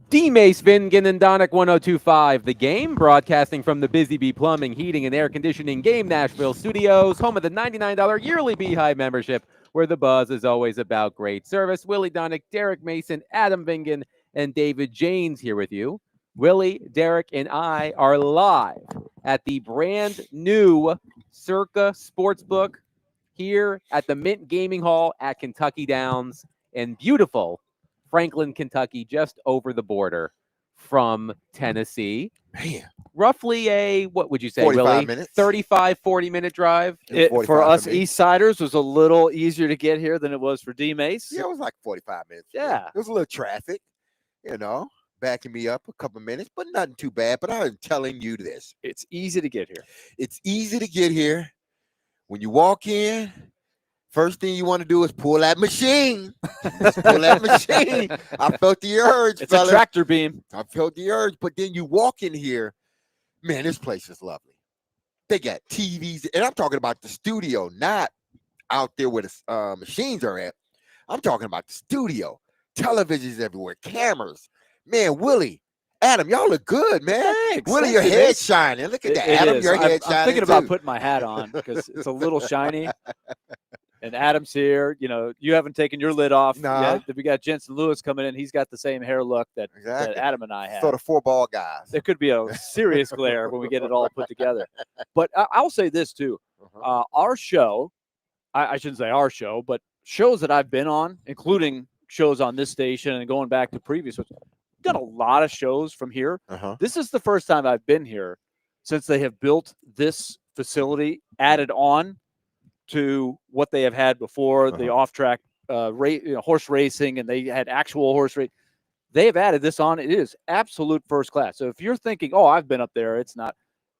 D. Mace, Vingan, and Donick 1025, The Game, broadcasting from the Busy Bee Plumbing, Heating, and Air Conditioning Game Nashville Studios, home of the $99 yearly Beehive membership, where the buzz is always about great service. Willie Donick, Derek Mason, Adam Vingan, and David Janes here with you. Willie, Derek, and I are live at the brand new Circa Sportsbook here at the Mint Gaming Hall at Kentucky Downs in beautiful Franklin, Kentucky, just over the border from Tennessee. Man, Roughly a, what would you say, 45 Willie? minutes. 35, 40-minute drive. For us for me. East Siders was a little easier to get here than it was for D Mace. Yeah, it was like 45 minutes. Yeah. It was a little traffic, backing me up a couple minutes, but nothing too bad. But I'm telling you this. It's easy to get here. It's easy to get here. When you walk in, first thing you want to do is pull that machine. Just pull that machine. I felt the urge, It's fellas. a tractor beam. I felt the urge, but then you walk in here, man, this place is lovely. They got TVs, and I'm talking about the studio, not out there where the machines are at. I'm talking about the studio. Televisions everywhere, cameras. Man, Willie, Adam, y'all look good, man. Thanks. Willie, Thank your you, head Mace. shining. Look at that, It Adam. is. Your head I'm shining. thinking about too. putting my hat on because it's a little shiny. And Adam's here. You haven't taken your lid off Nah. yet. We got Jensen Lewis coming in. He's got the same hair look that Exactly. Adam and I have. Sort of four ball guys. There could be a serious glare when we get it all put together. But I'll say this, too. Our show, I shouldn't say our show, but shows that I've been on, including shows on this station and going back to previous ones, done a lot of shows from here. This is the first time I've been here since they have built this facility, added on to what they have had before, the off-track horse racing, and they had actual horse racing. They have added this on. It is absolute first class. So if you're thinking, oh, I've been up there, it's not.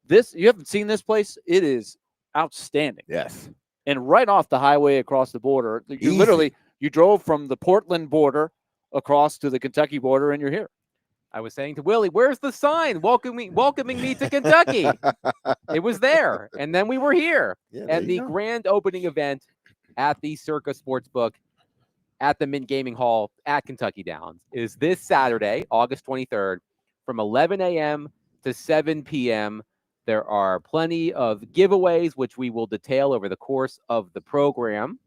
You haven't seen this place? It is outstanding. Yes. And right off the highway across the border, you drove from the Portland border across to the Kentucky border, and you're here. I was saying to Willie, where's the sign welcoming me to Kentucky? It was there. And then we were here. Yeah, And the grand opening event at the Circa Sportsbook at the Mint Gaming Hall at Kentucky Downs is this Saturday, August 23rd, from 11 a.m. to 7 p.m. There are plenty of giveaways, which we will detail over the course of the program.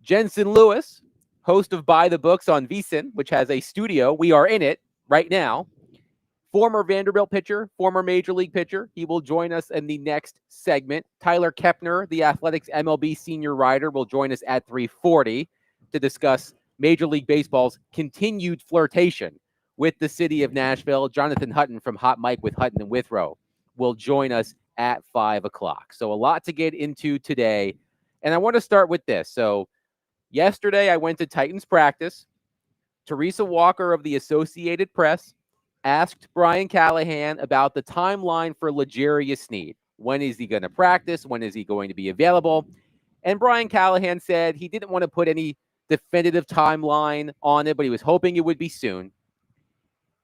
Jensen Lewis, host of Buy the Books on VSiN, which has a studio. We are in it right now. Former Vanderbilt pitcher, former Major League pitcher. He will join us in the next segment. Tyler Kepner, the Athletics MLB senior writer, will join us at 3:40 to discuss Major League Baseball's continued flirtation with the city of Nashville. Jonathan Hutton from Hot Mike with Hutton and Withrow will join us at 5 o'clock. So a lot to get into today. And I want to start with this. So yesterday I went to Titans practice. Teresa Walker of the Associated Press asked Brian Callahan about the timeline for L'Jarius Sneed. When is he going to practice? When is he going to be available? And Brian Callahan said he didn't want to put any definitive timeline on it, but he was hoping it would be soon.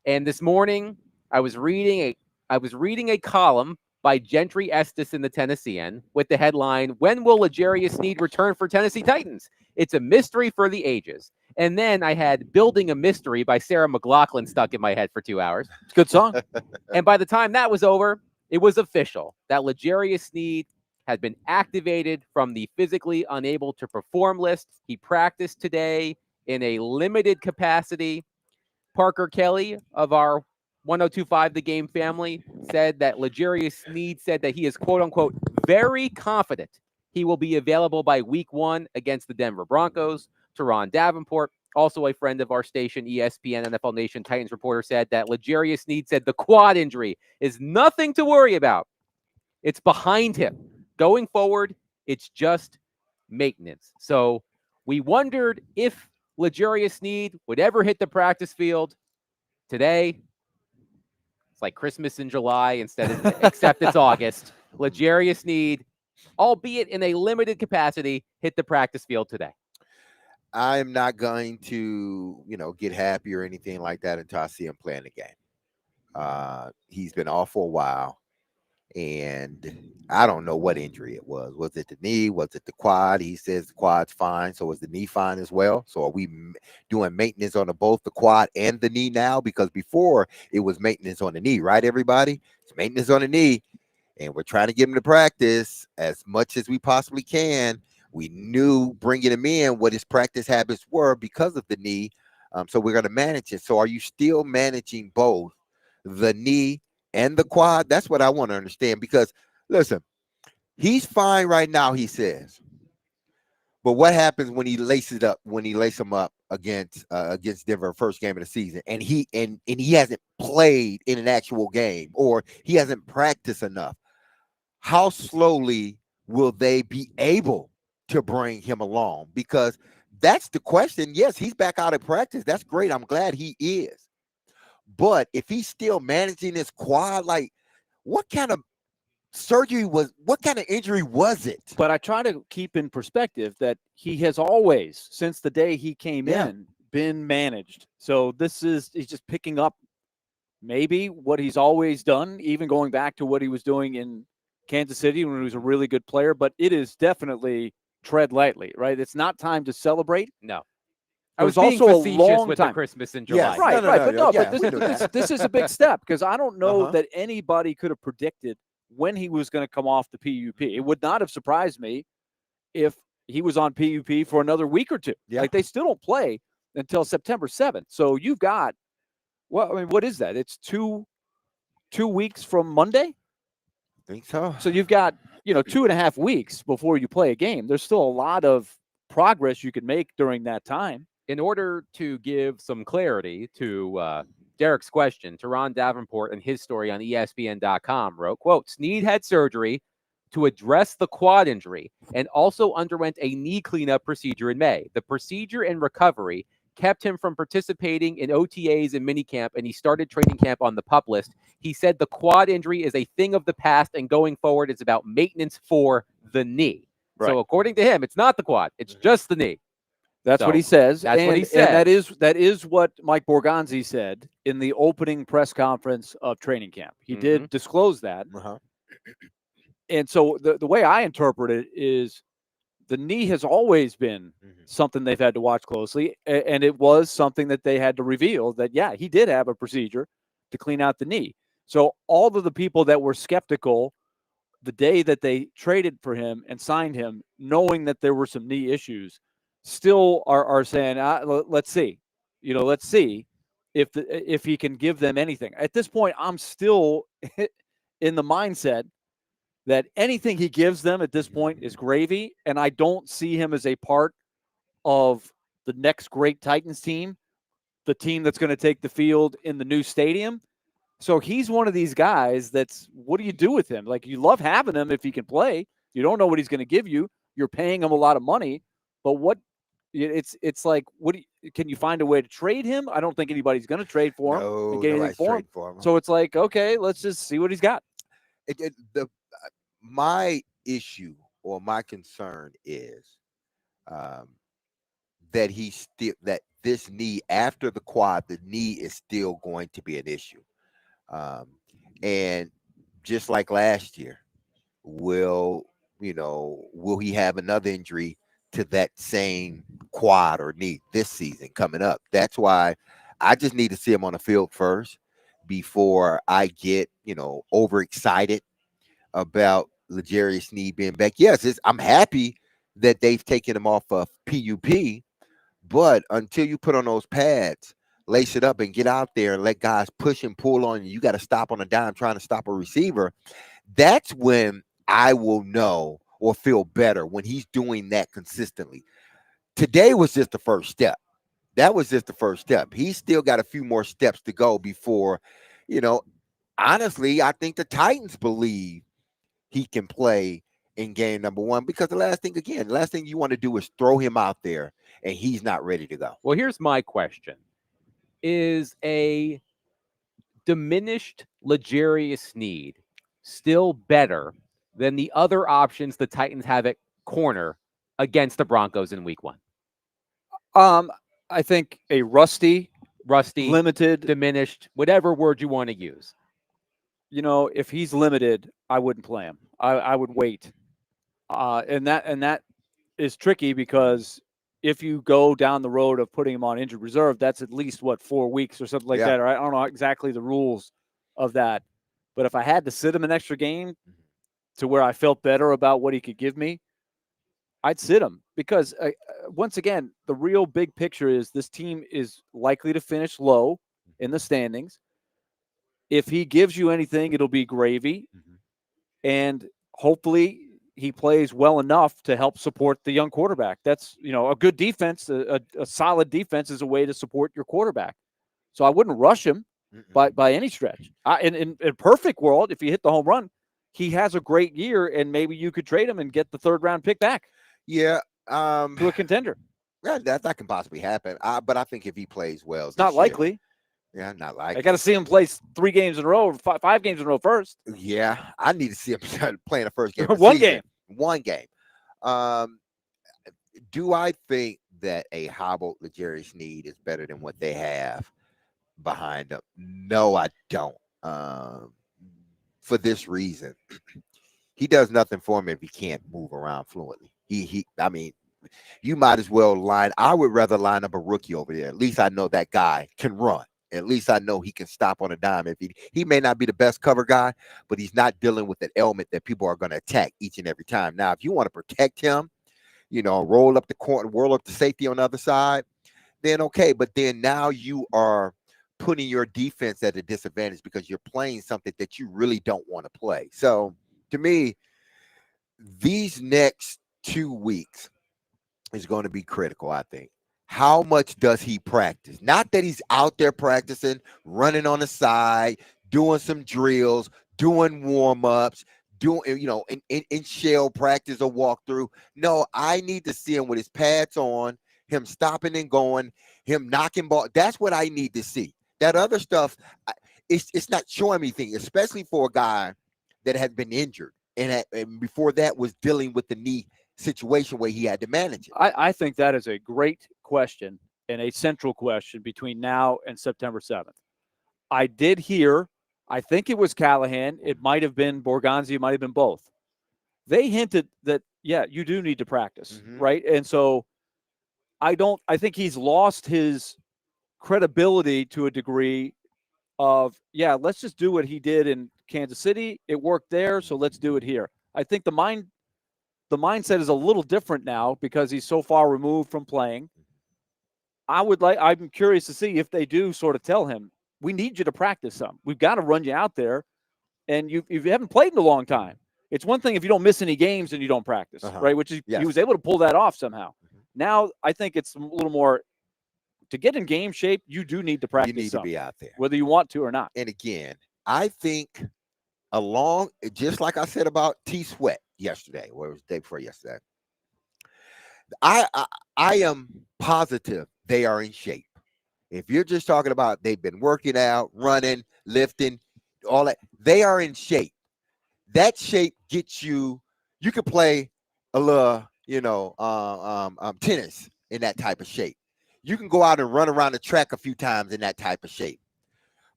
And this morning, I was reading a column by Gentry Estes in the Tennessean with the headline, "When will L'Jarius Sneed return for Tennessee Titans? It's a mystery for the ages." And then I had Building a Mystery by Sarah McLachlan stuck in my head for 2 hours. It's a good song. And by the time that was over, it was official that L'Jarius Sneed had been activated from the physically unable to perform list. He practiced today in a limited capacity. Parker Kelly of our 1025 The Game family said that L'Jarius Sneed said that he is, quote unquote, very confident he will be available by week 1 against the Denver Broncos. Teron Davenport, also a friend of our station, ESPN NFL Nation Titans reporter, said that L'Jarius Sneed said the quad injury is nothing to worry about. It's behind him. Going forward, it's just maintenance. So we wondered if L'Jarius Sneed would ever hit the practice field. Today, it's like Christmas in July except it's August. L'Jarius Sneed, albeit in a limited capacity, hit the practice field today. I'm not going to, get happy or anything like that until I see him playing the game. He's been off for a while. And I don't know what injury it was. Was it the knee? Was it the quad? He says the quad's fine. So is the knee fine as well? So are we doing maintenance on both the quad and the knee now? Because before it was maintenance on the knee, right, everybody? It's maintenance on the knee. And we're trying to get him to practice as much as we possibly can. We knew bringing him in what his practice habits were because of the knee. So we're going to manage it. So are you still managing both the knee and the quad? That's what I want to understand. Because listen, he's fine right now, he says. But what happens when he laces it up? When he laces him up against Denver, first game of the season, and he hasn't played in an actual game, or he hasn't practiced enough? How slowly will they be able to bring him along? Because that's the question. Yes, he's back out of practice. That's great. I'm glad he is. But if he's still managing his quad, like what kind of what kind of injury was it? But I try to keep in perspective that he has always, since the day he came Yeah. in, been managed. So he's just picking up maybe what he's always done, even going back to what he was doing in Kansas City when he was a really good player. But it is definitely tread lightly, right? It's not time to celebrate. No. It I was was being also a facetious long with the time. Christmas in Yes. July. Right, No, right. no, But no, no, yeah, but we knew that. this is a big step because I don't know Uh-huh. that anybody could have predicted when he was going to come off the PUP. It would not have surprised me if he was on PUP for another week or two. Yeah. Like they still don't play until September 7th. So you've got what is that? It's two weeks from Monday. I think so. So you've got 2.5 weeks before you play a game. There's still a lot of progress you can make during that time. In order to give some clarity to Derek's question, Teron Davenport in his story on ESPN.com wrote, quote, Snead had surgery to address the quad injury and also underwent a knee cleanup procedure in May. The procedure and recovery kept him from participating in OTAs and minicamp, and he started training camp on the PUP list. He said the quad injury is a thing of the past, and going forward, it's about maintenance for the knee. Right. So according to him, it's not the quad, it's just the knee. That's what So, he says. that's what he And said. that is what Mike Borgonzi said in the opening press conference of training camp. He did disclose that. Uh-huh. And so the way I interpret it is the knee has always been something they've had to watch closely. And it was something that they had to reveal that, yeah, he did have a procedure to clean out the knee. So all of the people that were skeptical the day that they traded for him and signed him, knowing that there were some knee issues, still are saying, let's see. Let's see if he can give them anything. At this point, I'm still in the mindset that anything he gives them at this point is gravy, and I don't see him as a part of the next great Titans team, the team that's going to take the field in the new stadium. So he's one of these guys that's, what do you do with him? Like, you love having him if he can play. You don't know what he's going to give you. You're paying him a lot of money, but it's like, can you find a way to trade him? I don't think anybody's going to trade for him and get anything nobody's for him. trading for him. So it's like, okay, let's just see what he's got. My issue or my concern is that that this knee after the quad, the knee is still going to be an issue. And just like last year, will he have another injury to that same quad or knee this season coming up? That's why I just need to see him on the field first before I get overexcited about L'Jarius Sneed being back. Yes, I'm happy that they've taken him off of PUP, but until you put on those pads, lace it up and get out there and let guys push and pull on you, you got to stop on a dime trying to stop a receiver. That's when I will know or feel better, when he's doing that consistently. Today was just the first step. That was just the first step. He's still got a few more steps to go before, honestly, I think the Titans believe he can play in game number one, because the last thing you want to do is throw him out there and he's not ready to go. Well, here's my question. Is a diminished L'Jarius Sneed still better than the other options the Titans have at corner against the Broncos in week 1? I think a rusty, Rusty, limited, diminished, whatever word you want to use. if he's limited, I wouldn't play him. I would wait. And that is tricky because if you go down the road of putting him on injured reserve, that's at least 4 weeks or something like Yeah. that. Or I don't know exactly the rules of that. But if I had to sit him an extra game to where I felt better about what he could give me, I'd sit him because once again, the real big picture is this team is likely to finish low in the standings. If he gives you anything, it'll be gravy. And hopefully he plays well enough to help support the young quarterback. That's, a good defense, a solid defense is a way to support your quarterback. So I wouldn't rush him by any stretch. In a perfect world, if you hit the home run, he has a great year and maybe you could trade him and get the 3rd round pick back. Yeah. To a contender. Yeah, that can possibly happen. But I think if he plays well, it's not likely. Yeah, not likely. I got to see him play 3 games in a row, or 5 games in a row first. Yeah, I need to see him playing the first game. One game. Do I think that a hobbled L'Jarius Sneed is better than what they have behind them? No, I don't. For this reason, he does nothing for me if he can't move around fluently. I mean, you might as well I would rather line up a rookie over there. At least I know that guy can run. At least I know he can stop on a dime. If he may not be the best cover guy, but he's not dealing with an element that people are going to attack each and every time. Now, if you want to protect him, roll up the corner, whirl up the safety on the other side, then okay. But then now you are putting your defense at a disadvantage because you're playing something that you really don't want to play. So to me, these next 2 weeks is going to be critical, I think. How much does he practice? Not that he's out there practicing, running on the side, doing some drills, doing warm-ups, doing, in shell practice or walkthrough. No, I need to see him with his pads on, him stopping and going, him knocking ball. That's what I need to see. That other stuff, it's not showing me anything, especially for a guy that had been injured and before that was dealing with the knee situation where he had to manage it. I think that is a great question and a central question between now and September 7th. I did hear, I think it was Callahan, it might have been Borgonzi, it might have been both. They hinted that, yeah, you do need to practice, right? And so I think he's lost his credibility to a degree of, yeah, let's just do what he did in Kansas City. It worked there, so let's do it here. I think the mindset is a little different now because he's so far removed from playing. I'm curious to see if they do sort of tell him, we need you to practice some. We've got to run you out there. And you haven't played in a long time. It's one thing if you don't miss any games and you don't practice, right? Which is, he was able to pull that off somehow. Now, I think it's a little more, to get in game shape, you do need to practice. You need to be out there. Whether you want to or not. And again, I think just like I said about T Sweat yesterday, or it was the day before yesterday, I am positive they are in shape. If you're just talking about they've been working out, running, lifting, all that, they are in shape. That shape gets you can play a little, tennis in that type of shape. You can go out and run around the track a few times in that type of shape.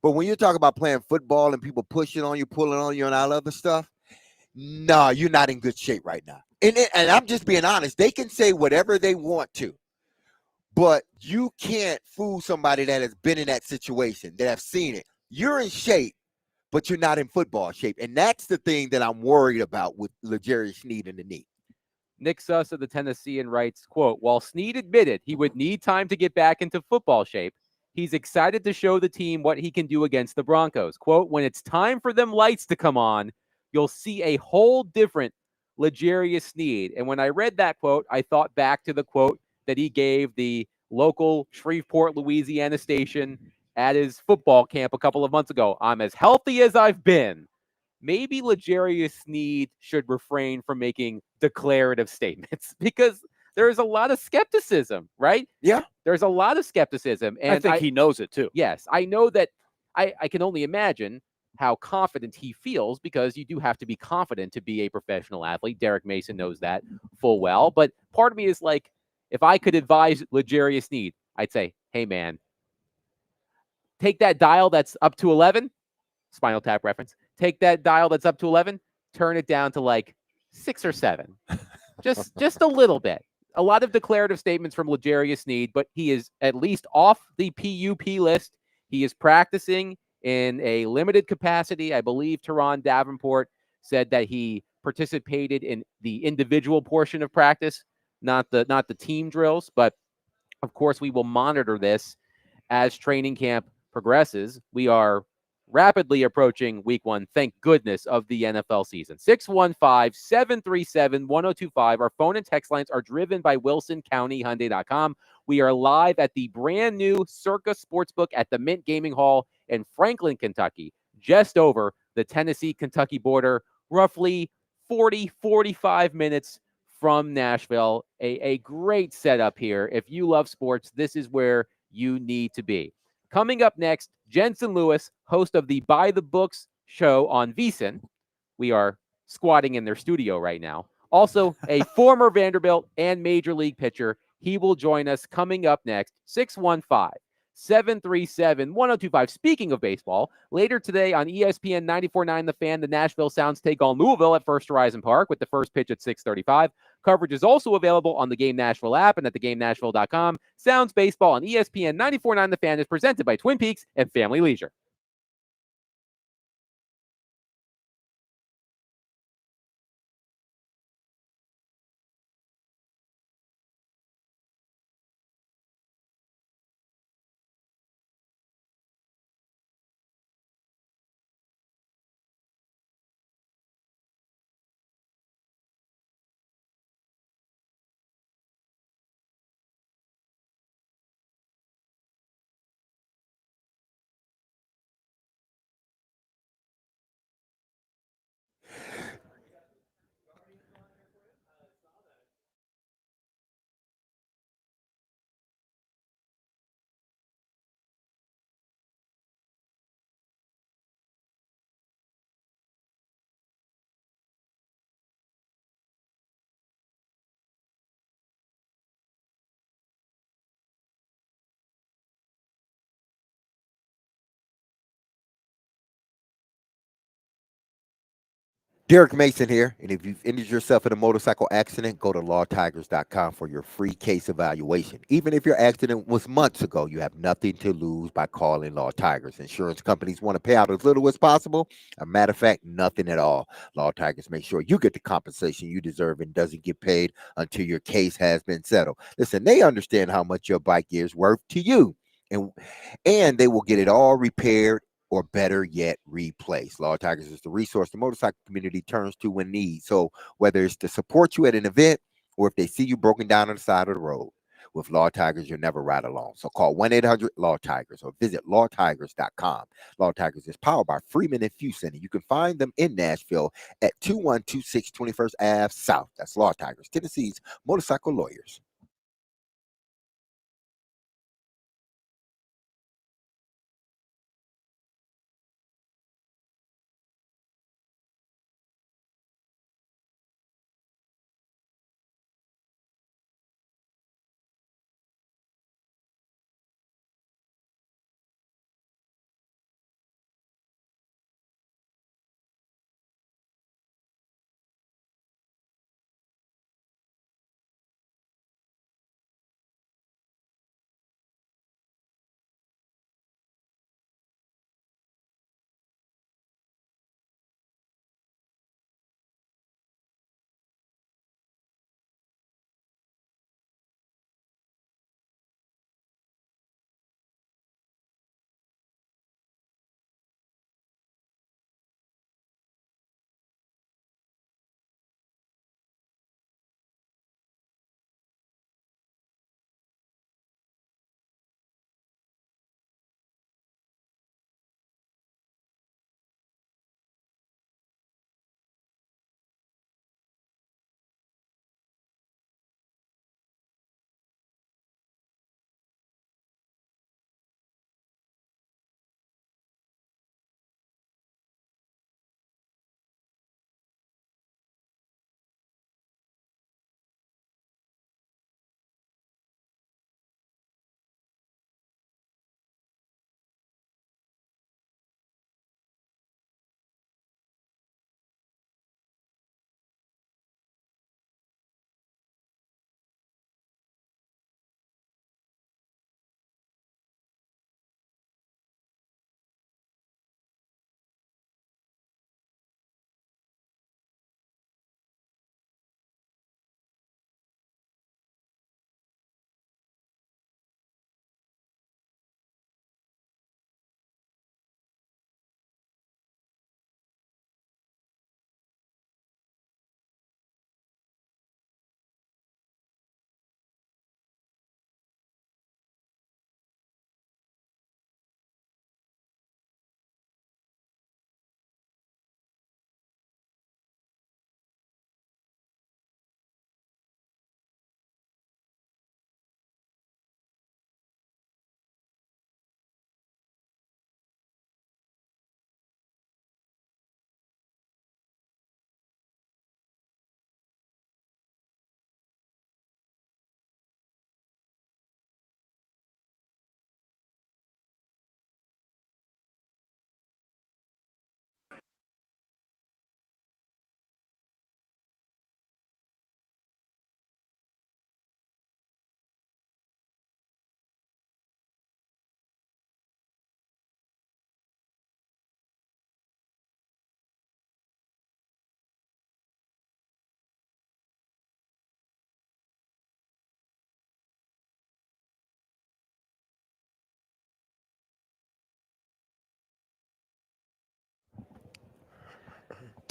But when you're talking about playing football and people pushing on you, pulling on you and all other stuff, no, you're not in good shape right now. And I'm just being honest. They can say whatever they want to, but you can't fool somebody that has been in that situation, that have seen it. You're in shape, but you're not in football shape. And that's the thing that I'm worried about with L'Jarius Sneed in the knee. Nick Suss of the Tennessean writes, quote, while Sneed admitted he would need time to get back into football shape, he's excited to show the team what he can do against the Broncos. Quote, when it's time for them lights to come on, you'll see a whole different L'Jarius Sneed. And when I read that quote, I thought back to the quote that he gave the local Shreveport, Louisiana station at his football camp a couple of months ago. I'm as healthy as I've been. Maybe L'Jarius Sneed should refrain from making declarative statements because there's a lot of skepticism, right? Yeah. There's a lot of skepticism. And I think he knows it too. Yes. I know that I can only imagine how confident he feels because you do have to be confident to be a professional athlete. Derek Mason knows that full well. But part of me is like, if I could advise L'Jarius Sneed, I'd say, hey, man, take that dial that's up to 11, Spinal Tap reference. take that dial that's up to 11, turn it down to like 6 or 7. Just a little bit. A lot of declarative statements from L'Jarius Sneed, but he is at least off the PUP list. He is practicing in a limited capacity. I believe Teron Davenport said that he participated in the individual portion of practice, not the team drills. But of course, we will monitor this as training camp progresses. We are rapidly approaching week 1, thank goodness, of the NFL season. 615-737-1025. Our phone and text lines are driven by WilsonCountyHyundai.com. We are live at the brand new Circa Sportsbook at the Mint Gaming Hall in Franklin, Kentucky, just over the Tennessee-Kentucky border, roughly 45 minutes from Nashville. A great setup here. If you love sports, this is where you need to be. Coming up next, Jensen Lewis, host of the By the Books show on VSiN. We are squatting in their studio right now. Also, a former Vanderbilt and Major League pitcher. He will join us coming up next, 615-737-1025. Speaking of baseball, later today on ESPN 94.9 The Fan, the Nashville Sounds take on Louisville at First Horizon Park with the first pitch at 6:35. Coverage is also available on the Game Nashville app and at theGameNashville.com. Sounds Baseball on ESPN 94.9 The Fan is presented by Twin Peaks and Family Leisure. Derek Mason here, and if you've injured yourself in a motorcycle accident, go to lawtigers.com for your free case evaluation. Even if your accident was months ago, you have nothing to lose by calling Law Tigers. Insurance companies want to pay out as little as possible. A matter of fact, nothing at all. Law Tigers make sure you get the compensation you deserve and doesn't get paid until your case has been settled. Listen, they understand how much your bike is worth to you, and they will get it all repaired or better yet, replace. Law Tigers is the resource the motorcycle community turns to when need. So whether it's to support you at an event or if they see you broken down on the side of the road, with Law Tigers, you'll never ride alone. So call 1-800-LAW-TIGERS or visit lawtigers.com. Law Tigers is powered by Freeman and Fuson, and you can find them in Nashville at 2126 21st Ave South. That's Law Tigers, Tennessee's motorcycle lawyers.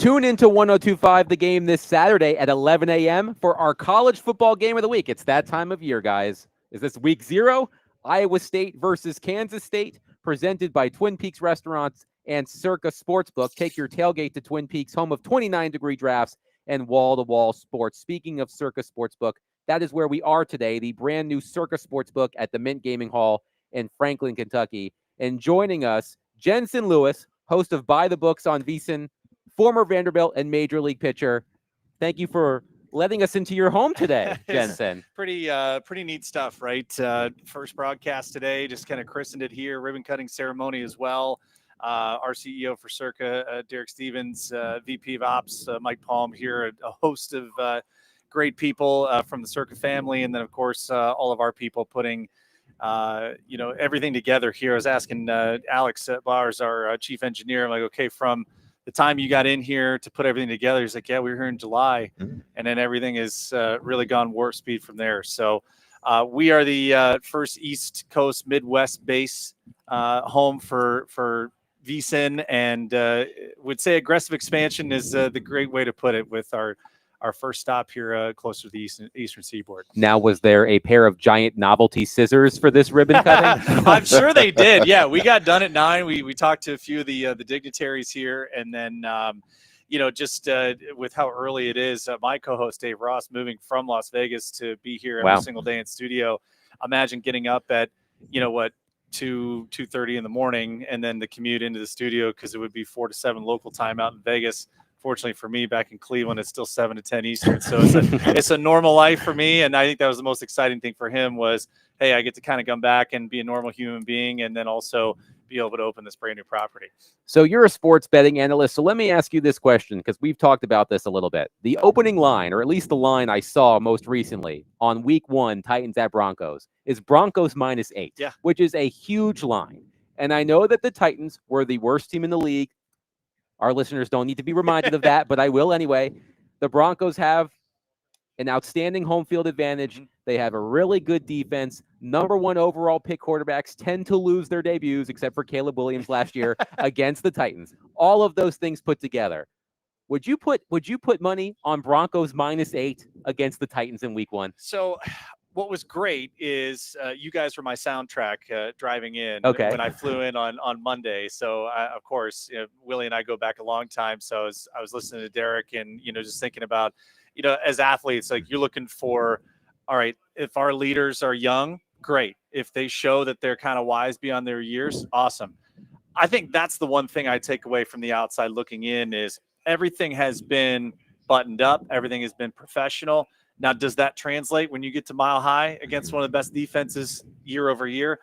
Tune into 102.5 The Game this Saturday at 11 a.m. for our college football game of the week. It's that time of year, guys. Is this week 0? Iowa State versus Kansas State, presented by Twin Peaks Restaurants and Circa Sportsbook. Take your tailgate to Twin Peaks, home of 29-degree drafts and wall-to-wall sports. Speaking of Circa Sportsbook, that is where we are today, the brand new Circa Sportsbook at the Mint Gaming Hall in Franklin, Kentucky. And joining us, Jensen Lewis, host of By the Books on VSiN, former Vanderbilt and Major League pitcher. Thank you for letting us into your home today, Jensen. Pretty neat stuff, right? First broadcast today, just kind of christened it here, ribbon cutting ceremony as well. Our CEO for Circa, Derek Stevens, VP of Ops, Mike Palm here, a host of great people from the Circa family, and then of course all of our people putting everything together here. I was asking Alex Bars, our chief engineer, I'm like, okay, from the time you got in here to put everything together, he's like, yeah, we were here in July, and then everything has really gone warp speed from there. So we are the first East Coast Midwest base home for VSiN, and would say aggressive expansion is the great way to put it, with our first stop here closer to the eastern seaboard. Now, was there a pair of giant novelty scissors for this ribbon cutting? I'm sure they did. Yeah, we got done at 9. We talked to a few of the dignitaries here, and then just with how early it is, my co-host Dave Ross moving from Las Vegas to be here every single day in studio. Imagine getting up at 2:30 in the morning, and then the commute into the studio, because it would be 4 to 7 local time out in Vegas. Fortunately for me, back in Cleveland, it's still 7 to 10 Eastern. So it's a normal life for me. And I think that was the most exciting thing for him was, hey, I get to kind of come back and be a normal human being, and then also be able to open this brand new property. So you're a sports betting analyst. So let me ask you this question, because we've talked about this a little bit. The opening line, or at least the line I saw most recently on week 1, Titans at Broncos, is Broncos -8, which is a huge line. And I know that the Titans were the worst team in the league. Our listeners don't need to be reminded of that, but I will anyway. The Broncos have an outstanding home field advantage. They have a really good defense. Number 1 overall pick quarterbacks tend to lose their debuts, except for Caleb Williams last year, against the Titans. All of those things put together. Would you put money on Broncos -8 against the Titans in week 1? So what was great is you guys were my soundtrack driving in when I flew in on Monday. So of course, Willie and I go back a long time. So I was listening to Derek, and just thinking about, as athletes, like, you're looking for, all right, if our leaders are young, great. If they show that they're kind of wise beyond their years, awesome. I think that's the one thing I take away from the outside looking in is everything has been buttoned up. Everything has been professional. Now, does that translate when you get to Mile High against one of the best defenses year over year?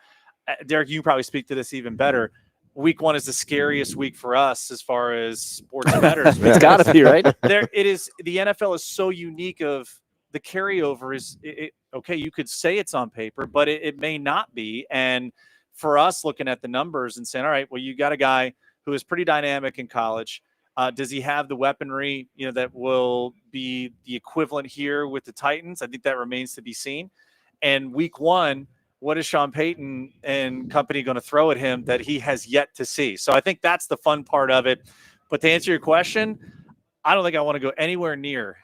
Derek, you probably speak to this even better. Week 1 is the scariest week for us as far as sports bettors. It's got to be, right? It is. The NFL is so unique. Of the carryover is okay. You could say it's on paper, but it may not be. And for us, looking at the numbers and saying, all right, well, you got a guy who is pretty dynamic in college. Does he have the weaponry, that will be the equivalent here with the Titans? I think that remains to be seen. And week 1, what is Sean Payton and company going to throw at him that he has yet to see? So I think that's the fun part of it. But to answer your question, I don't think I want to go anywhere near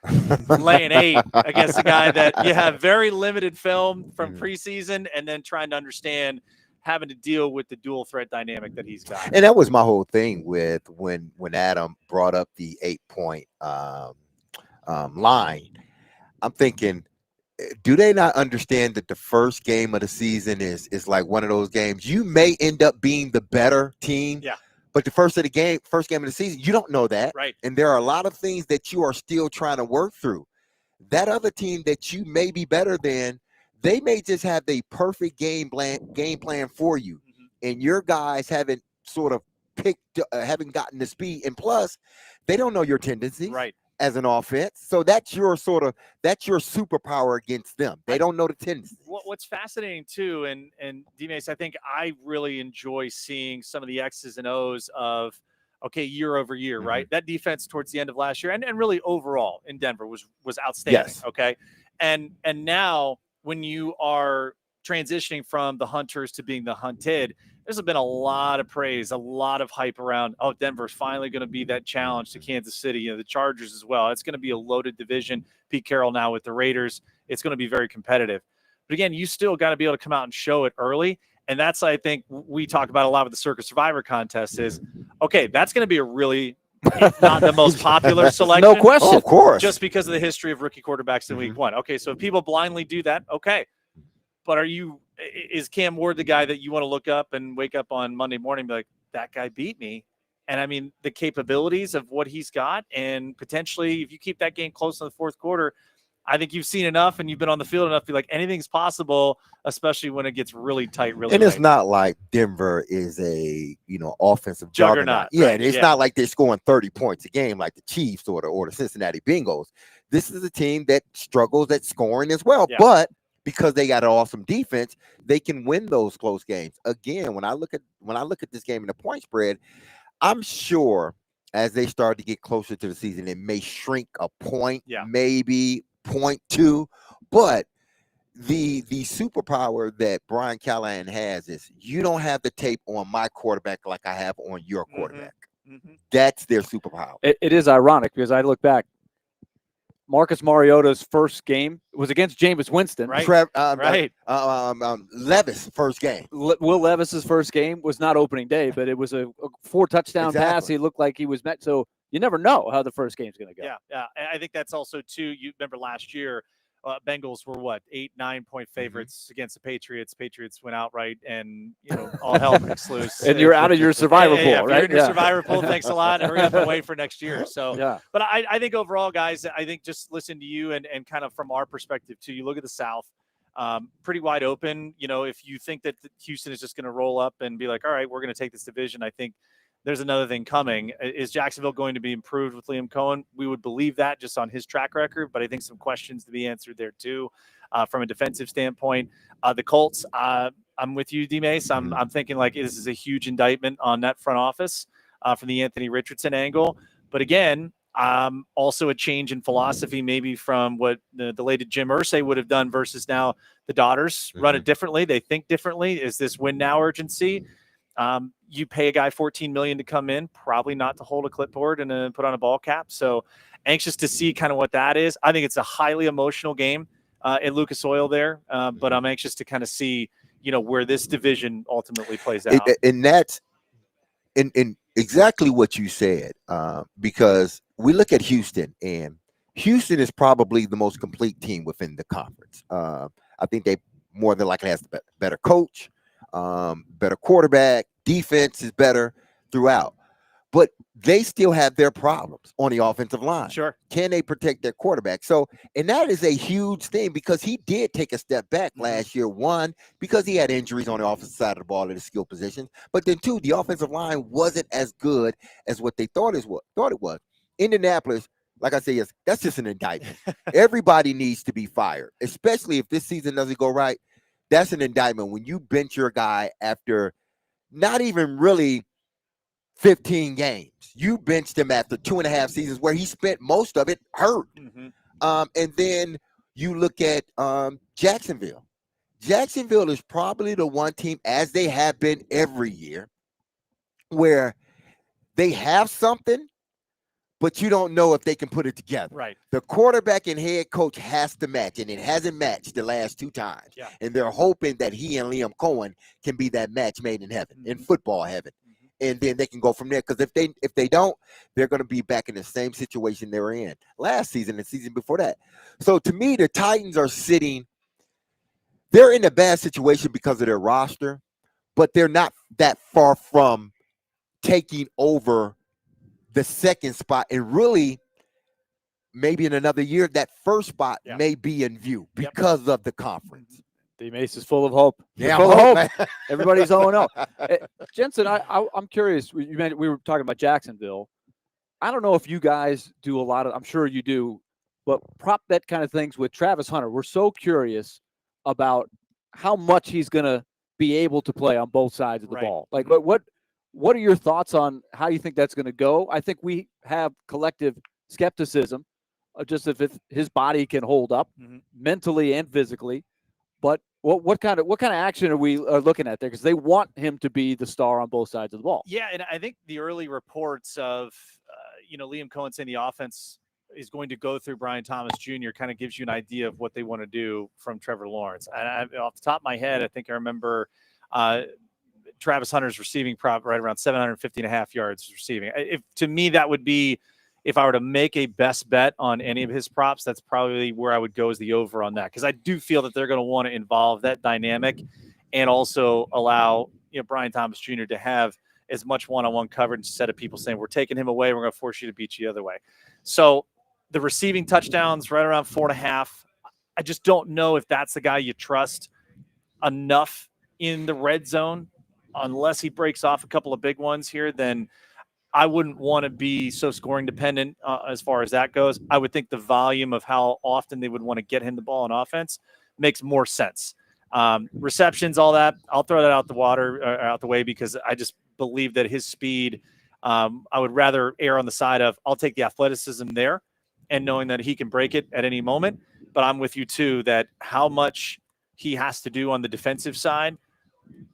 laying 8 against a guy that you have very limited film from preseason, and then trying to understand having to deal with the dual threat dynamic that he's got. And that was my whole thing with when Adam brought up the 8-point line. I'm thinking, do they not understand that the first game of the season is like one of those games you may end up being the better team? Yeah. But the first game of the season, you don't know that. Right. And there are a lot of things that you are still trying to work through. That other team that you may be better than, they may just have the perfect game plan for you, and your guys haven't sort of haven't gotten the speed, and plus, they don't know your tendencies as an offense. So that's your superpower against them. They don't know the tendencies. What's fascinating too, and D-Mace, I think I really enjoy seeing some of the X's and O's of year over year, right? That defense towards the end of last year, and really overall in Denver was outstanding. Yes. Okay, and now, when you are transitioning from the hunters to being the hunted, there's been a lot of praise, a lot of hype around, oh, Denver's finally going to be that challenge to Kansas City, you know, the Chargers as well. It's going to be a loaded division. Pete Carroll now with the Raiders. It's going to be very competitive. But again, you still got to be able to come out and show it early. And that's, I think, we talk about a lot with the Circus Survivor contest is, okay, that's going to be a really, if not the most popular selection. No question. Oh, of course. Just because of the history of rookie quarterbacks in week one. Okay, so if people blindly do that, okay. But is Cam Ward the guy that you want to look up and wake up on Monday morning and be like, that guy beat me? And I mean, the capabilities of what he's got, and potentially if you keep that game close in the fourth quarter, I think you've seen enough and you've been on the field enough to be like, anything's possible, especially when it gets really tight, really And it's late. not like Denver is a, offensive juggernaut. Yeah, right, it's not like they're scoring 30 points a game like the Chiefs or the Cincinnati Bengals. This is a team that struggles at scoring as well. Yeah. But because they got an awesome defense, they can win those close games. Again, when I look at this game in the point spread, I'm sure as they start to get closer to the season, it may shrink a point, maybe 0.2, but the superpower that Brian Callahan has is you don't have the tape on my quarterback like I have on your quarterback. That's their superpower. It is ironic because I look back. Marcus Mariota's first game was against Jameis Winston. Right. Levis' first game. Will Levis's first game was not opening day, but it was a 4-touchdown pass. He looked like he was met. So you never know how the first game's going to go. Yeah. And I think that's also, too, you remember last year, Bengals were 8-9 point favorites against the Patriots. Patriots went outright, and all hell breaks loose. And you're out of your survivor pool, right? You're in your survivor pool. Thanks a lot. Hurry up and wait for next year. So, but I think overall, guys, I think just listen to you and kind of from our perspective too. You look at the South, pretty wide open. If you think that Houston is just going to roll up and be like, all right, we're going to take this division, I think there's another thing coming. Is Jacksonville going to be improved with Liam Cohen? We would believe that just on his track record, but I think some questions to be answered there too, from a defensive standpoint. The Colts, I'm with you, D-Mace. I'm thinking like this is a huge indictment on that front office from the Anthony Richardson angle. But again, also a change in philosophy maybe from what the late Jim Irsay would have done versus now the Daughters run it differently. They think differently. Is this win now urgency? You pay a guy $14 million to come in, probably not to hold a clipboard and put on a ball cap. So anxious to see kind of what that is. I think it's a highly emotional game at Lucas Oil there, but I'm anxious to kind of see, where this division ultimately plays out. And that's in exactly what you said, because we look at Houston, and Houston is probably the most complete team within the conference. I think they more than likely has the better coach, better quarterback, defense is better throughout, but they still have their problems on the offensive line. Sure. Can they protect their quarterback? So, and that is a huge thing because he did take a step back last year. One, because he had injuries on the offensive side of the ball at his skill positions, but then two, the offensive line wasn't as good as what they thought it was. Indianapolis, like I say, that's just an indictment. Everybody needs to be fired, especially if this season doesn't go right. That's an indictment when you bench your guy after not even really 15 games. You benched him after 2.5 seasons where he spent most of it hurt. And then you look at Jacksonville. Jacksonville is probably the one team, as they have been every year, where they have something, but you don't know if they can put it together. Right. The quarterback and head coach has to match, and it hasn't matched the last 2 times. Yeah. And they're hoping that he and Liam Cohen can be that match made in heaven, in football heaven. And then they can go from there. Because if they don't, they're going to be back in the same situation they were in last season and season before that. So to me, the Titans are they're in a bad situation because of their roster, but they're not that far from taking over the second spot, and really maybe in another year that first spot may be in view because of the conference. D-Mace is full of hope. Yeah, full of hope. Everybody's 0-0. Jensen, I'm curious. We were talking about Jacksonville. I don't know if you guys do a lot of, I'm sure you do, but prop bet kind of things with Travis Hunter. We're so curious about how much he's going to be able to play on both sides of the ball. Like, what are your thoughts on how you think that's going to go? I think we have collective skepticism of just if his body can hold up mentally and physically. But What kind of action are we looking at there? Because they want him to be the star on both sides of the ball. Yeah, and I think the early reports of Liam Cohen saying the offense is going to go through Brian Thomas Jr. kind of gives you an idea of what they want to do from Trevor Lawrence. And off the top of my head, I think I remember Travis Hunter's receiving prop right around 750.5 yards receiving. To me, that would be, if I were to make a best bet on any of his props, that's probably where I would go as the over on that. Because I do feel that they're going to want to involve that dynamic and also allow Brian Thomas Jr. to have as much one-on-one coverage instead of people saying, we're taking him away, we're going to force you to beat you the other way. So the receiving touchdowns right around 4.5. I just don't know if that's the guy you trust enough in the red zone. Unless he breaks off a couple of big ones here, then I wouldn't want to be so scoring dependent as far as that goes. I would think the volume of how often they would want to get him the ball on offense makes more sense. Receptions, all that, I'll throw that out the way, because I just believe that his speed, I would rather err on the side of I'll take the athleticism there and knowing that he can break it at any moment. But I'm with you too, that how much he has to do on the defensive side.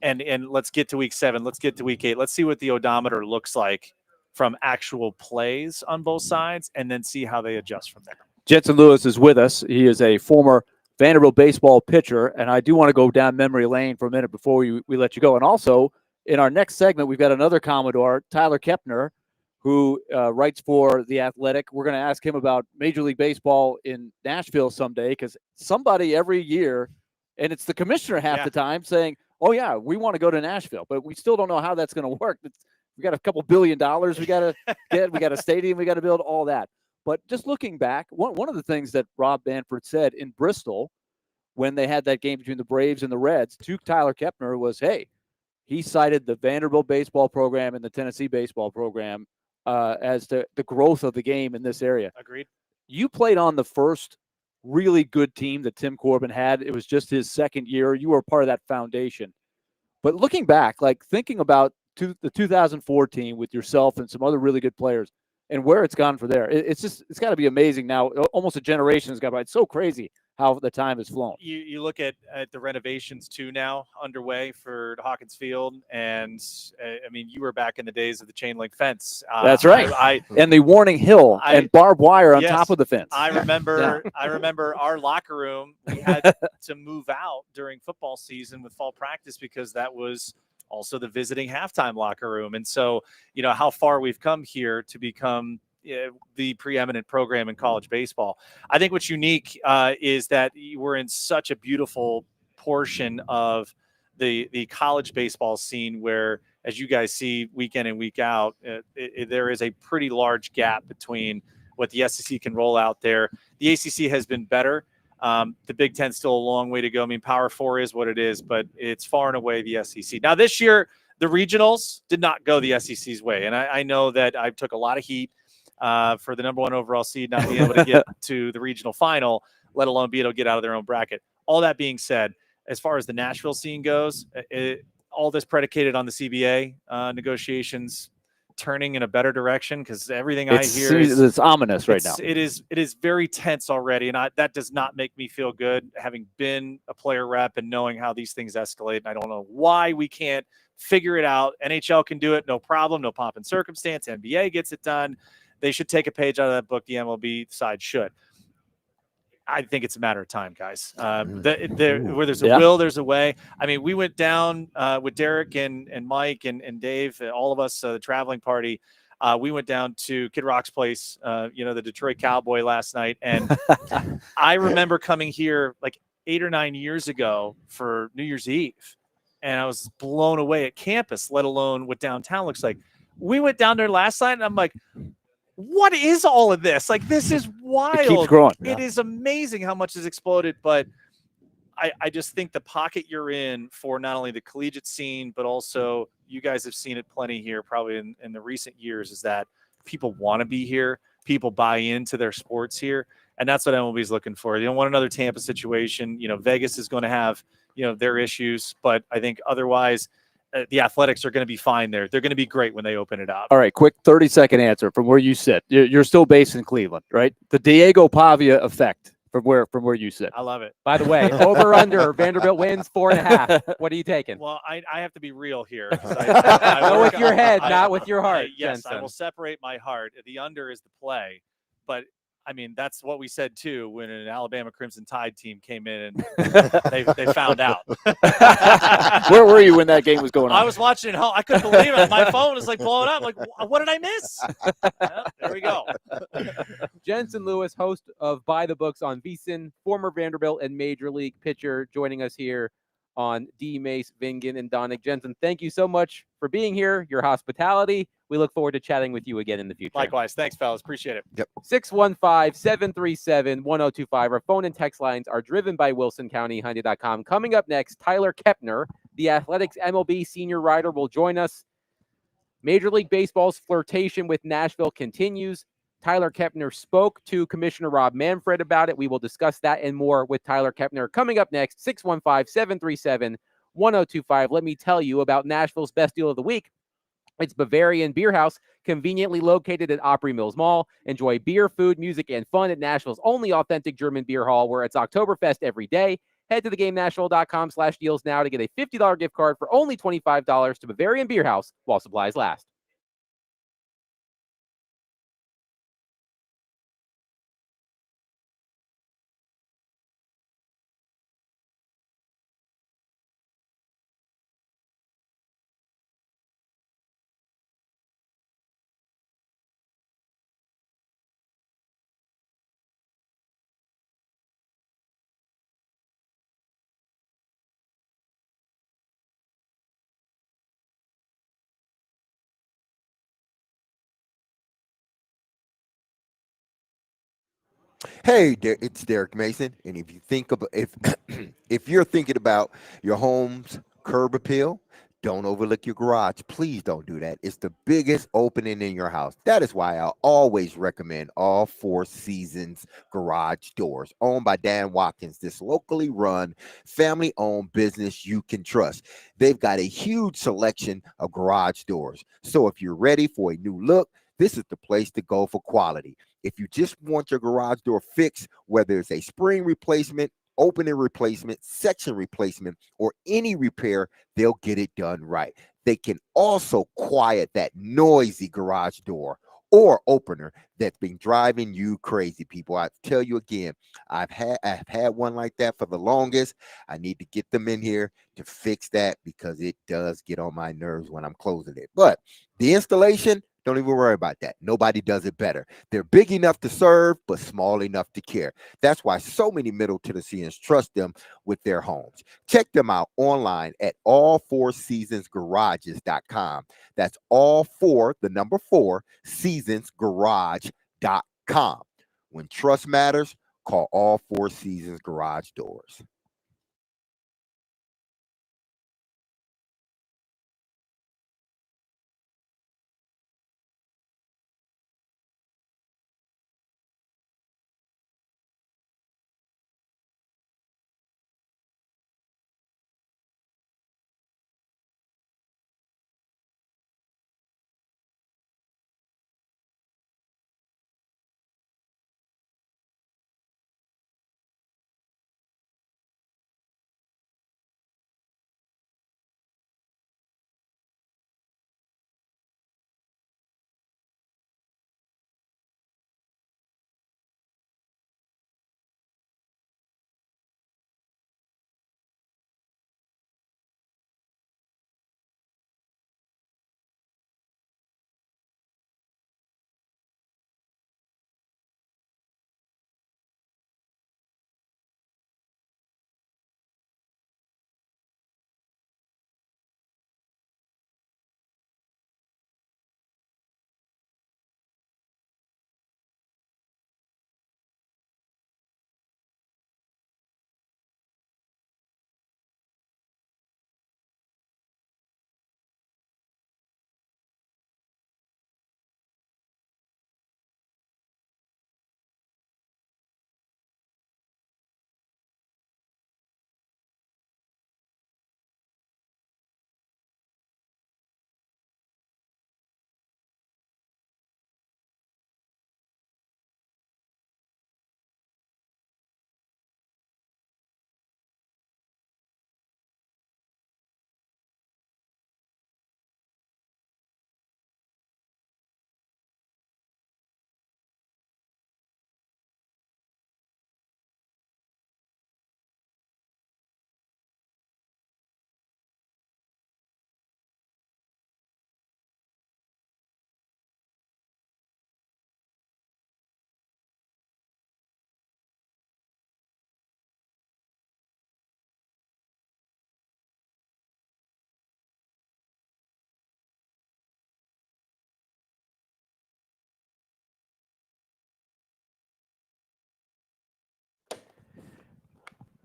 And let's get to week 7. Let's get to week 8. Let's see what the odometer looks like from actual plays on both sides, and then see how they adjust from there. Jensen Lewis is with us. He is a former Vanderbilt baseball pitcher, and I do want to go down memory lane for a minute before we let you go. And also, in our next segment, we've got another Commodore, Tyler Kepner, who writes for The Athletic. We're going to ask him about Major League Baseball in Nashville someday, because somebody every year, and it's the commissioner half the time, saying, oh, yeah, we want to go to Nashville, but we still don't know how that's going to work. We got a couple $2 billion we got to get. We got a stadium we got to build, all that. But just looking back, one of the things that Rob Manfred said in Bristol when they had that game between the Braves and the Reds to Tyler Kepner was, hey, he cited the Vanderbilt baseball program and the Tennessee baseball program as the growth of the game in this area. Agreed. You played on the first really good team that Tim Corbin had. It was just his second year. You were part of that foundation. But looking back, like thinking about the 2004 team with yourself and some other really good players and where it's gone from there, it's got to be amazing now. Almost a generation has gone by. It's so crazy how the time has flown. You look at the renovations too now underway for Hawkins Field, and I mean, you were back in the days of the chain link fence. That's right. And the Warning Hill and barbed wire on top of the fence. I remember. I remember our locker room. We had to move out during football season with fall practice because that was also the visiting halftime locker room. And so, how far we've come here to become the preeminent program in college baseball. I think what's unique is that we're in such a beautiful portion of the college baseball scene where, as you guys see week in and week out, there is a pretty large gap between what the SEC can roll out there. The ACC has been better. The Big Ten's still a long way to go. I mean, Power 4 is what it is, but it's far and away the SEC. Now, this year, the regionals did not go the SEC's way, and I know that I took a lot of heat for the number 1 overall seed not being able to get to the regional final, let alone be able to get out of their own bracket. All that being said, as far as the Nashville scene goes, all this predicated on the CBA negotiations turning in a better direction, because everything I hear is ominous right now. It is very tense already, and that does not make me feel good, having been a player rep and knowing how these things escalate. And I don't know why we can't figure it out. NHL can do it, no problem, no pomp and circumstance. NBA gets it done. They should take a page out of that book. The MLB side should. I think it's a matter of time, guys. Where there's a will, there's a way. I mean, we went down with Derek and Mike and Dave, all of us, the traveling party. We went down to Kid Rock's place, the Detroit Cowboy last night. And I remember coming here like 8 or 9 years ago for New Year's Eve. And I was blown away at campus, let alone what downtown looks like. We went down there last night, and I'm like, what is all of this? Like, this is wild. It keeps growing. It is amazing how much has exploded, but I just think the pocket you're in for not only the collegiate scene, but also you guys have seen it plenty here probably in the recent years, is that people want to be here. People buy into their sports here. And that's what MLB is looking for. They don't want another Tampa situation. Vegas is going to have, their issues, but I think otherwise the Athletics are going to be fine there. They're going to be great when they open it up. All right, quick 30-second answer from where you sit. You're still based in Cleveland, right? The Diego Pavia effect from where you sit. I love it. By the way, over under Vanderbilt wins 4.5. What are you taking? Well, I have to be real here. Go with your head, not with your heart, Yes, I Jensen. will separate my heart. The under is the play, but I mean that's what we said too when an Alabama Crimson Tide team came in and they found out. Where were you when that game was going on? I was watching at home. I couldn't believe it. My phone was like blowing up. Like, what did I miss? There we go. Jensen Lewis, host of By the Books on VSiN, former Vanderbilt and Major League pitcher, joining us here on D. Mace, Vingan, and Donick. Jensen, thank you so much for being here, your hospitality. We look forward to chatting with you again in the future. Likewise. Thanks, fellas. Appreciate it. Yep. 615-737-1025. Our phone and text lines are driven by WilsonCountyHyundai.com. Coming up next, Tyler Kepner, the Athletics MLB senior writer, will join us. Major League Baseball's flirtation with Nashville continues. Tyler Kepner spoke to Commissioner Rob Manfred about it. We will discuss that and more with Tyler Kepner. Coming up next, 615-737-1025. Let me tell you about Nashville's best deal of the week. It's Bavarian Beer House, conveniently located at Opry Mills Mall. Enjoy beer, food, music, and fun at Nashville's only authentic German beer hall, where it's Oktoberfest every day. Head to theGameNashville.com/deals now to get a $50 gift card for only $25 to Bavarian Beer House while supplies last. Hey, it's Derek Mason, and if you think about if you're thinking about your home's curb appeal, don't overlook your garage. Please don't do that. It's the biggest opening in your house. That is why I always recommend all Four Seasons garage doors, owned by Dan Watkins, this locally run, family-owned business you can trust. They've got a huge selection of garage doors. So if you're ready for a new look, this is the place to go for quality. If you just want your garage door fixed, whether it's a spring replacement, opening replacement, section replacement, or any repair, they'll get it done right. They can also quiet that noisy garage door or opener that's been driving you crazy, people. I tell you again, I've had one like that for the longest. I need to get them in here to fix that because it does get on my nerves when I'm closing it. But the installation, don't even worry about that. Nobody does it better. They're big enough to serve, but small enough to care. That's why so many Middle Tennesseans trust them with their homes. Check them out online at all4seasonsgarages.com. That's all four, the number 4, seasonsgarage.com. When trust matters, call All Four Seasons Garage Doors.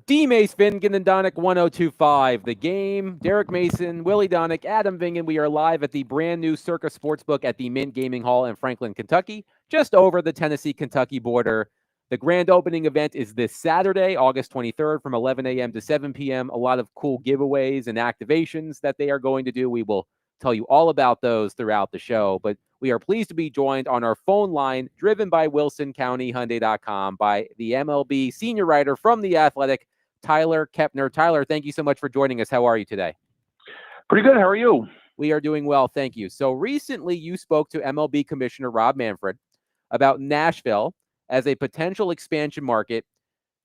D. Mace, Finnegan, and Donick, 1025. The Game, Derek Mason, Willie Donick, Adam Vingan. We are live at the brand new Circa Sportsbook at the Mint Gaming Hall in Franklin, Kentucky, just over the Tennessee-Kentucky border. The grand opening event is this Saturday, August 23rd from 11 a.m. to 7 p.m. A lot of cool giveaways and activations that they are going to do. We will tell you all about those throughout the show, but we are pleased to be joined on our phone line, driven by WilsonCountyHyundai.com, by the MLB senior writer from The Athletic, Tyler Kepner. Tyler, thank you so much for joining us. How are you today? Pretty good. How are you? We are doing well, thank you. So recently you spoke to MLB Commissioner Rob Manfred about Nashville as a potential expansion market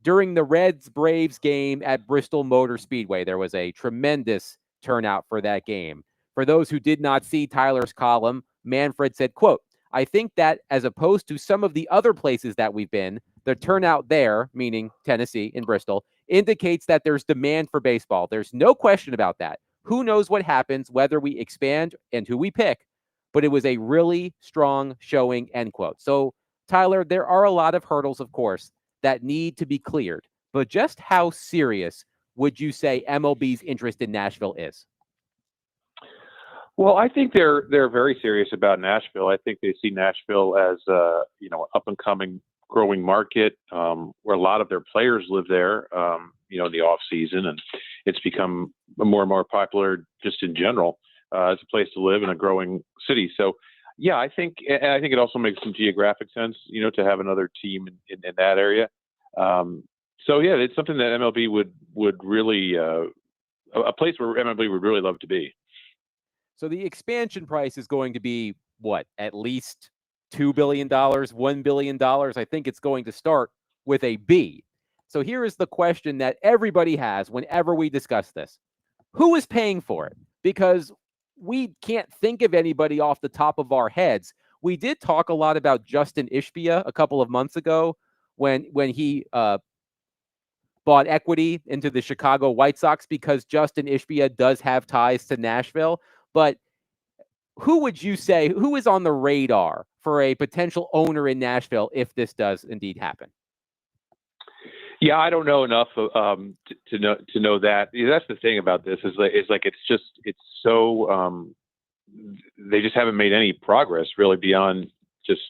during the Reds-Braves game at Bristol Motor Speedway. There was a tremendous turnout for that game. For those who did not see Tyler's column, Manfred said, quote, "I think that as opposed to some of the other places that we've been, the turnout there," meaning Tennessee in Bristol, "indicates that there's demand for baseball. There's no question about that. Who knows what happens, whether we expand and who we pick, but it was a really strong showing," end quote. So, Tyler, there are a lot of hurdles, of course, that need to be cleared, but just how serious would you say MLB's interest in Nashville is? Well, I think they're very serious about Nashville. I think they see Nashville as up and coming, growing market where a lot of their players live there. In the off season, and it's become more and more popular just in general as a place to live in a growing city. So, yeah, I think it also makes some geographic sense, to have another team in that area. So, yeah, it's something that MLB would really a place where MLB would really love to be. So the expansion price is going to be what? At least $2 billion, $1 billion. I think it's going to start with a B. So here is the question that everybody has whenever we discuss this. Who is paying for it? Because we can't think of anybody off the top of our heads. We did talk a lot about Justin Ishbia a couple of months ago when he bought equity into the Chicago White Sox, because Justin Ishbia does have ties to Nashville. But who would you say, who is on the radar for a potential owner in Nashville if this does indeed happen? Yeah, I don't know enough to know that. That's the thing about this is it's so they just haven't made any progress really beyond just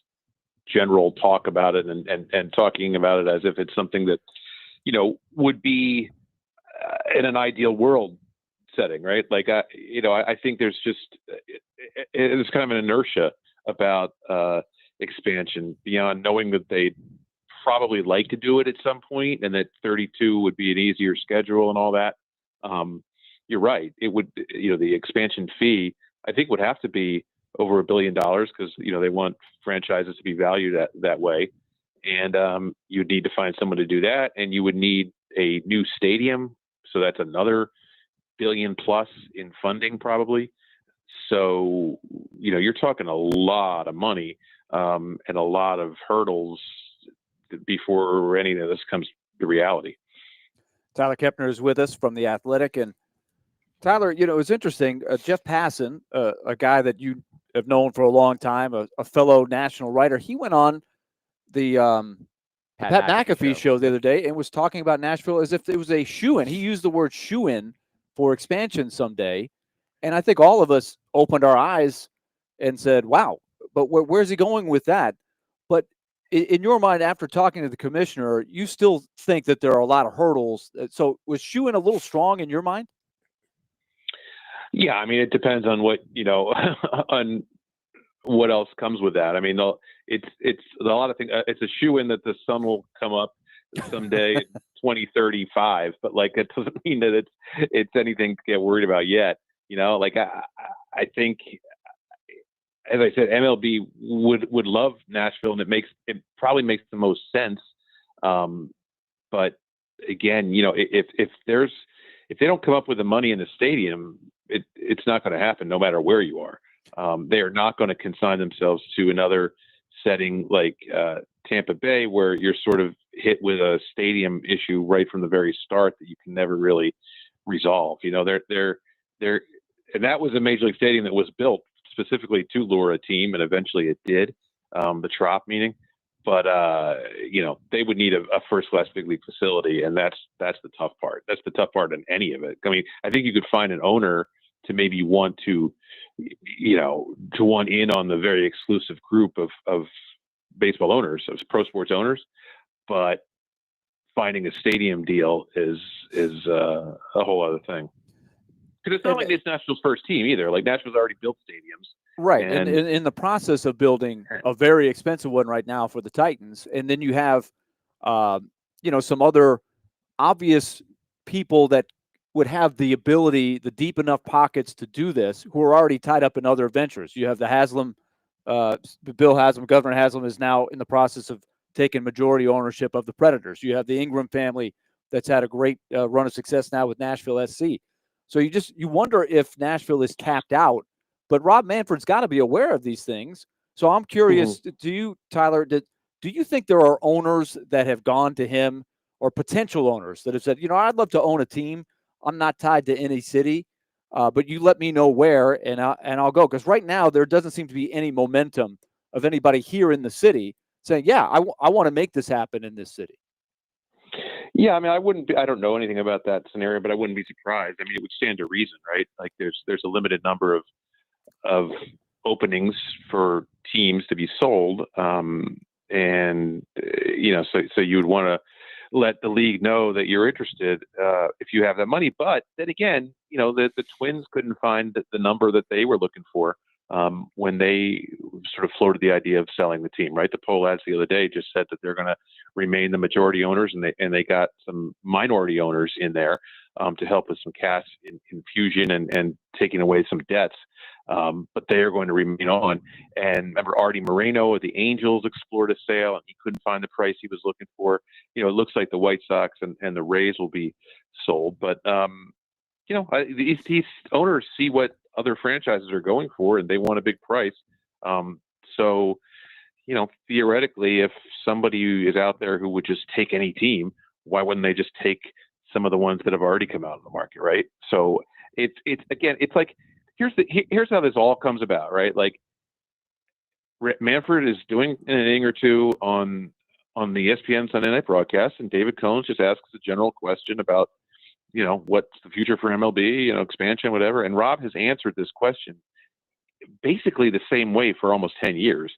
general talk about it and talking about it as if it's something that would be in an ideal world setting, right? I think there's kind of an inertia about expansion beyond knowing that they probably like to do it at some point and that 32 would be an easier schedule and all that. You're right. It would, the expansion fee, I think, would have to be over $1 billion because, they want franchises to be valued that way. And you'd need to find someone to do that. And you would need a new stadium. So that's another $1 billion plus in funding probably. So, you're talking a lot of money and a lot of hurdles before any of this comes to reality. Tyler Kepner is with us from The Athletic. And Tyler, it's interesting. Jeff Passan, a guy that you have known for a long time, a fellow national writer, he went on the Pat McAfee show the other day and was talking about Nashville as if it was a shoo-in. He used the word shoo-in for expansion someday. And I think all of us opened our eyes and said, wow, but where's he going with that? But in your mind, after talking to the commissioner, you still think that there are a lot of hurdles. So was shoo-in a little strong in your mind? Yeah, I mean, it depends on what, on what else comes with that. I mean, it's a lot of things. It's a shoo-in that the sun will come up someday in 2035, but it doesn't mean that it's anything to get worried about yet. I think, as I said, MLB would love Nashville, and it probably makes the most sense. But again, if they don't come up with the money in the stadium, it's not going to happen no matter where you are. They are not going to consign themselves to another setting like Tampa Bay, where you're sort of hit with a stadium issue right from the very start that you can never really resolve. And that was a major league stadium that was built specifically to lure a team, and eventually it did, the Trop meaning. But they would need a first-class big league facility, and that's the tough part. That's the tough part in any of it. I mean, I think you could find an owner to maybe want to want in on the very exclusive group of baseball owners, of pro sports owners, but finding a stadium deal is a whole other thing. Because it's not like it's Nashville's first team either. Like, Nashville's already built stadiums. Right. And in the process of building a very expensive one right now for the Titans. And then you have, some other obvious people that would have the ability, the deep enough pockets to do this, who are already tied up in other ventures. You have the Haslam, Bill Haslam, Governor Haslam is now in the process of taking majority ownership of the Predators. You have the Ingram family that's had a great run of success now with Nashville SC. So you wonder if Nashville is tapped out. But Rob Manfred's got to be aware of these things. So I'm curious, do you, Tyler, do you think there are owners that have gone to him, or potential owners that have said, I'd love to own a team. I'm not tied to any city, but you let me know where, and I'll go. Because right now there doesn't seem to be any momentum of anybody here in the city saying, yeah, I want to make this happen in this city. Yeah, I mean, I don't know anything about that scenario, but I wouldn't be surprised. I mean, it would stand to reason, right? Like there's a limited number of openings for teams to be sold. So you would want to let the league know that you're interested if you have that money. But then again, the Twins couldn't find the number that they were looking for when they sort of floated the idea of selling the team, right? The poll ads the other day just said that they're going to remain the majority owners, and they got some minority owners in there to help with some cash infusion and taking away some debts. But they are going to remain on. And remember, Artie Moreno of the Angels explored a sale, and he couldn't find the price he was looking for. It looks like the White Sox and the Rays will be sold. But, these owners see what other franchises are going for, and they want a big price. So, theoretically, if somebody is out there who would just take any team, why wouldn't they just take some of the ones that have already come out in the market, right? So it's like, here's how this all comes about, right? Like, Manfred is doing an inning or two on the ESPN Sunday night broadcast, and David Cohn just asks a general question about, what's the future for MLB, expansion, whatever. And Rob has answered this question basically the same way for almost 10 years,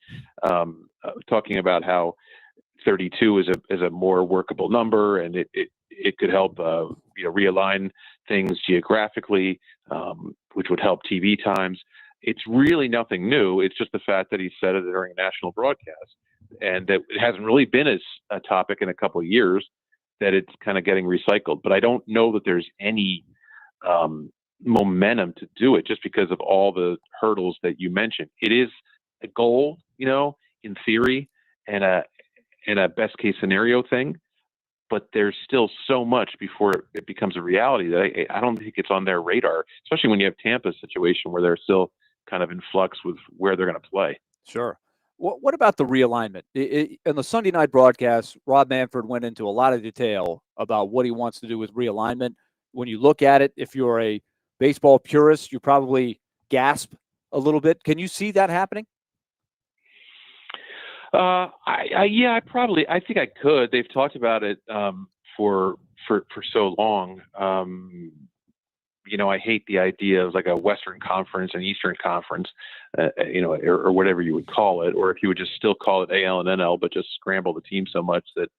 talking about how 32 is a more workable number, and it could help realign things geographically, which would help TV times. It's really nothing new. It's just the fact that he said it during a national broadcast, and that it hasn't really been a topic in a couple of years, that it's kind of getting recycled. But I don't know that there's any momentum to do it, just because of all the hurdles that you mentioned. It is a goal, in theory, and a best case scenario thing, but there's still so much before it becomes a reality that I don't think it's on their radar, especially when you have Tampa's situation where they're still kind of in flux with where they're going to play. Sure. What about the realignment? In the Sunday night broadcast, Rob Manfred went into a lot of detail about what he wants to do with realignment. When you look at it, if you're a baseball purist, you probably gasp a little bit. Can you see that happening? I think I could. They've talked about it for so long. I hate the idea of like a Western Conference and Eastern Conference, or whatever you would call it, or if you would just still call it AL and NL, but just scramble the team so much that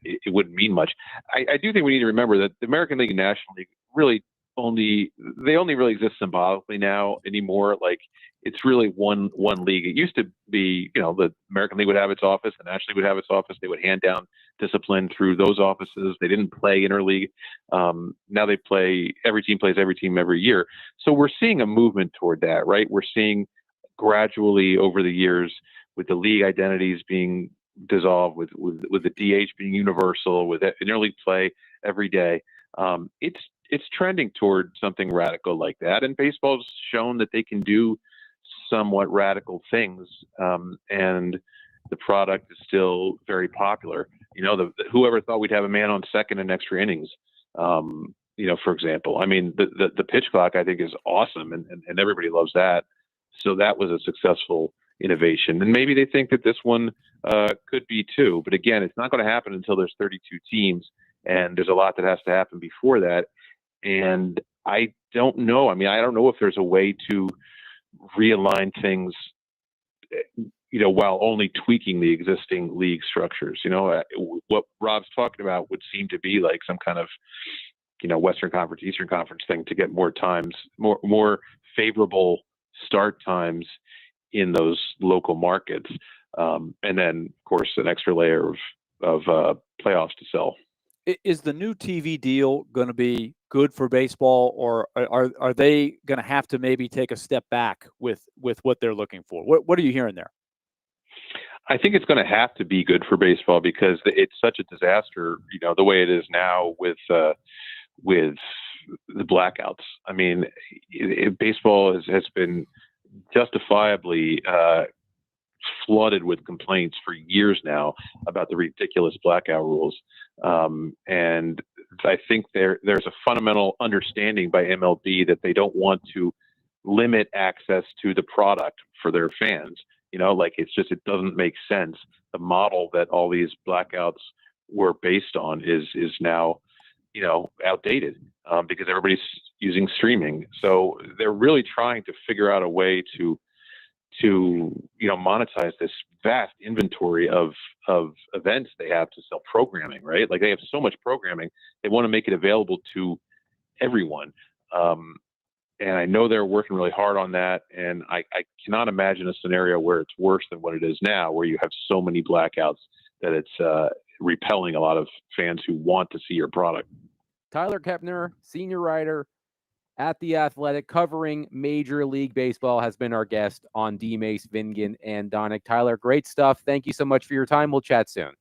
it wouldn't mean much. I do think we need to remember that the American League and National League really only really exist symbolically now anymore. Like, it's really one league. It used to be, the American League would have its office, the National League would have its office. They would hand down discipline through those offices. They didn't play interleague. Now they play, every team plays every team every year. So we're seeing a movement toward that, right? We're seeing gradually over the years, with the league identities being dissolved, with the DH being universal, with interleague play every day. It's trending toward something radical like that. And baseball's shown that they can do somewhat radical things, and the product is still very popular. Whoever thought we'd have a man on second in extra innings, for example. I mean, the pitch clock, I think, is awesome, and everybody loves that. So that was a successful innovation. And maybe they think that this one could be too. But again, it's not going to happen until there's 32 teams, and there's a lot that has to happen before that. And I don't know. I mean, I don't know if there's a way to realign things, while only tweaking the existing league structures. What Rob's talking about would seem to be like some kind of, Western Conference, Eastern Conference thing to get more times, more favorable start times in those local markets. And then, of course, an extra layer of playoffs to sell. Is the new TV deal going to be good for baseball, or are they going to have to maybe take a step back with what they're looking for? What are you hearing there? I think it's going to have to be good for baseball because it's such a disaster, the way it is now with the blackouts. I mean, baseball has been justifiably flooded with complaints for years now about the ridiculous blackout rules. And I think there's a fundamental understanding by MLB that they don't want to limit access to the product for their fans. It doesn't make sense. The model that all these blackouts were based on is now, outdated because everybody's using streaming. So they're really trying to figure out a way to monetize this vast inventory of events they have to sell programming, right? Like they have so much programming, they want to make it available to everyone. And I know they're working really hard on that. And I cannot imagine a scenario where it's worse than what it is now, where you have so many blackouts that it's repelling a lot of fans who want to see your product. Tyler Kepner, senior writer at The Athletic, covering Major League Baseball, has been our guest on D-Mace, Vingan, and Donick. Tyler, great stuff. Thank you so much for your time. We'll chat soon.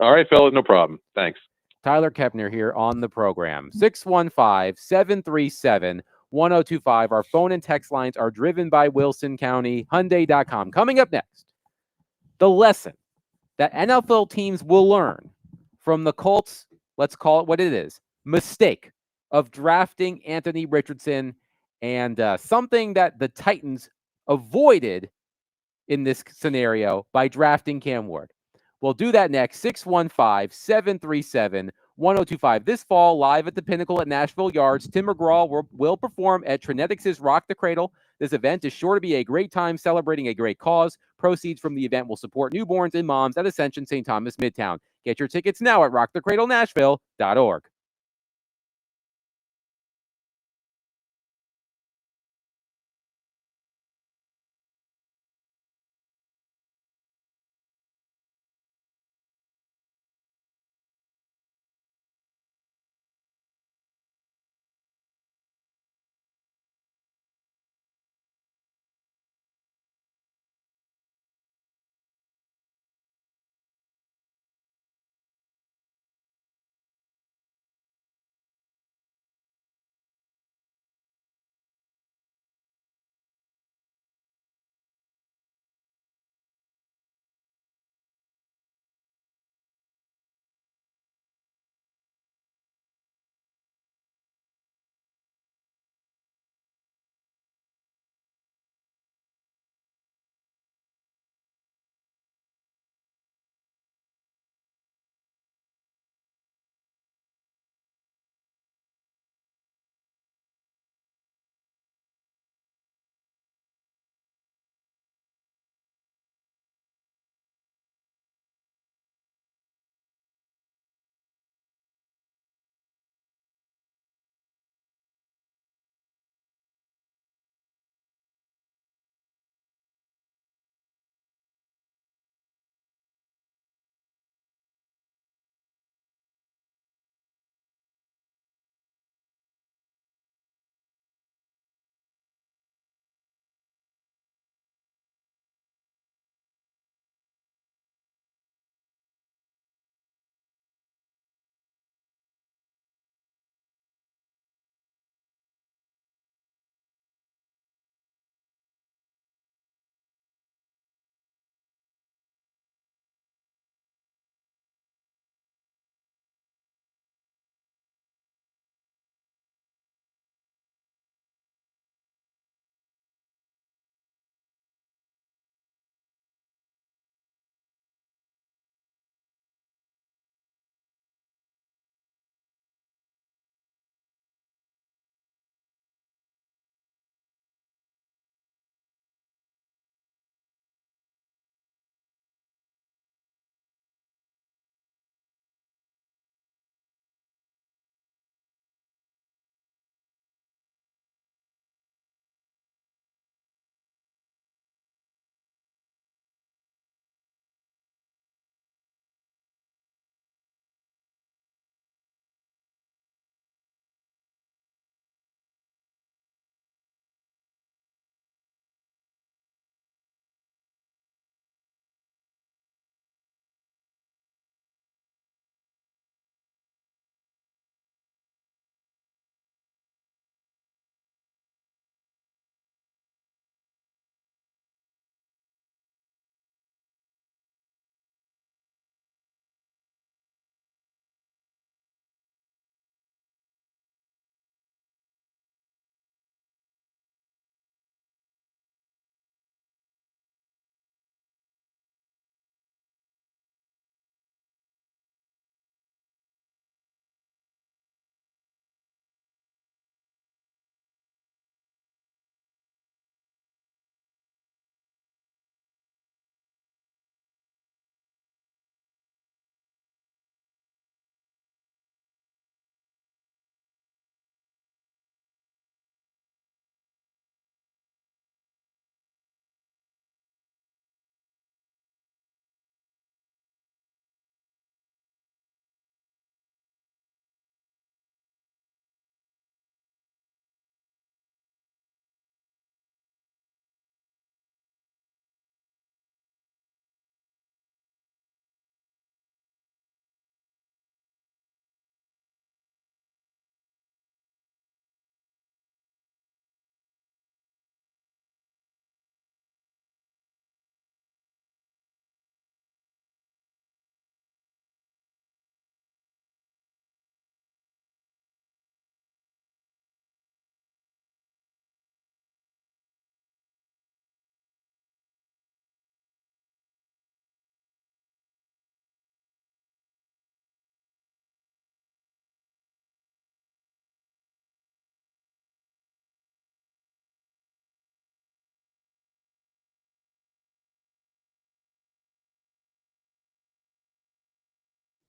All right, fellas, no problem. Thanks. Tyler Kepner here on the program. 615-737-1025. Our phone and text lines are driven by Wilson County, Hyundai.com. Coming up next, the lesson that NFL teams will learn from the Colts, let's call it what it is, mistake of drafting Anthony Richardson, and something that the Titans avoided in this scenario by drafting Cam Ward. We'll do that next. 615-737-1025. This fall, live at the Pinnacle at Nashville Yards, Tim McGraw will perform at Trinetics' Rock the Cradle. This event is sure to be a great time celebrating a great cause. Proceeds from the event will support newborns and moms at Ascension St. Thomas Midtown. Get your tickets now at rockthecradlenashville.org.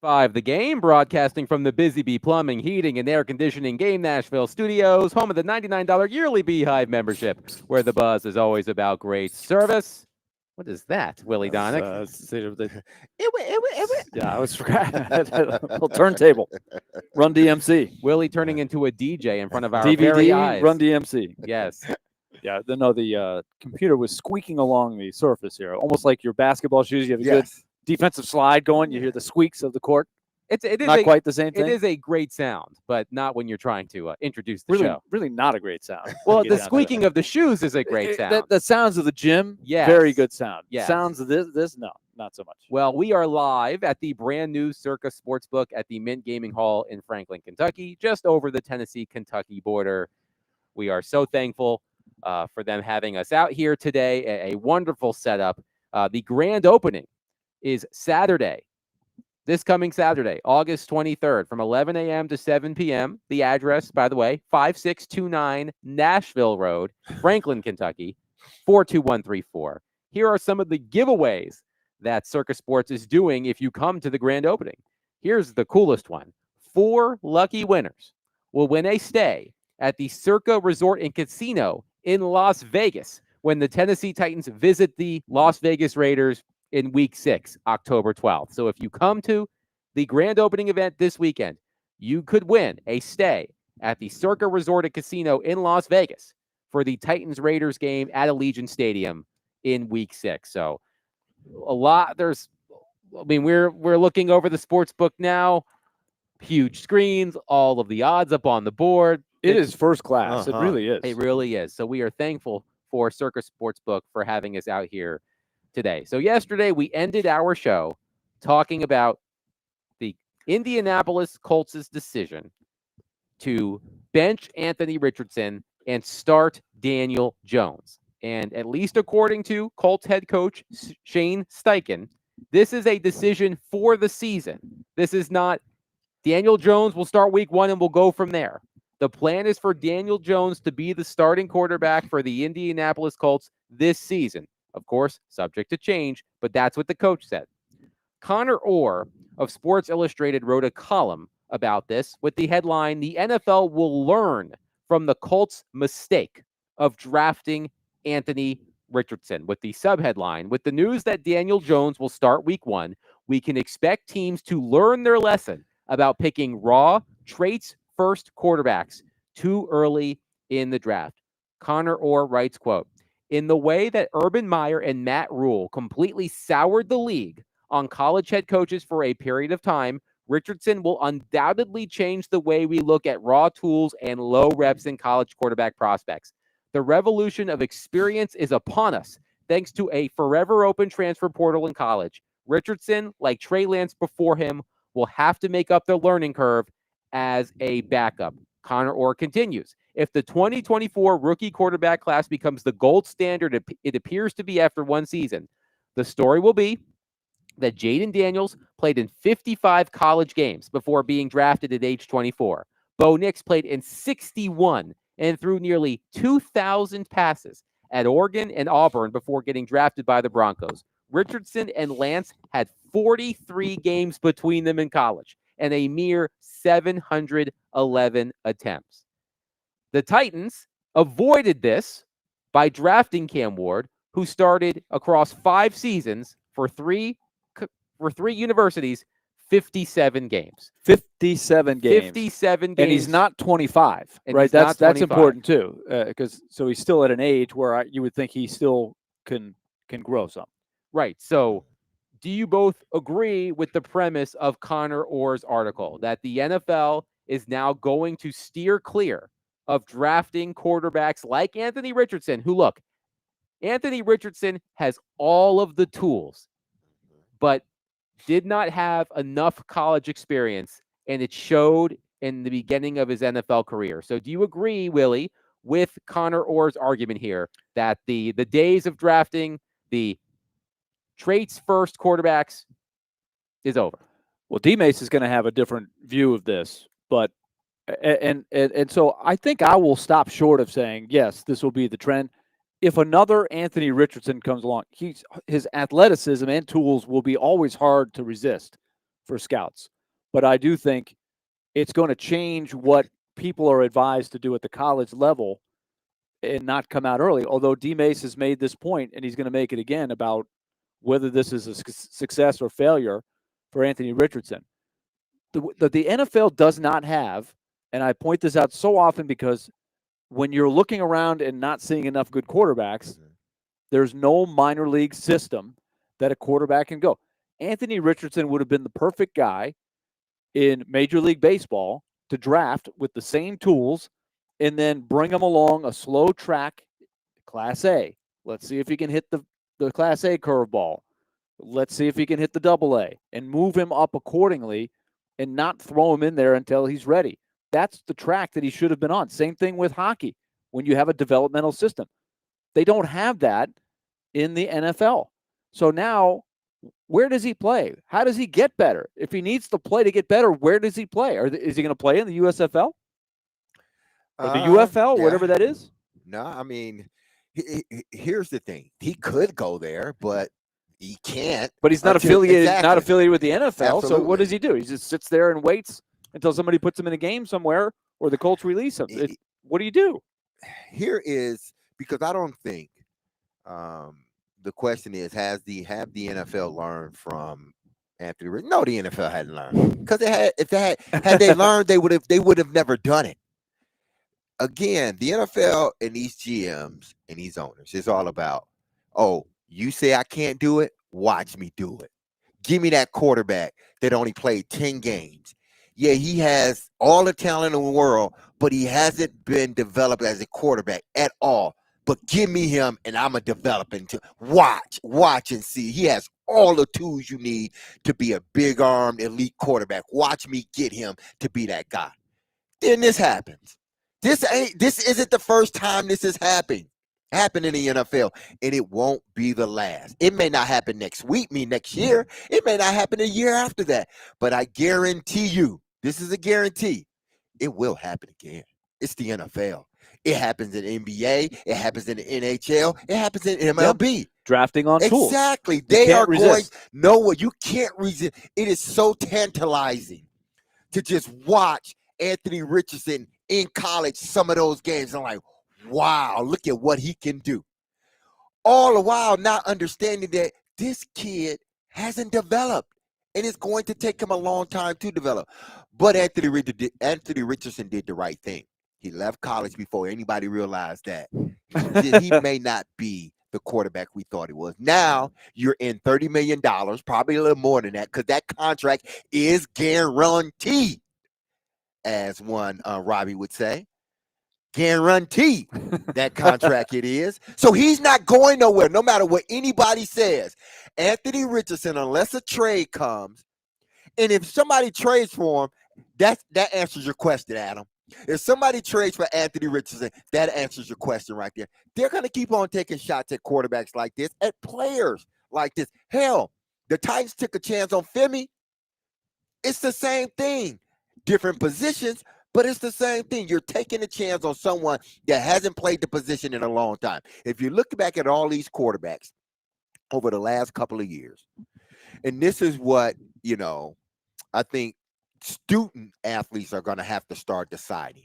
5 The Game, broadcasting from the Busy Bee Plumbing, Heating, and Air Conditioning Game Nashville Studios, home of the $99 yearly Beehive membership, where the buzz is always about great service. What is that, Willie Donick? Yeah, I was forgot. Little turntable. Run DMC. Willie turning into a DJ in front of our very DVD. eyes. Run DMC. Yes. Yeah. The computer was squeaking along the surface here, almost like your basketball shoes. You have a good Yes. defensive slide going. You hear the squeaks of the court. It is Not quite the same thing. It is a great sound, but not when you're trying to introduce the really, show. really not a great sound. Well, Get the down to squeaking of the shoes is a great it. sound. The sounds of the gym, Yes. very good sound. Yes. Sounds of this, no, not so much. Well, we are live at the brand new Circa Sportsbook at the Mint Gaming Hall in Franklin, Kentucky, just over the Tennessee-Kentucky border. We are so thankful for them having us out here today. A wonderful setup. The grand opening is Saturday, this coming Saturday, August 23rd, from 11 a.m. to 7 p.m. The address, by the way, 5629 Nashville Road, Franklin, Kentucky, 42134. Here are some of the giveaways that Circa Sports is doing if you come to the grand opening. Here's the coolest one. 4 lucky winners will win a stay at the Circa Resort and Casino in Las Vegas when the Tennessee Titans visit the Las Vegas Raiders in Week 6, October 12th. So if you come to the grand opening event this weekend, you could win a stay at the Circa Resort and Casino in Las Vegas for the Titans-Raiders game at Allegiant Stadium in Week 6. So we're looking over the sports book now. Huge screens, all of the odds up on the board. It is first class. Uh-huh. It really is. It really is. So we are thankful for Circa Sportsbook for having us out here today. So yesterday we ended our show talking about the Indianapolis Colts' decision to bench Anthony Richardson and start Daniel Jones. And at least according to Colts head coach Shane Steichen, this is a decision for the season. This is not Daniel Jones will start week 1 and we'll go from there. The plan is for Daniel Jones to be the starting quarterback for the Indianapolis Colts this season. Of course, subject to change, but that's what the coach said. Connor Orr of Sports Illustrated wrote a column about this with the headline, "The NFL will learn from the Colts' mistake of drafting Anthony Richardson," with the subheadline, "With the news that Daniel Jones will start week 1, we can expect teams to learn their lesson about picking raw, traits-first quarterbacks too early in the draft." Connor Orr writes, quote, "In the way that Urban Meyer and Matt Rule completely soured the league on college head coaches for a period of time, Richardson will undoubtedly change the way we look at raw tools and low reps in college quarterback prospects. The revolution of experience is upon us, thanks to a forever open transfer portal in college. Richardson, like Trey Lance before him, will have to make up the learning curve as a backup." Connor Orr continues, "If the 2024 rookie quarterback class becomes the gold standard it appears to be after one season, the story will be that Jaden Daniels played in 55 college games before being drafted at age 24. Bo Nix played in 61 and threw nearly 2,000 passes at Oregon and Auburn before getting drafted by the Broncos. Richardson and Lance had 43 games between them in college and a mere 711 attempts. The Titans avoided this by drafting Cam Ward, who started across 5 seasons for three universities, 57 games. 57 games. 57 games. And he's not 25, And right? he's not That's 25. important too, because so he's still at an age where you would think he still can grow some. Right. So do you both agree with the premise of Connor Orr's article that the NFL is now going to steer clear of drafting quarterbacks like Anthony Richardson, who, look, Anthony Richardson has all of the tools, but did not have enough college experience, and it showed in the beginning of his NFL career. So do you agree, Willie, with Connor Orr's argument here that the days of drafting the traits-first quarterbacks is over? Well, D-Mace is going to have a different view of this, but and so I think I will stop short of saying, yes, this will be the trend. If another Anthony Richardson comes along, his athleticism and tools will be always hard to resist for scouts. But I do think it's going to change what people are advised to do at the college level and not come out early. Although D. Mace has made this point, and he's going to make it again, about whether this is a success or failure for Anthony Richardson. The NFL does not have, and I point this out so often because when you're looking around and not seeing enough good quarterbacks, there's no minor league system that a quarterback can go. Anthony Richardson would have been the perfect guy in Major League Baseball to draft with the same tools and then bring him along a slow track Class A. Let's see if he can hit the Class A curveball. Let's see if he can hit the Double A and move him up accordingly and not throw him in there until he's ready. That's the track that he should have been on. Same thing with hockey when you have a developmental system. They don't have that in the NFL. So now, where does he play? How does he get better? If he needs to play to get better, where does he play? Is he going to play in the USFL? Or the UFL, yeah. whatever that is? No, I mean, here's the thing. He could go there, but he can't. But he's not affiliated. Exactly. Not affiliated with the NFL. Absolutely. So what does he do? He just sits there and waits until somebody puts him in a game somewhere, or the Colts release him. What do you do? Here is, because I don't think the question is, have the NFL learned from Anthony Richardson? No, the NFL hadn't learned, because had they learned, they would have never done it. Again, the NFL and these GMs and these owners is all about, oh, you say I can't do it, watch me do it. Give me that quarterback that only played 10 games. Yeah, he has all the talent in the world, but he hasn't been developed as a quarterback at all. But give me him, and I'm going to develop him. Watch and see. He has all the tools you need to be a big-armed, elite quarterback. Watch me get him to be that guy. Then this happens. This isn't the first time this has happened in the NFL, and it won't be the last. It may not happen next year. It may not happen a year after that. But I guarantee you, this is a guarantee, it will happen again. It's the NFL. It happens in NBA. It happens in the NHL. It happens in MLB. Yep. Drafting on tools. Exactly. They are going. No, you can't resist. It is so tantalizing to just watch Anthony Richardson in college, some of those games. I'm like, wow, look at what he can do. All the while not understanding that this kid hasn't developed, and it's going to take him a long time to develop. But Anthony Richardson did the right thing. He left college before anybody realized that he may not be the quarterback we thought he was. Now you're in $30 million, probably a little more than that, because that contract is guaranteed, as one Robbie would say. Guarantee that contract it is. So he's not going nowhere, no matter what anybody says. Anthony Richardson, unless a trade comes, and if somebody trades for him, that answers your question, Adam. If somebody trades for Anthony Richardson, that answers your question right there. They're going to keep on taking shots at quarterbacks like this, at players like this. Hell, the Titans took a chance on Femi. It's the same thing. Different positions, but it's the same thing. You're taking a chance on someone that hasn't played the position in a long time. If you look back at all these quarterbacks over the last couple of years, and this is what, I think student athletes are going to have to start deciding.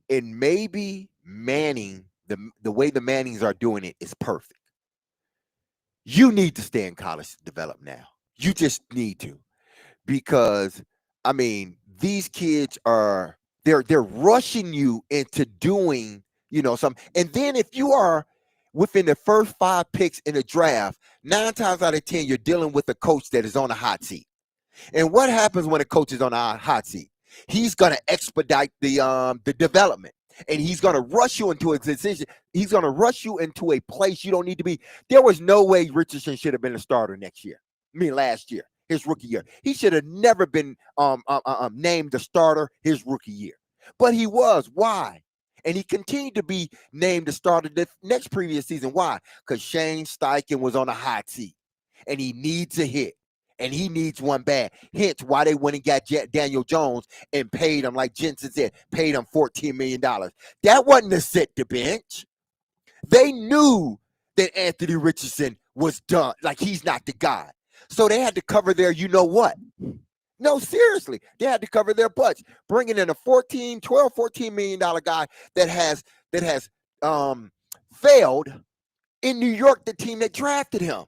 And maybe Manning, the way the Mannings are doing it is perfect. You need to stay in college to develop now. You just need to. Because, these kids they're rushing you into doing, something. And then if you are within the first 5 picks in the draft, 9 times out of 10, you're dealing with a coach that is on a hot seat. And what happens when a coach is on a hot seat? He's going to expedite the development, and he's going to rush you into a decision. He's going to rush you into a place you don't need to be. There was no way Richardson should have been a starter last year, his rookie year. He should have never been named the starter his rookie year. But he was. Why? And he continued to be named the starter the next previous season. Why? Because Shane Steichen was on a hot seat, and he needs a hit. And he needs one bad. Hence why they went and got Daniel Jones and paid him, like Jensen said, paid him $14 million. That wasn't to sit the bench. They knew that Anthony Richardson was done. Like, he's not the guy. So they had to cover their you-know-what. No, seriously, they had to cover their butts, bringing in a $14 million guy that has failed in New York, the team that drafted him.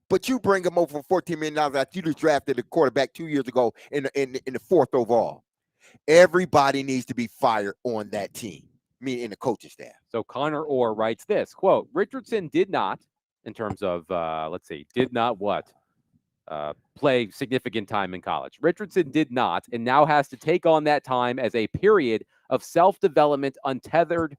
But you bring him over for $14 million after you just drafted a quarterback 2 years ago in the fourth overall. Everybody needs to be fired on that team, me and the coaching staff. So Connor Orr writes this, quote, Richardson did not, in terms of, did not what? Play significant time in college. Richardson did not, and now has to take on that time as a period of self-development untethered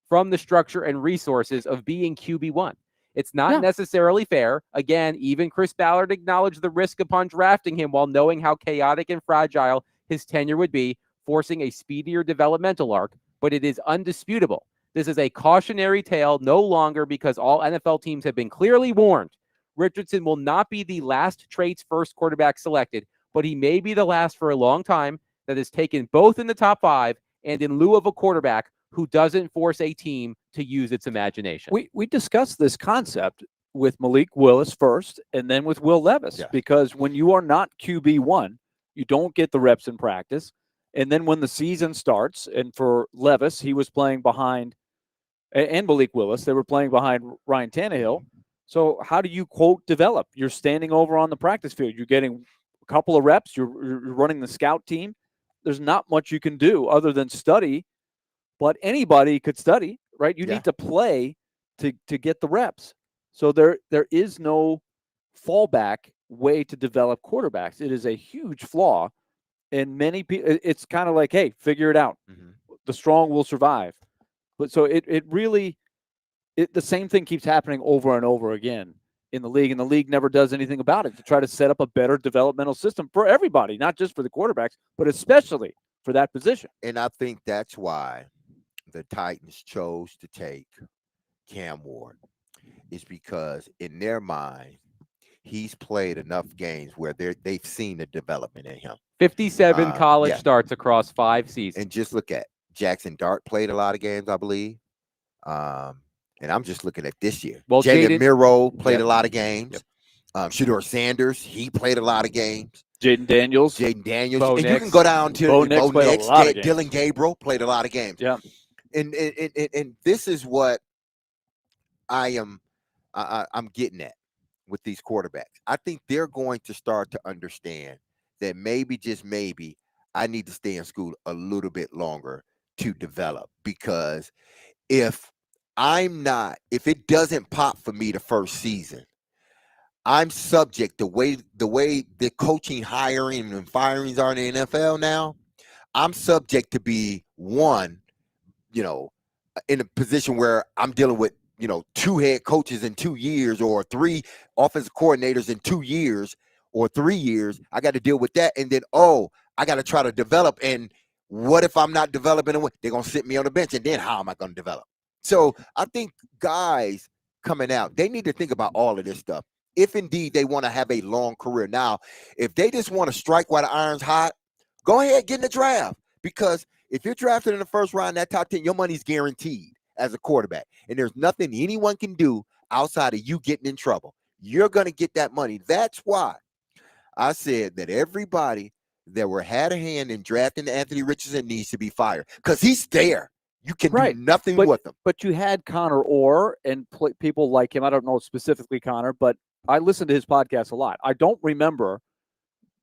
from the structure and resources of being QB1. It's not necessarily fair. Again, even Chris Ballard acknowledged the risk upon drafting him while knowing how chaotic and fragile his tenure would be, forcing a speedier developmental arc, but it is undisputable. This is a cautionary tale no longer because all NFL teams have been clearly warned. Richardson will not be the last traits first quarterback selected, but he may be the last for a long time that is taken both in the top 5 and in lieu of a quarterback who doesn't force a team to use its imagination. We discussed this concept with Malik Willis first and then with Will Levis, because when you are not QB1, you don't get the reps in practice. And then when the season starts, and for Levis, he was playing behind, and Malik Willis, they were playing behind Ryan Tannehill. So how do you, quote, develop? You're standing over on the practice field. You're getting a couple of reps. You're running the scout team. There's not much you can do other than study, but anybody could study, right? You need to play to get the reps. So there is no fallback way to develop quarterbacks. It is a huge flaw. And many people, it's kind of like, hey, figure it out. Mm-hmm. The strong will survive. But so it really, the same thing keeps happening over and over again in the league, and the league never does anything about it to try to set up a better developmental system for everybody, not just for the quarterbacks, but especially for that position. And I think that's why the Titans chose to take Cam Ward, is because in their mind, he's played enough games where they've seen the development in him. 57 college starts across 5 seasons. And just look at Jackson Dart played a lot of games, I believe. And I'm just looking at this year. Well, Jalen Miro played a lot of games. Shedeur Sanders, he played a lot of games. Jaden Daniels. Bo and Nix. You can go down to Bo Nix. Dylan Gabriel played a lot of games. Yeah. And this is what I'm getting at with these quarterbacks. I think they're going to start to understand that maybe, just maybe, I need to stay in school a little bit longer to develop, because if it doesn't pop for me the first season, I'm subject the way the coaching, hiring, and firings are in the NFL now. I'm subject to be in a position where I'm dealing with 2 head coaches in 2 years, or 3 offensive coordinators in 2 years or 3 years. I got to deal with that, and then I got to try to develop. And what if I'm not developing? They're gonna sit me on the bench, and then how am I going to develop? So I think guys coming out, they need to think about all of this stuff if indeed they want to have a long career. Now, if they just want to strike while the iron's hot, go ahead, get in the draft, because if you're drafted in the first round, that top 10, your money's guaranteed as a quarterback, and there's nothing anyone can do outside of you getting in trouble. You're going to get that money. That's why I said that everybody that had a hand in drafting Anthony Richardson needs to be fired, because he's there. You can do nothing with him. But you had Connor Orr and people like him. I don't know specifically Connor, but I listened to his podcast a lot. I don't remember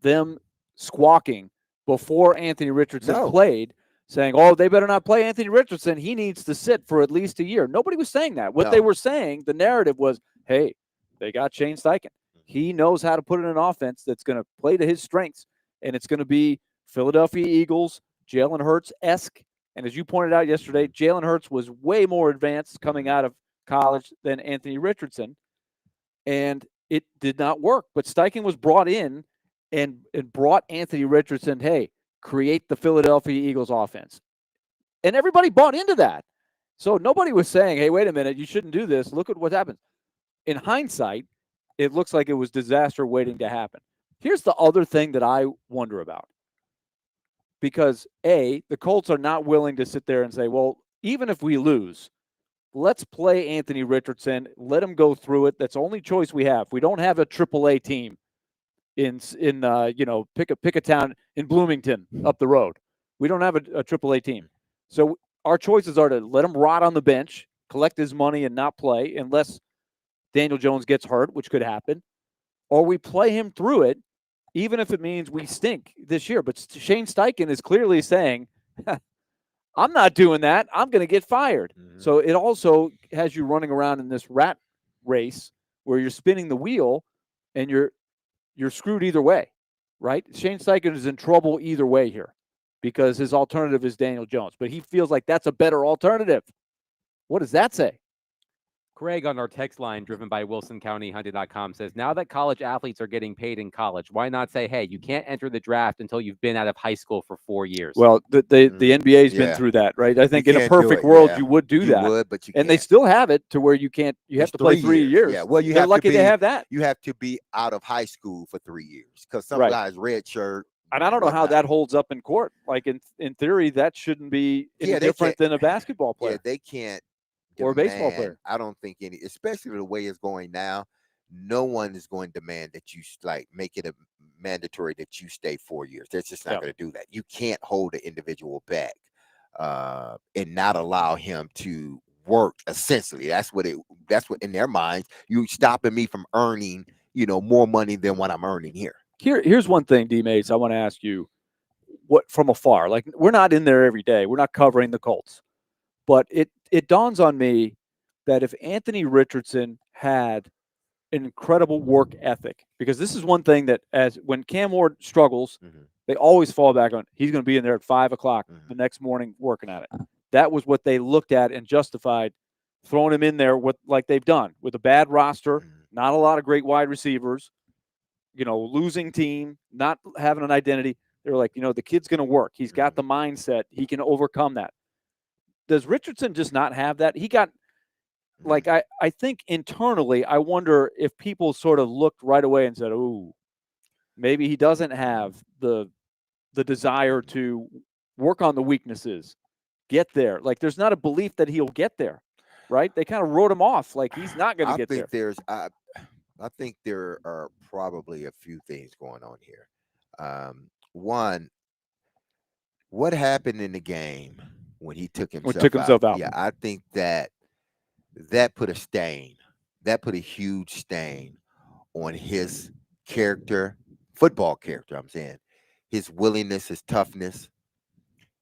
them squawking before Anthony Richardson played, saying, oh, they better not play Anthony Richardson. He needs to sit for at least a year. Nobody was saying that. What they were saying, the narrative was, hey, they got Shane Steichen. He knows how to put in an offense that's going to play to his strengths, and it's going to be Philadelphia Eagles, Jalen Hurts-esque. And as you pointed out yesterday, Jalen Hurts was way more advanced coming out of college than Anthony Richardson, and it did not work. But Steichen was brought in and brought Anthony Richardson, hey, create the Philadelphia Eagles offense. And everybody bought into that. So nobody was saying, hey, wait a minute, you shouldn't do this. Look at what happened. In hindsight, it looks like it was disaster waiting to happen. Here's the other thing that I wonder about. Because, A, the Colts are not willing to sit there and say, well, even if we lose, let's play Anthony Richardson. Let him go through it. That's the only choice we have. We don't have a AAA team. in pick a town in Bloomington up the road. We don't have a AAA team. So our choices are to let him rot on the bench, collect his money, and not play unless Daniel Jones gets hurt, which could happen, or we play him through it, even if it means we stink this year. But Shane Steichen is clearly saying, I'm not doing that. I'm going to get fired. Mhm. So it also has you running around in this rat race where you're spinning the wheel and you're screwed either way, right? Shane Steichen is in trouble either way here because his alternative is Daniel Jones, but he feels like that's a better alternative. What does that say? Craig on our text line, driven by WilsonCountyHunted.com, says, now that college athletes are getting paid in college, why not say, hey, you can't enter the draft until you've been out of high school for 4 years? Well, the NBA's been Yeah. through that, right? I think You in a can't do perfect it, world, yeah. you would do You that. would, but you And they can't. still have it to where you can't, you have It's to play 3 years. Yeah, well, you They're have lucky to be, they have that. You have to be out of high school for 3 years because some Right. guys red shirt. And I don't know how whatnot. that holds up in court. Like in theory, that shouldn't be any Yeah, they different can't- than a basketball player. Yeah, they can't. Or a baseball demand- player. I don't think any, especially the way it's going now. No one is going to demand that you make it a mandatory that you stay 4 years. They're just not Yeah. going to do that. You can't hold an individual back and not allow him to work. Essentially, that's what in their minds, you stopping me from earning, more money than what I'm earning here. Here's one thing, D-Mates, I want to ask you, what from afar, like we're not in there every day. We're not covering the Colts. But it dawns on me that if Anthony Richardson had an incredible work ethic, because this is one thing that when Cam Ward struggles, they always fall back on, he's going to be in there at 5 o'clock the next morning working at it. That was what they looked at and justified throwing him in there like they've done with a bad roster, not a lot of great wide receivers, losing team, not having an identity. They're like, the kid's going to work. He's got the mindset. He can overcome that. Does Richardson just not have that? He got, like, I think internally, I wonder if people sort of looked right away and said, "Ooh, maybe he doesn't have the desire to work on the weaknesses, get there." Like, there's not a belief that he'll get there, right? They kind of wrote him off, like he's not going to get there. I think there are probably a few things going on here. One, what happened in the game when he took himself out? Yeah, I think that put a stain. That put a huge stain on his character, football character. I'm saying his willingness, his toughness,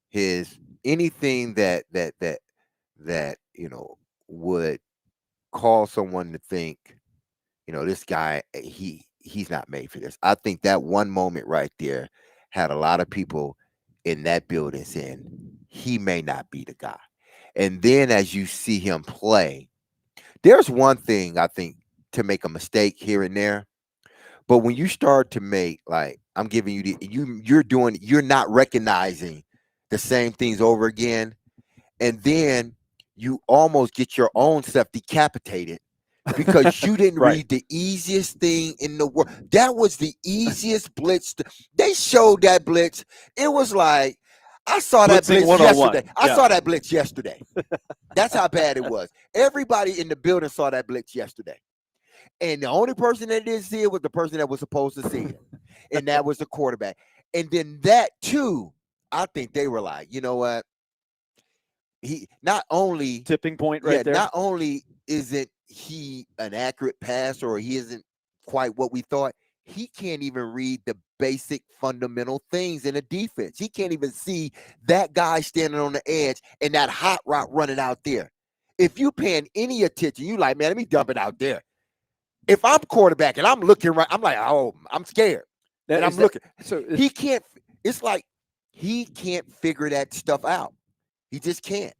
his anything that would cause someone to think, this guy, he's not made for this. I think that one moment right there had a lot of people in that building saying he may not be the guy. And then as you see him play, there's one thing I think to make a mistake here and there, but when you start to make, like, I'm giving you you're not recognizing the same things over again, and then you almost get your own self decapitated because you didn't read the easiest thing in the world. That was the easiest blitz. They showed that blitz. It was like, I saw that blitz yesterday. I saw that blitz yesterday. That's how bad it was. Everybody in the building saw that blitz yesterday. And the only person that didn't see it was the person that was supposed to see it. And that was the quarterback. And then that too, I think they were like, you know what? He not only tipping point right there. Not only isn't he an accurate passer, or he isn't quite what we thought, he can't even read the basic fundamental things in a defense. He can't even see that guy standing on the edge and that hot route running out there. If you paying any attention, you like, man, let me dump it out there. If I'm quarterback and I'm looking right, I'm like, oh, I'm scared. And I'm looking. So he can't, it's like he can't figure that stuff out. He just can't.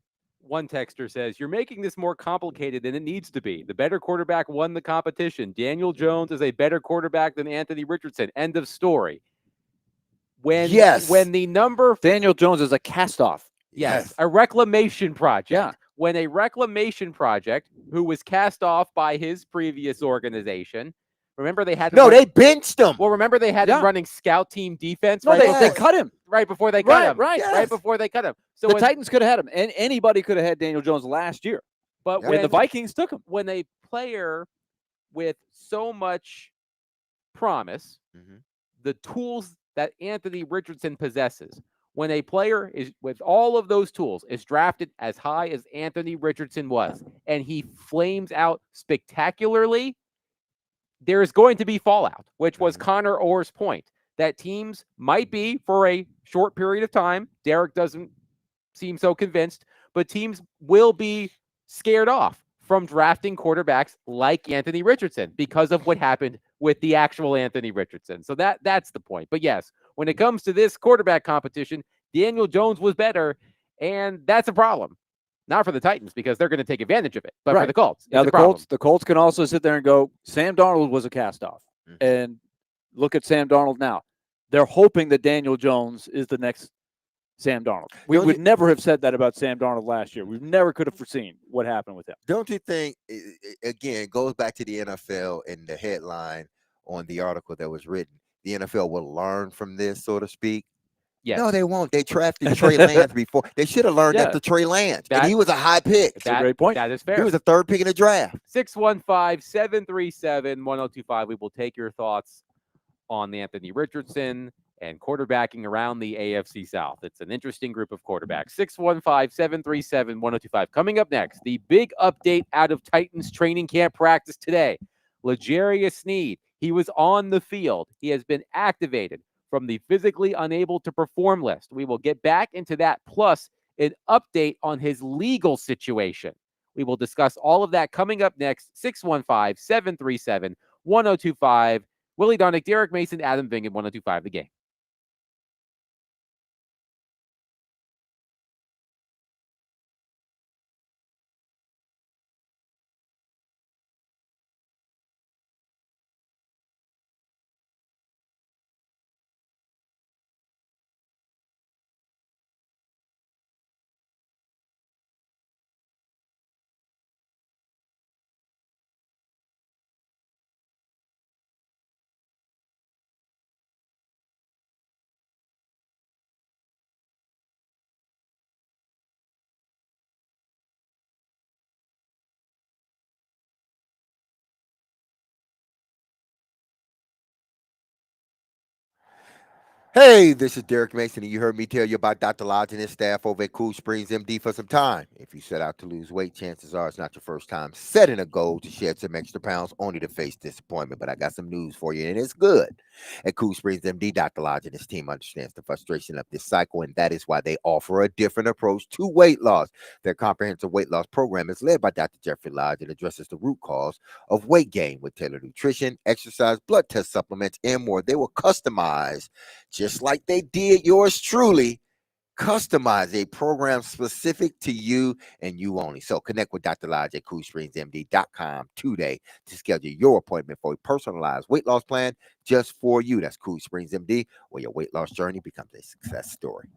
One texter says, you're making this more complicated than it needs to be. The better quarterback won the competition. Daniel Jones is a better quarterback than Anthony Richardson. End of story. When the number... Daniel Jones is a cast-off. Yes, a reclamation project. Yeah. When a reclamation project, who was cast off by his previous organization, remember they had... they benched him. Well, remember they had him running scout team defense? No, they cut him. Right before they cut him. Right before they cut him. So the Titans could have had him, and anybody could have had Daniel Jones last year. But when the Vikings took him. When a player with so much promise Mhm. the tools that Anthony Richardson possesses. When a player is with all of those tools is drafted as high as Anthony Richardson was, and he flames out spectacularly, there is going to be fallout, which was Connor Orr's point, that teams might be for a short period of time. Derek doesn't seem so convinced, but teams will be scared off from drafting quarterbacks like Anthony Richardson because of what happened with the actual Anthony Richardson. So that's the point. But yes, when it comes to this quarterback competition, Daniel Jones was better, and that's a problem. Not for the Titans because they're going to take advantage of it, but for the Colts, now it's a problem. The Colts can also sit there and go, Sam Darnold was a cast off, and look at Sam Darnold now. They're hoping that Daniel Jones is the next Sam Darnold. We would never have said that about Sam Darnold last year. We never could have foreseen what happened with him. Don't you think, again, it goes back to the NFL and the headline on the article that was written, the NFL will learn from this, so to speak? Yes. No, they won't. They drafted Trey Lance before. They should have learned after Trey Lance. And he was a high pick. That's a great point. That is fair. He was a third pick in the draft. 615-737-1025. We will take your thoughts on the Anthony Richardson and quarterbacking around the AFC South. It's an interesting group of quarterbacks. 615-737-1025. Coming up next, the big update out of Titans training camp practice today. L'Jarius Sneed, he was on the field. He has been activated from the physically unable to perform list. We will get back into that, plus an update on his legal situation. We will discuss all of that coming up next. 615-737-1025. Willie Donick, Derek Mason, Adam Vingan, 1025 The Game. Hey, this is Derek Mason, and you heard me tell you about Dr. Lodge and his staff over at Cool Springs MD for some time. If you set out to lose weight, chances are it's not your first time setting a goal to shed some extra pounds only to face disappointment. But I got some news for you, and it's good. At Cool Springs MD, Dr. Lodge and his team understands the frustration of this cycle, and that is why they offer a different approach to weight loss. Their comprehensive weight loss program is led by Dr. Jeffrey Lodge and addresses the root cause of weight gain with tailored nutrition, exercise, blood test supplements, and more. They will customize, just like they did yours truly, customize a program specific to you and you only. So connect with Dr. Lodge at CoolSpringsMD.com today to schedule your appointment for a personalized weight loss plan just for you. That's Cool Springs MD, where your weight loss journey becomes a success story.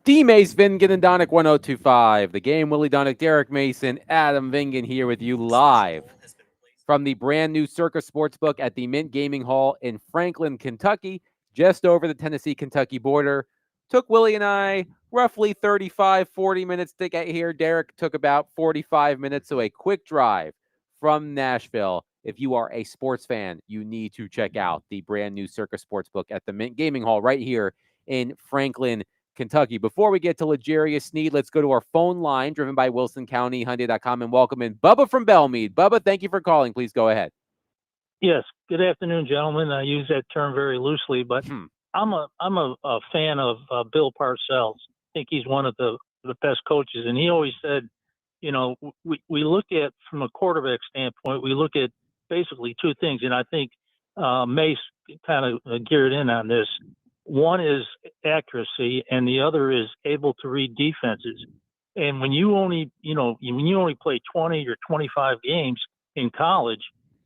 D. Mace, Vingan, and Donick 1025. The game, Willie Donick, Derek Mason, Adam Vingan here with you live from the brand new Circa Sportsbook at the Mint Gaming Hall in Franklin, Kentucky, just over the Tennessee-Kentucky border. Took Willie and I roughly 35, 40 minutes to get here. Derek took about 45 minutes, so a quick drive from Nashville. If you are a sports fan, you need to check out the brand new Circa Sportsbook at the Mint Gaming Hall right here in Franklin, Kentucky. Before we get to L'Jarius Sneed, let's go to our phone line driven by WilsonCountyHyundai.com and welcome in Bubba from Belmead. Bubba, thank you for calling. Please go ahead. Yes. Good afternoon, gentlemen. I use that term very loosely, but I'm a fan of Bill Parcells. I think he's one of the best coaches, and he always said, you know, we look at, from a quarterback standpoint, we look at basically two things, and I think Mace kind of geared in on this. One is accuracy, and the other is able to read defenses. And when you only play 20 or 25 games in college,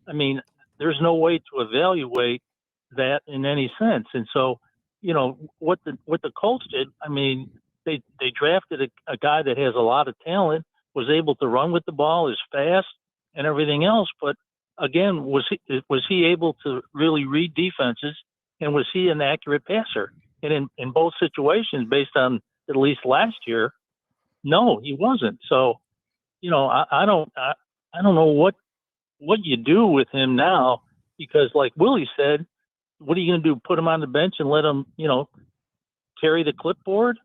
I mean, there's no way to evaluate that in any sense. And so, you know, what the Colts did, I mean, they drafted a guy that has a lot of talent, was able to run with the ball, is fast and everything else. But again, was he able to really read defenses? And was he an accurate passer? And in both situations, based on at least last year, no, he wasn't. So, you know, I don't know what you do with him now, because like Willie said, what are you going to do? Put him on the bench and let him, you know, carry the clipboard?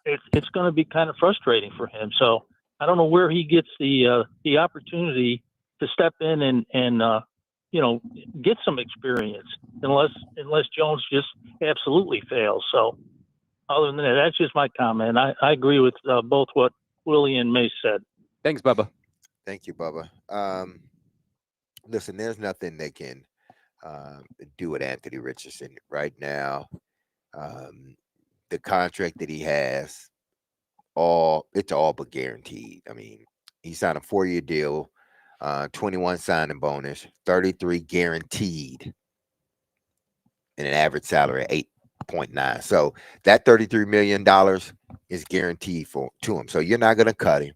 It's going to be kind of frustrating for him. So I don't know where he gets the opportunity to step in and you know, get some experience, unless Jones just absolutely fails. So other than that, that's just my comment. I agree with both what Willie and Mace said. Thanks, Bubba. Thank you, Bubba. Listen, there's nothing they can do with Anthony Richardson right now. The contract that he has, it's all but guaranteed. I mean, he signed a 4-year deal. 21 signing bonus, 33 guaranteed, and an average salary of 8.9. So that $33 million is guaranteed to him. So you're not going to cut him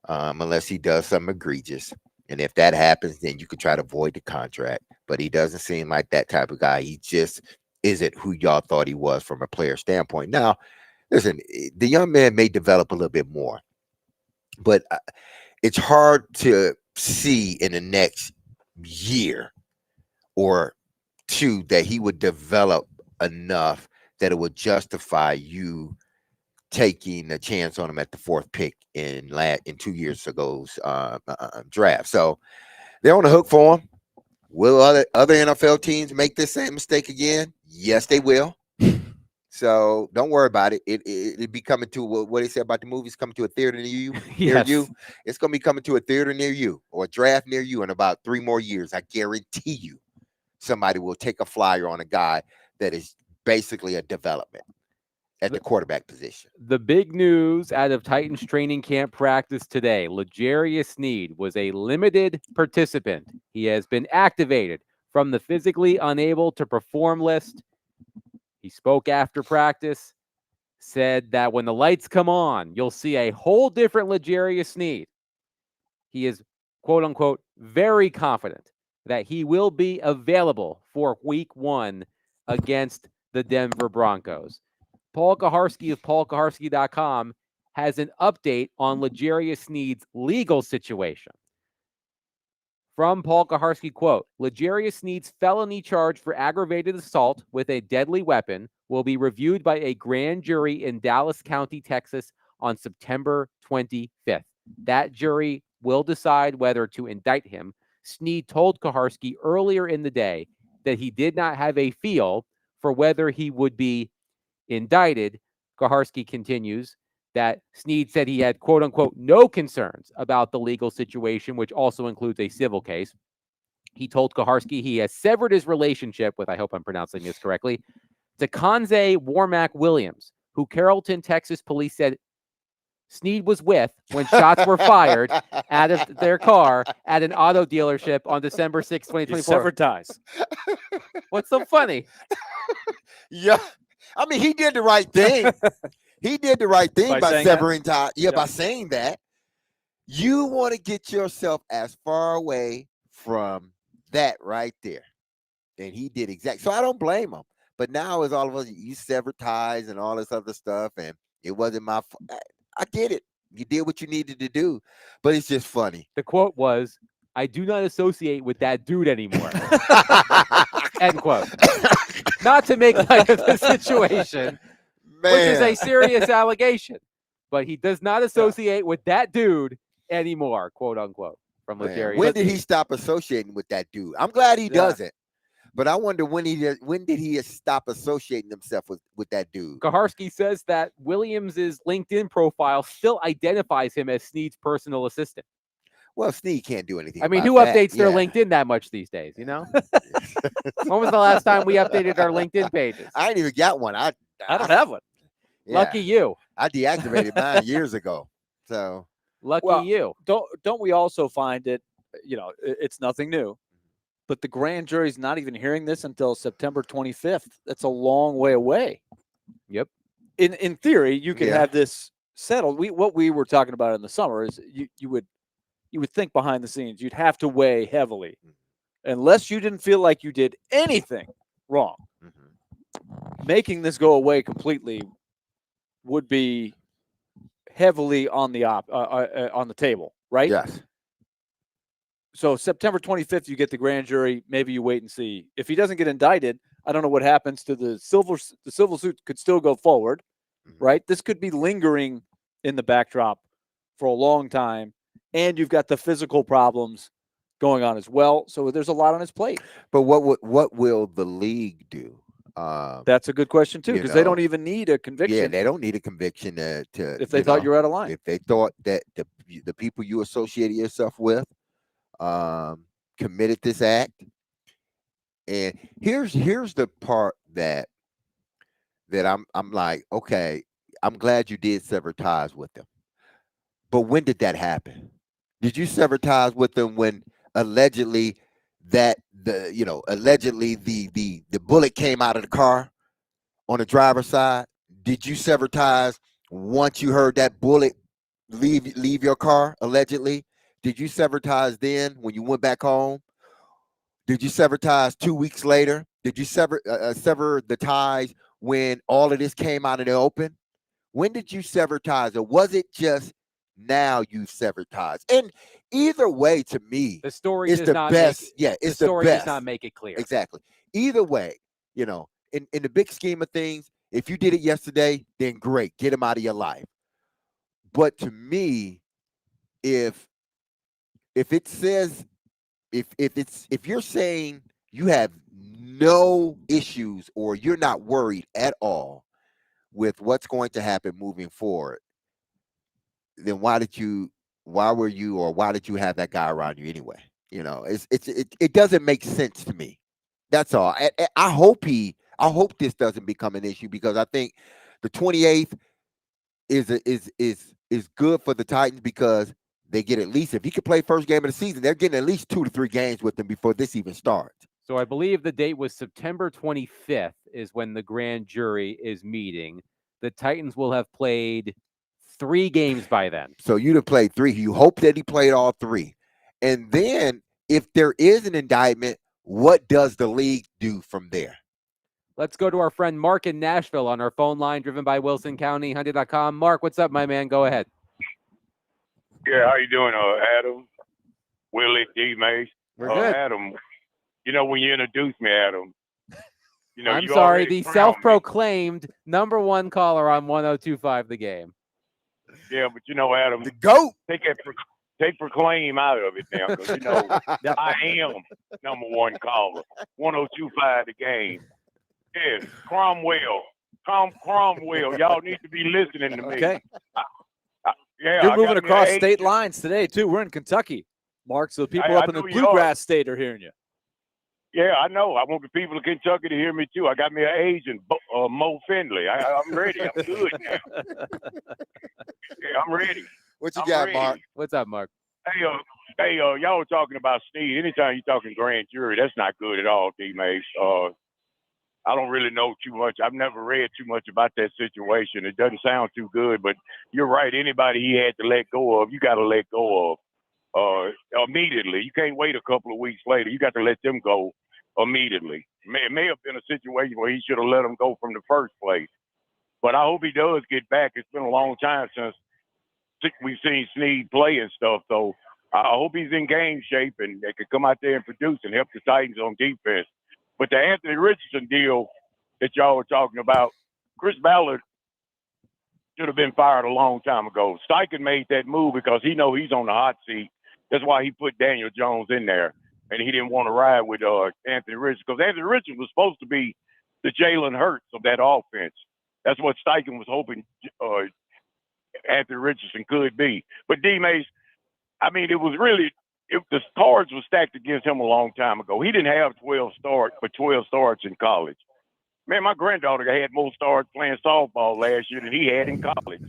unless he does something egregious. And if that happens, then you could try to void the contract. But he doesn't seem like that type of guy. He just isn't who y'all thought he was from a player standpoint. Now, listen, the young man may develop a little bit more, but it's hard to see in the next year or two that he would develop enough that it would justify you taking a chance on him at the 4th pick in 2 years ago's draft. So they're on the hook for him. Will other NFL teams make this same mistake again? Yes, they will. So don't worry about it. It'll be coming to what they said about the movies coming to a theater near you. Yes. Near you. It's going to be coming to a theater near you or a draft near you in about 3 more years. I guarantee you somebody will take a flyer on a guy that is basically a development at the quarterback position. The big news out of Titans training camp practice today, L'Jarius Sneed was a limited participant. He has been activated from the physically unable to perform list. He spoke after practice, said that when the lights come on, you'll see a whole different L'Jarius Sneed. He is, quote unquote, very confident that he will be available for week 1 against the Denver Broncos. Paul Kaharski of paulkaharski.com has an update on L'Jarius Sneed's legal situation. From Paul Kaharski, quote, L'Jarius Sneed's felony charge for aggravated assault with a deadly weapon will be reviewed by a grand jury in Dallas County, Texas on September 25th. That jury will decide whether to indict him. Sneed told Kaharski earlier in the day that he did not have a feel for whether he would be indicted. Kaharski continues that Sneed said he had, quote unquote, no concerns about the legal situation, which also includes a civil case. He told Kaharski he has severed his relationship with, I hope I'm pronouncing this correctly, Deconze Warmack Williams, who Carrollton, Texas police said Sneed was with when shots were fired out of their car at an auto dealership on December 6, 2024. Severed ties. What's so funny? Yeah. I mean, he did the right thing. He did the right thing By by saying severing ties. Yeah, Yeah. by saying that. You want to get yourself as far away from that right there. And he did exactly. So I don't blame him. But now it's all of us, you severed ties and all this other stuff, and it wasn't my fault. I get it. You did what you needed to do, but it's just funny. The quote was, "I do not associate with that dude anymore." End quote. Not to make light of the situation, which is a serious allegation, but he does not associate with that dude anymore, quote unquote. From Ladarius. When did he stop associating with that dude? I'm glad he Yeah. doesn't. But I wonder when did he stop associating himself with that dude? Kaharski says that Williams' LinkedIn profile still identifies him as Snead's personal assistant. Well, Snead can't do anything. I mean, about who that. updates their Yeah. LinkedIn that much these days, you know? When was the last time we updated our LinkedIn pages? I ain't even got one. I don't have one. yeah, Lucky you. I deactivated mine years ago. So Lucky Well, you. Don't we also find it? It's nothing new, but the grand jury's not even hearing this until September 25th. That's a long way away. Yep. In theory, you can Yeah. have this settled. What we were talking about in the summer is you would think behind the scenes you'd have to weigh heavily, unless you didn't feel like you did anything wrong. Making this go away completely would be heavily on the table, right? yes. So September 25th, you get the grand jury. Maybe you wait and see. If he doesn't get indicted, I don't know what happens to the civil suit. Could still go forward, right? This could be lingering in the backdrop for a long time, and you've got the physical problems going on as well. So there's a lot on his plate. But what will the league do? That's a good question too, because they don't even need a conviction. Yeah, they don't need a conviction to if they thought you were out of line. If they thought that the people you associated yourself with committed this act. And here's the part that I'm like, okay, I'm glad you did sever ties with them. But when did that happen? Did you sever ties with them when allegedly the bullet came out of the car on the driver's side? Did you sever ties once you heard that bullet leave your car, allegedly? Did you sever ties then when you went back home? Did you sever ties 2 weeks later? Did you sever the ties when all of this came out in the open? When did you sever ties? Or was it just now you severed ties? And either way, to me, the story is does the not best. Make, yeah, it's the story the best. does not make it clear. Exactly. Either way, in the big scheme of things, if you did it yesterday, then great, get them out of your life. But to me, if it says if you're saying you have no issues or you're not worried at all with what's going to happen moving forward, then why did you have that guy around you anyway? It doesn't make sense to me. That's all. I hope this doesn't become an issue, because I think the 28th is good for the Titans, because they get at least, if he could play first game of the season, they're getting at least 2 to 3 games with him before this even starts. So I believe the date was September 25th is when the grand jury is meeting. The Titans will have played 3 games by then. So you'd have played 3. You hope that he played all 3. And then if there is an indictment, what does the league do from there? Let's go to our friend Mark in Nashville on our phone line, driven by Wilson County, Hyundai.com. Mark, what's up, my man? Go ahead. Yeah, how you doing, Adam, Willie, D. Mace? We're good. Adam, when you introduced me, Adam, I'm you sorry, already the crowned self-proclaimed number 1 caller on 102.5 The Game. me. Yeah, but Adam, The GOAT. take proclaim out of it now, because I am number 1 caller, 102.5 The Game. Yes, Cromwell, y'all need to be listening to me. Okay. Yeah, You're I moving got me across an state agent. lines today too. We're in Kentucky, Mark. So the people I up in the know you are. bluegrass state are hearing you. Yeah, I know. I want the people of Kentucky to hear me too. I got me an agent, Mo Findlay. I'm ready. I'm good now. Yeah, I'm ready. What you I'm got, ready. Mark? What's up, Mark? Hey, y'all were talking about Snead. Anytime you're talking grand jury, that's not good at all, D. Mace. I don't really know too much. I've never read too much about that situation. It doesn't sound too good, but you're right. Anybody he had to let go of, you got to let go of immediately. You can't wait a couple of weeks later. You got to let them go immediately. It may have been a situation where he should have let them go from the first place. But I hope he does get back. It's been a long time since we've seen Snead play and stuff. So I hope he's in game shape and they can come out there and produce and help the Titans on defense. But the Anthony Richardson deal that y'all were talking about, Chris Ballard should have been fired a long time ago. Steichen made that move because he know he's on the hot seat. That's why he put Daniel Jones in there, and he didn't want to ride with Anthony Richardson because Anthony Richardson was supposed to be the Jalen Hurts of that offense. That's what Steichen was hoping Anthony Richardson could be. But D-Mace, I mean, the cards were stacked against him a long time ago. He didn't have 12 starts in college. Man, my granddaughter had more starts playing softball last year than he had in college.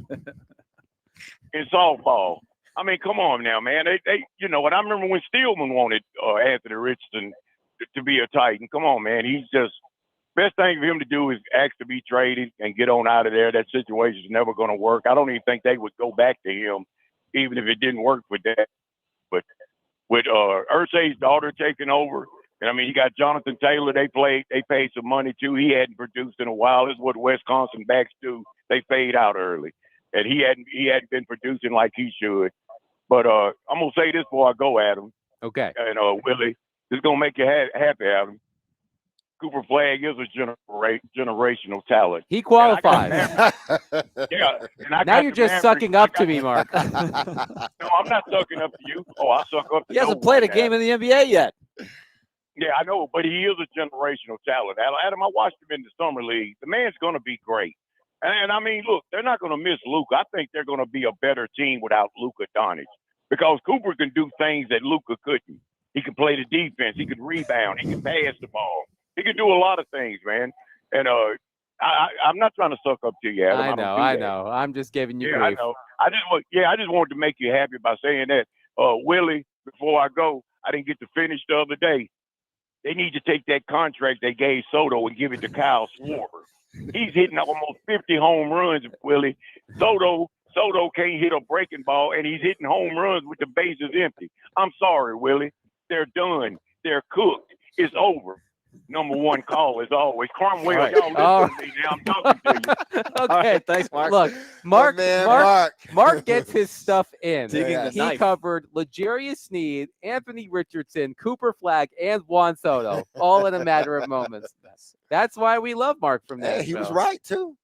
In softball. I mean, come on now, man. They you know, and I remember when Steelman wanted Anthony Richardson to be a Titan. Come on, man. He's just best thing for him to do is ask to be traded and get on out of there. That situation is never going to work. I don't even think they would go back to him, even if it didn't work with that. But with Irsay's daughter taking over, and I mean, you got Jonathan Taylor. They paid some money too. He hadn't produced in a while. This is what Wisconsin backs do. They fade out early, and he hadn't been producing like he should. But I'm gonna say this before I go, Adam. Okay. And Willie, this is gonna make you happy, Adam. Cooper Flagg is a generational talent. He qualifies. Yeah. And Now you're just sucking up to me, Mark. No, I'm not sucking up to you. Oh, I suck up to He hasn't no played a one, game Adam. in the NBA yet. Yeah, I know, but he is a generational talent. Adam, I watched him in the summer league. The man's going to be great. And I mean, look, they're not going to miss Luka. I think they're going to be a better team without Luka Doncic because Cooper can do things that Luka couldn't. He can play the defense. He can rebound. He can pass the ball. He can do a lot of things, man. And I'm not trying to suck up to you, Adam. I know. I'm just giving you grief. grief. I know. I just wanted to make you happy by saying that. Willie, before I go, I didn't get to finish the other day. They need to take that contract they gave Soto and give it to Kyle Schwarber. He's hitting almost 50 home runs, Willie. Soto can't hit a breaking ball, and he's hitting home runs with the bases empty. I'm sorry, Willie. They're done. They're cooked. It's over. Number one call is always Cromwell. Right. Y'all listen to me now. I'm talking to you. Okay, thanks, Mark. Look, Mark gets his stuff in. Digging the He knife. covered L'Jarius Sneed, Anthony Richardson, Cooper Flagg, and Juan Soto, all in a matter of moments. That's why we love Mark from Nashville. Hey, he was right too.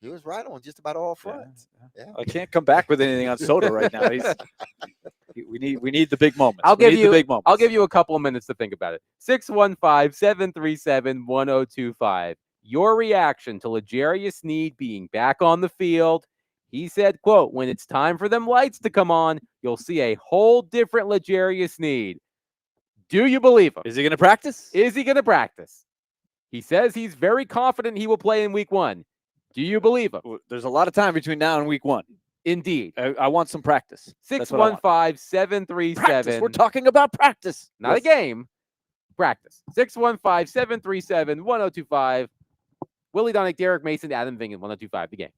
He was right on just about all fronts. Yeah. I can't come back with anything on Soto right now. We need the big moments. I'll give you the big moments. I'll give you a couple of minutes to think about it. 615-737-1025. Your reaction to L'Jarius Sneed being back on the field. He said, quote, when it's time for them lights to come on, you'll see a whole different L'Jarius Sneed. Do you believe him? Is he going to practice? Is he going to practice? He says he's very confident he will play in week 1. Do you believe him? There's a lot of time between now and week 1. Indeed. I want some practice. 615-737. We're talking about practice. Not a game. Practice. 615-737-1025. Willie Donick, Derek Mason, Adam Vingan, 1025. The game.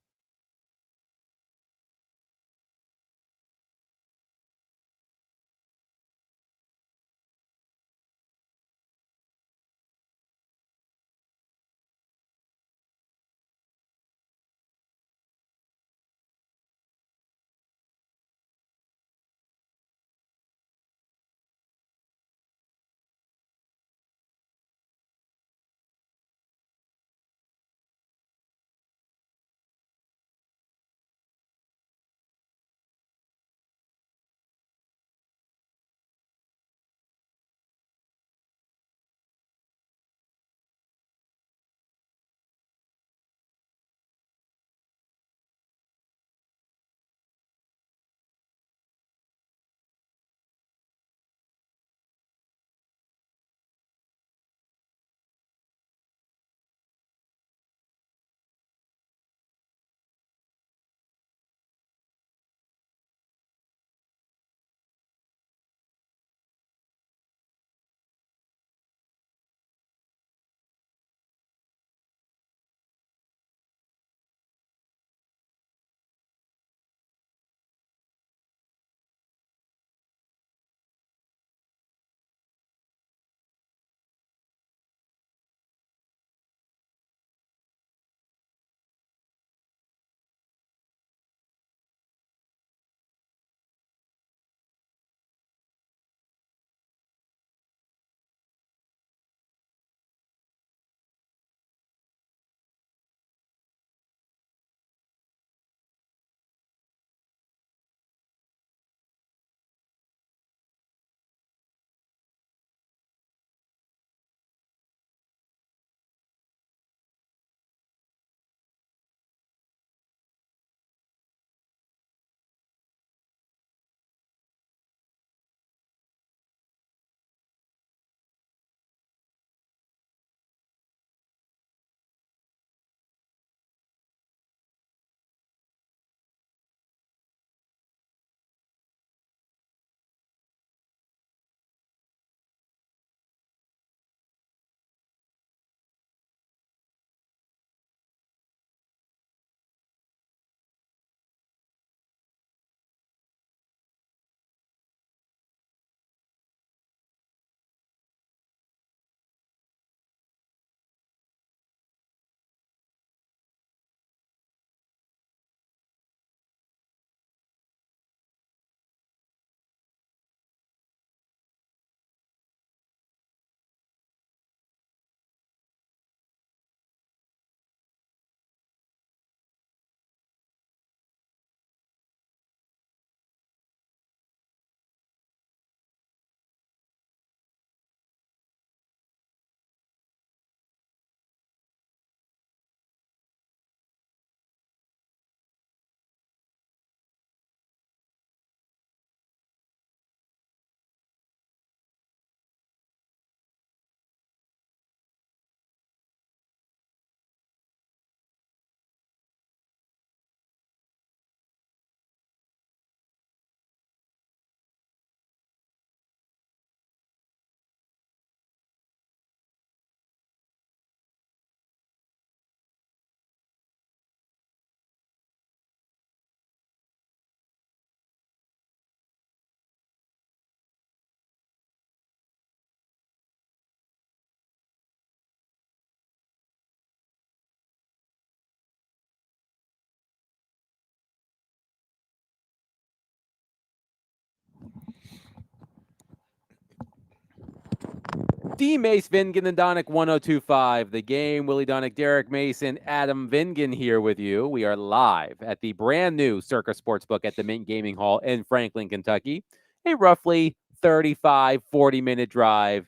D. Mace, Vingan, and Donick 1025. The Game. Willie Donick, Derek Mason, Adam Vingan here with you. We are live at the brand new Circa Sportsbook at the Mint Gaming Hall in Franklin, Kentucky. A roughly 35, 40-minute drive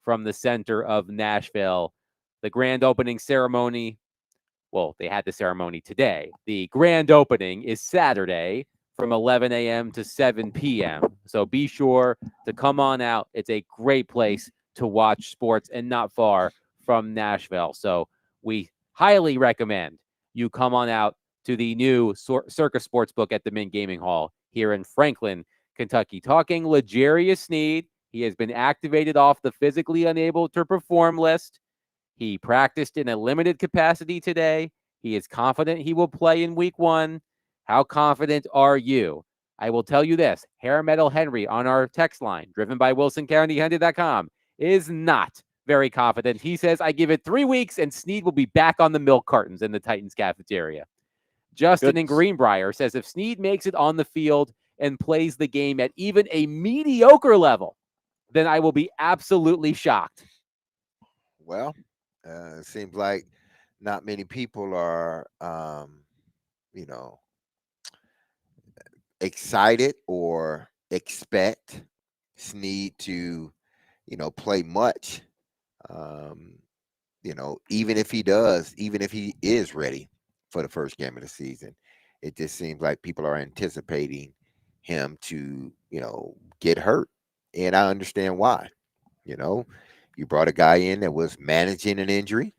from the center of Nashville. The grand opening ceremony, well, they had the ceremony today. The grand opening is Saturday from 11 a.m. to 7 p.m. So be sure to come on out. It's a great place to watch sports and not far from Nashville. So we highly recommend you come on out to the new Circa Sportsbook at the Mint Gaming Hall here in Franklin, Kentucky. Talking L'Jarius Sneed. He has been activated off the physically unable to perform list. He practiced in a limited capacity today. He is confident he will play in week 1. How confident are you? I will tell you this. Hair Metal Henry on our text line, driven by WilsonCountyHunter.com, is not very confident. He says, I give it 3 weeks and Sneed will be back on the milk cartons in the Titans cafeteria. Justin in Greenbrier says, if Sneed makes it on the field and plays the game at even a mediocre level, then I will be absolutely shocked. Well, it seems like not many people are, excited or expect Sneed to, play much. Even if he does, even if he is ready for the first game of the season, it just seems like people are anticipating him to, get hurt. And I understand why. You brought a guy in that was managing an injury,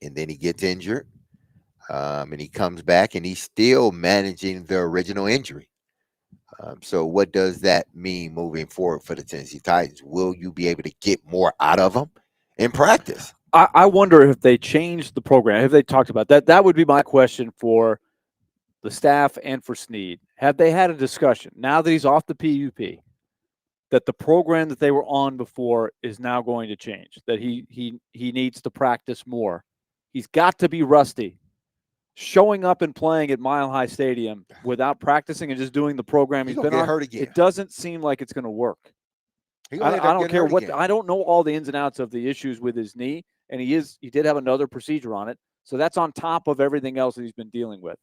and then he gets injured, and he comes back, and he's still managing the original injury. So what does that mean moving forward for the Tennessee Titans? Will you be able to get more out of them in practice? I wonder if they changed the program, if they talked about that. That would be my question for the staff and for Sneed. Have they had a discussion, now that he's off the PUP, that the program that they were on before is now going to change, that he needs to practice more? He's got to be rusty. Showing up and playing at Mile High Stadium without practicing and just doing the program he's been on, hurt again. It doesn't seem like it's going to work. I don't care what. I don't know all the ins and outs of the issues with his knee, and he did have another procedure on it, so that's on top of everything else that he's been dealing with.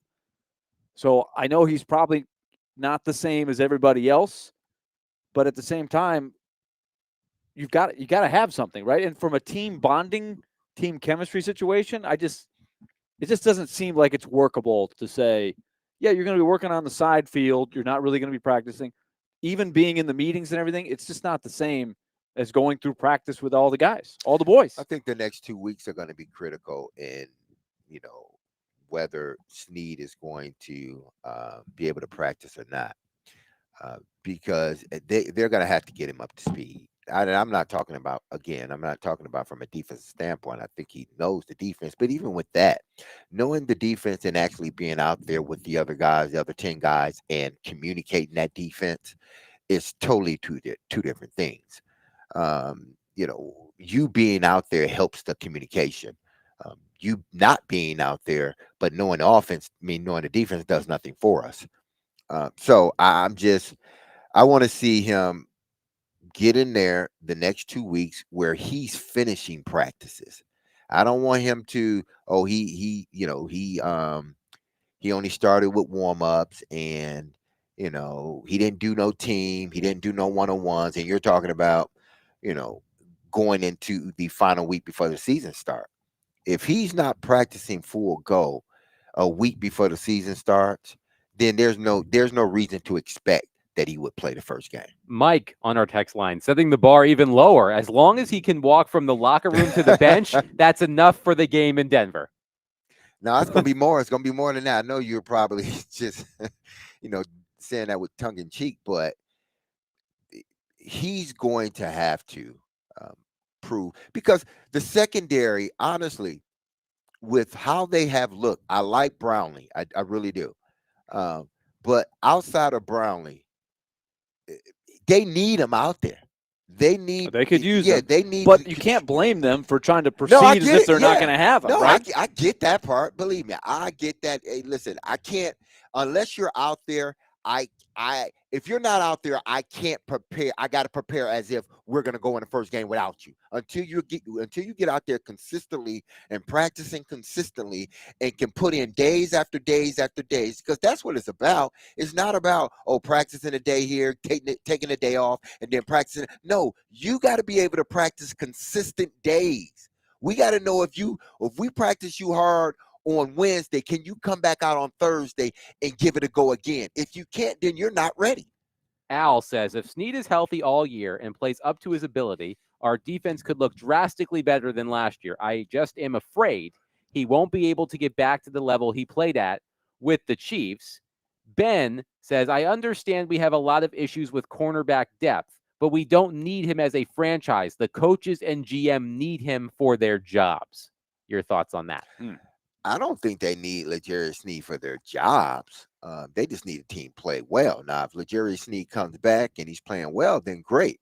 So I know he's probably not the same as everybody else, but at the same time, you got to have something, right? And from a team bonding, team chemistry situation, it just doesn't seem like it's workable to say, yeah, you're going to be working on the side field. You're not really going to be practicing. Even being in the meetings and everything, it's just not the same as going through practice with all the guys, all the boys. I think the next 2 weeks are going to be critical in, whether Sneed is going to be able to practice or not, because they're going to have to get him up to speed. I'm not talking about from a defensive standpoint. I think he knows the defense, but even with that, knowing the defense and actually being out there with the other guys, the other 10 guys, and communicating that defense is totally two different things. You being out there helps the communication. You not being out there, but knowing the offense, knowing the defense does nothing for us. So I want to see him get in there the next 2 weeks where he's finishing practices. I don't want him to, he only started with warm-ups and, he didn't do no team. He didn't do no one-on-ones. And you're talking about, going into the final week before the season starts. If he's not practicing full go a week before the season starts, then there's no reason to expect that he would play the first game. Mike on our text line, setting the bar even lower. As long as he can walk from the locker room to the bench, that's enough for the game in Denver. No, it's going to be more. It's going to be more than that. I know you're probably just, saying that with tongue in cheek, but he's going to have to prove, because the secondary, honestly, with how they have looked, I like Brownlee. I really do. But outside of Brownlee, they need him out there. They could use him. They need. But you can't blame them for trying to proceed as if they're not going to have him. No, right? I get that part. Believe me, I get that. Hey, listen, I can't unless you're out there. I if you're not out there, I can't prepare. I got to prepare as if we're going to go in the first game without you until you get out there consistently and practicing consistently and can put in days after days after days, because that's what it's about. It's not about practicing a day here, taking a day off, and then practicing. No, you got to be able to practice consistent days. We got to know if we practice you hard on Wednesday, can you come back out on Thursday and give it a go again? If you can't, then you're not ready. Al says, if Snead is healthy all year and plays up to his ability, our defense could look drastically better than last year. I just am afraid he won't be able to get back to the level he played at with the Chiefs. Ben says, I understand we have a lot of issues with cornerback depth, but we don't need him as a franchise. The coaches and GM need him for their jobs. Your thoughts on that? I don't think they need L'Jarius Sneed for their jobs. They just need a team play well. Now, if L'Jarius Sneed comes back and he's playing well, then great.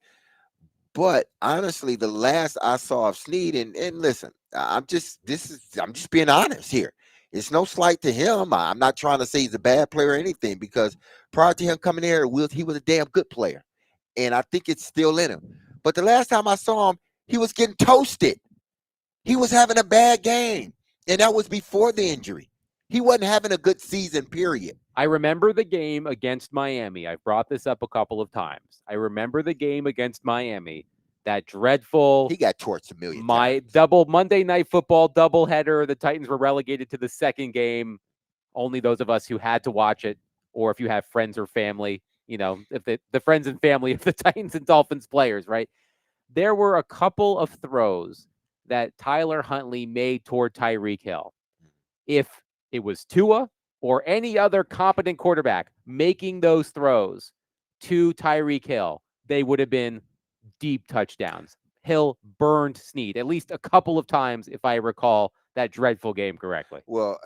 But honestly, the last I saw of Sneed, and listen, I'm just being honest here. It's no slight to him. I'm not trying to say he's a bad player or anything, because prior to him coming here, he was a damn good player, and I think it's still in him. But the last time I saw him, he was getting toasted. He was having a bad game. And that was before the injury. He wasn't having a good season, period. I remember the game against Miami. I've brought this up a couple of times. I remember the game against Miami, that dreadful. He got torched a million times. Double Monday Night Football doubleheader. The Titans were relegated to the second game. Only those of us who had to watch it, or if you have friends or family, if the friends and family of the Titans and Dolphins players, right? There were a couple of throws that Tyler Huntley made toward Tyreek Hill. If it was Tua or any other competent quarterback making those throws to Tyreek Hill, they would have been deep touchdowns. Hill burned Snead at least a couple of times, if I recall that dreadful game correctly. Well,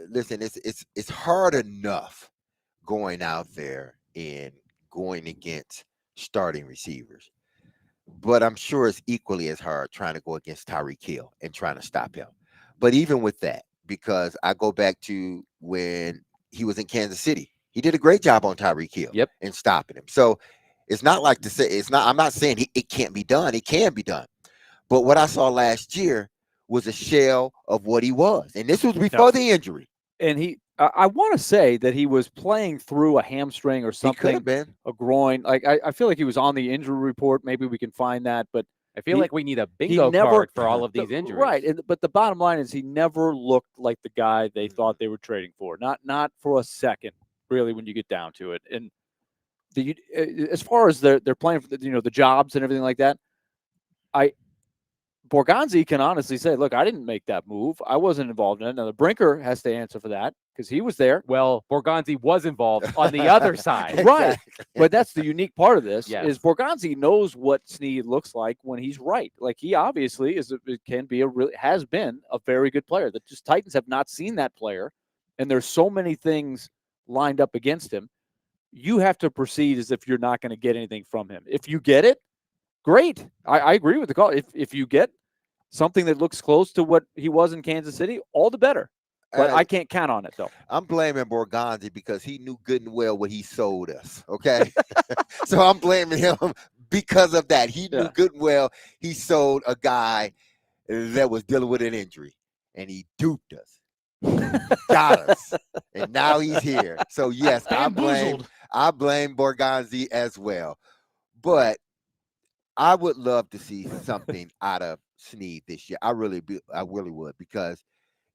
listen, it's hard enough going out there and going against starting receivers. But I'm sure it's equally as hard trying to go against Tyreek Hill and trying to stop him. But even with that, because I go back to when he was in Kansas City, he did a great job on Tyreek Hill and stopping him. So it's not like to say I'm not saying it can't be done. It can be done. But what I saw last year was a shell of what he was. And this was before the injury. And I want to say that he was playing through a hamstring or something. He could have been. A groin. Like I feel like he was on the injury report. Maybe we can find that. But I feel like we need a bingo card for all of these injuries. Right. But the bottom line is he never looked like the guy they thought they were trading for. Not for a second, really, when you get down to it. And as far as they're playing for the jobs and everything like that, Borgonzi can honestly say, look, I didn't make that move. I wasn't involved in it. Now, the Brinker has to answer for that because he was there. Well, Borgonzi was involved on the other side. Exactly. Right. But that's the unique part of this Yes. is Borgonzi knows what Snead looks like when he's right. Like he obviously has been a very good player. The Titans have not seen that player, and there's so many things lined up against him. You have to proceed as if you're not going to get anything from him. If you get it, great. I agree with the call. If you get something that looks close to what he was in Kansas City, all the better. But I can't count on it, though. I'm blaming Borgonzi because he knew good and well what he sold us, okay? So I'm blaming him because of that. He knew good and well he sold a guy that was dealing with an injury, and he duped us. Got us. And now he's here. So, yes, I blame Borgonzi as well. But I would love to see something out of Snead this year. I really would, because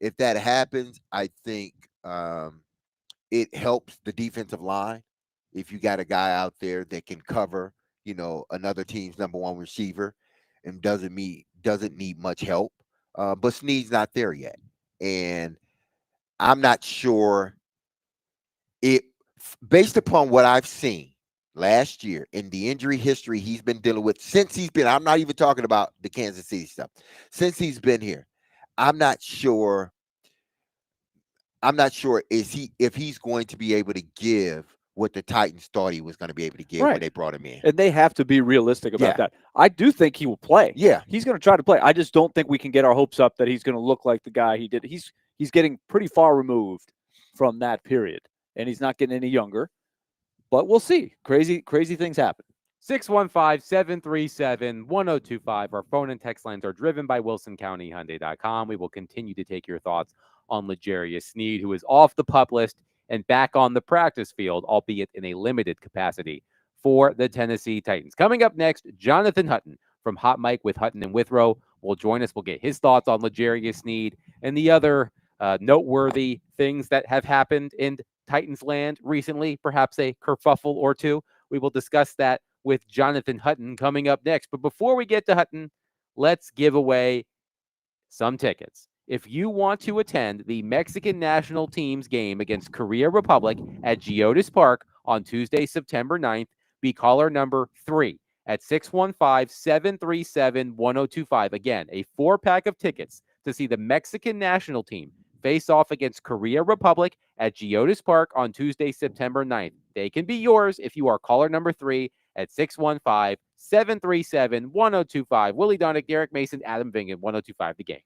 if that happens, I think it helps the defensive line. If you got a guy out there that can cover, another team's number one receiver and doesn't need much help. But Snead's not there yet. And I'm not sure based upon what I've seen last year in the injury history he's been dealing with since he's been, I'm not even talking about the Kansas City stuff, since he's been here. I'm not sure if he's going to be able to give what the Titans thought he was going to be able to give when they brought him in. And they have to be realistic about that. I do think he will play. Yeah. He's going to try to play. I just don't think we can get our hopes up that he's going to look like the guy he did. He's getting pretty far removed from that period, and he's not getting any younger. but we'll see. Crazy things happen. 615-737-1025. Our phone and text lines are driven by WilsonCountyHyundai.com. We will continue to take your thoughts on L'Jarius Sneed, who is off the PUP list and back on the practice field, albeit in a limited capacity for the Tennessee Titans. Coming up next, Jonathan Hutton from Hot Mike with Hutton and Withrow will join us. We'll get his thoughts on L'Jarius Sneed and the other noteworthy things that have happened in Titans land recently, perhaps a kerfuffle or two. We will discuss that with Jonathan Hutton coming up next. But before we get to Hutton, let's give away some tickets. If you want to attend the Mexican national team's game against Korea Republic at Geodis Park on Tuesday, September 9th, be caller number 3 at 615-737-1025. Again, a 4-pack of tickets to see the Mexican national team face off against Korea Republic at Geodis Park on Tuesday, September 9th. They can be yours if you are caller number 3 at 615-737-1025. Willie Donick, Derek Mason, Adam Vingan, 1025 The Game.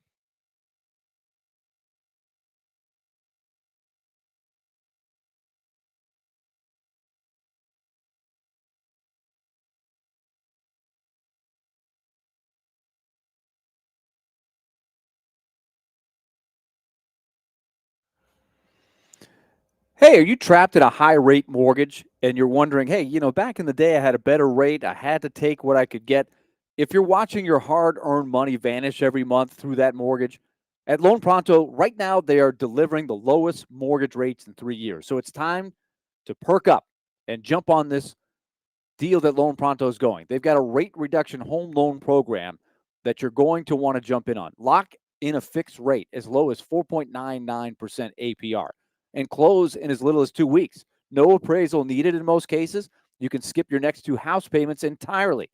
Hey, are you trapped in a high rate mortgage and you're wondering, hey, back in the day I had a better rate. I had to take what I could get. If you're watching your hard earned money vanish every month through that mortgage, at Loan Pronto, right now they are delivering the lowest mortgage rates in 3 years. So it's time to perk up and jump on this deal that Loan Pronto is going. They've got a rate reduction home loan program that you're going to want to jump in on. Lock in a fixed rate as low as 4.99% APR and close in as little as 2 weeks. No appraisal needed in most cases. You can skip your next 2 house payments entirely.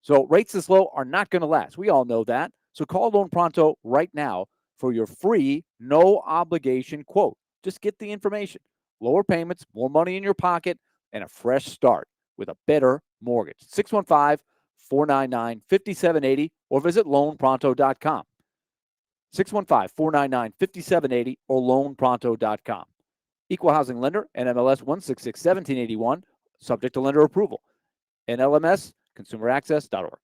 So rates this low are not going to last. We all know that. So call Loan Pronto right now for your free, no obligation quote. Just get the information. Lower payments, more money in your pocket, and a fresh start with a better mortgage. 615-499-5780 or visit loanpronto.com. 615-499-5780 or loanpronto.com. Equal housing lender, NMLS 1661781, subject to lender approval. NLMS, consumeraccess.org.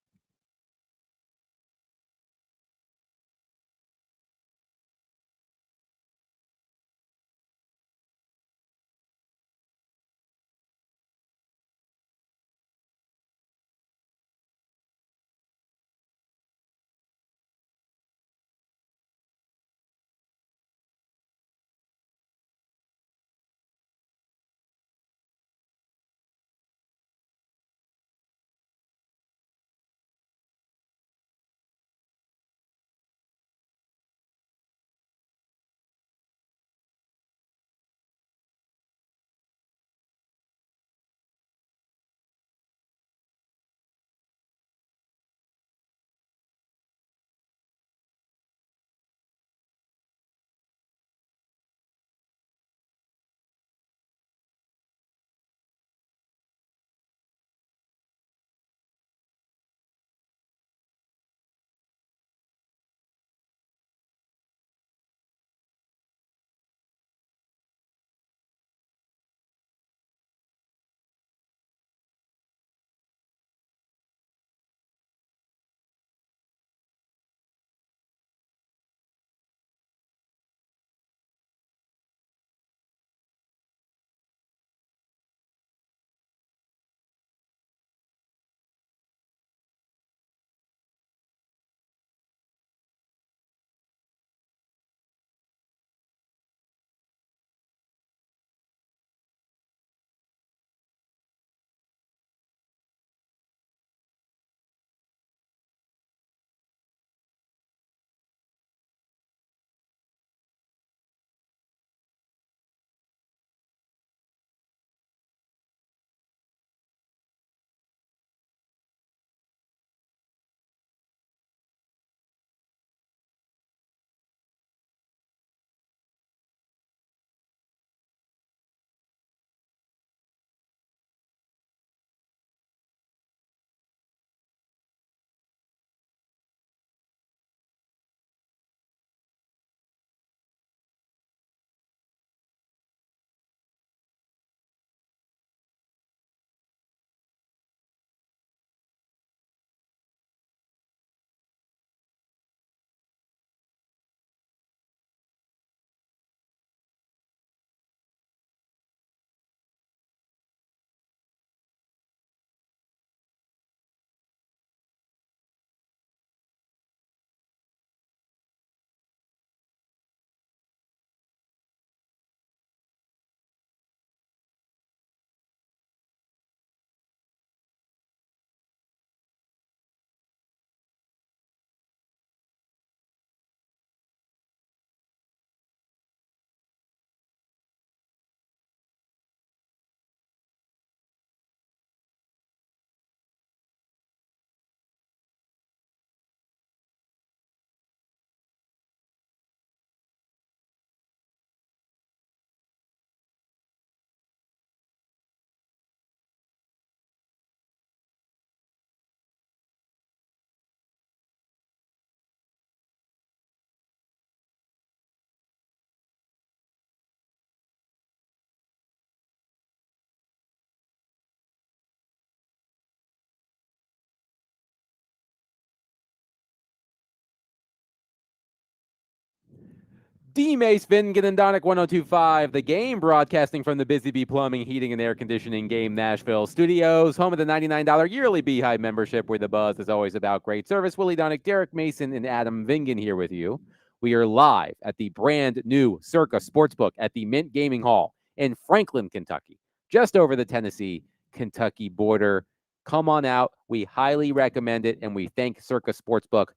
D. Mace, Vingan and Donick 1025, The Game, broadcasting from the Busy Bee Plumbing, Heating, and Air Conditioning Game Nashville studios, home of the $99 yearly Beehive membership, where the buzz is always about great service. Willie Donick, Derek Mason, and Adam Vingan here with you. We are live at the brand new Circa Sportsbook at the Mint Gaming Hall in Franklin, Kentucky, just over the Tennessee-Kentucky border. Come on out. We highly recommend it, and we thank Circa Sportsbook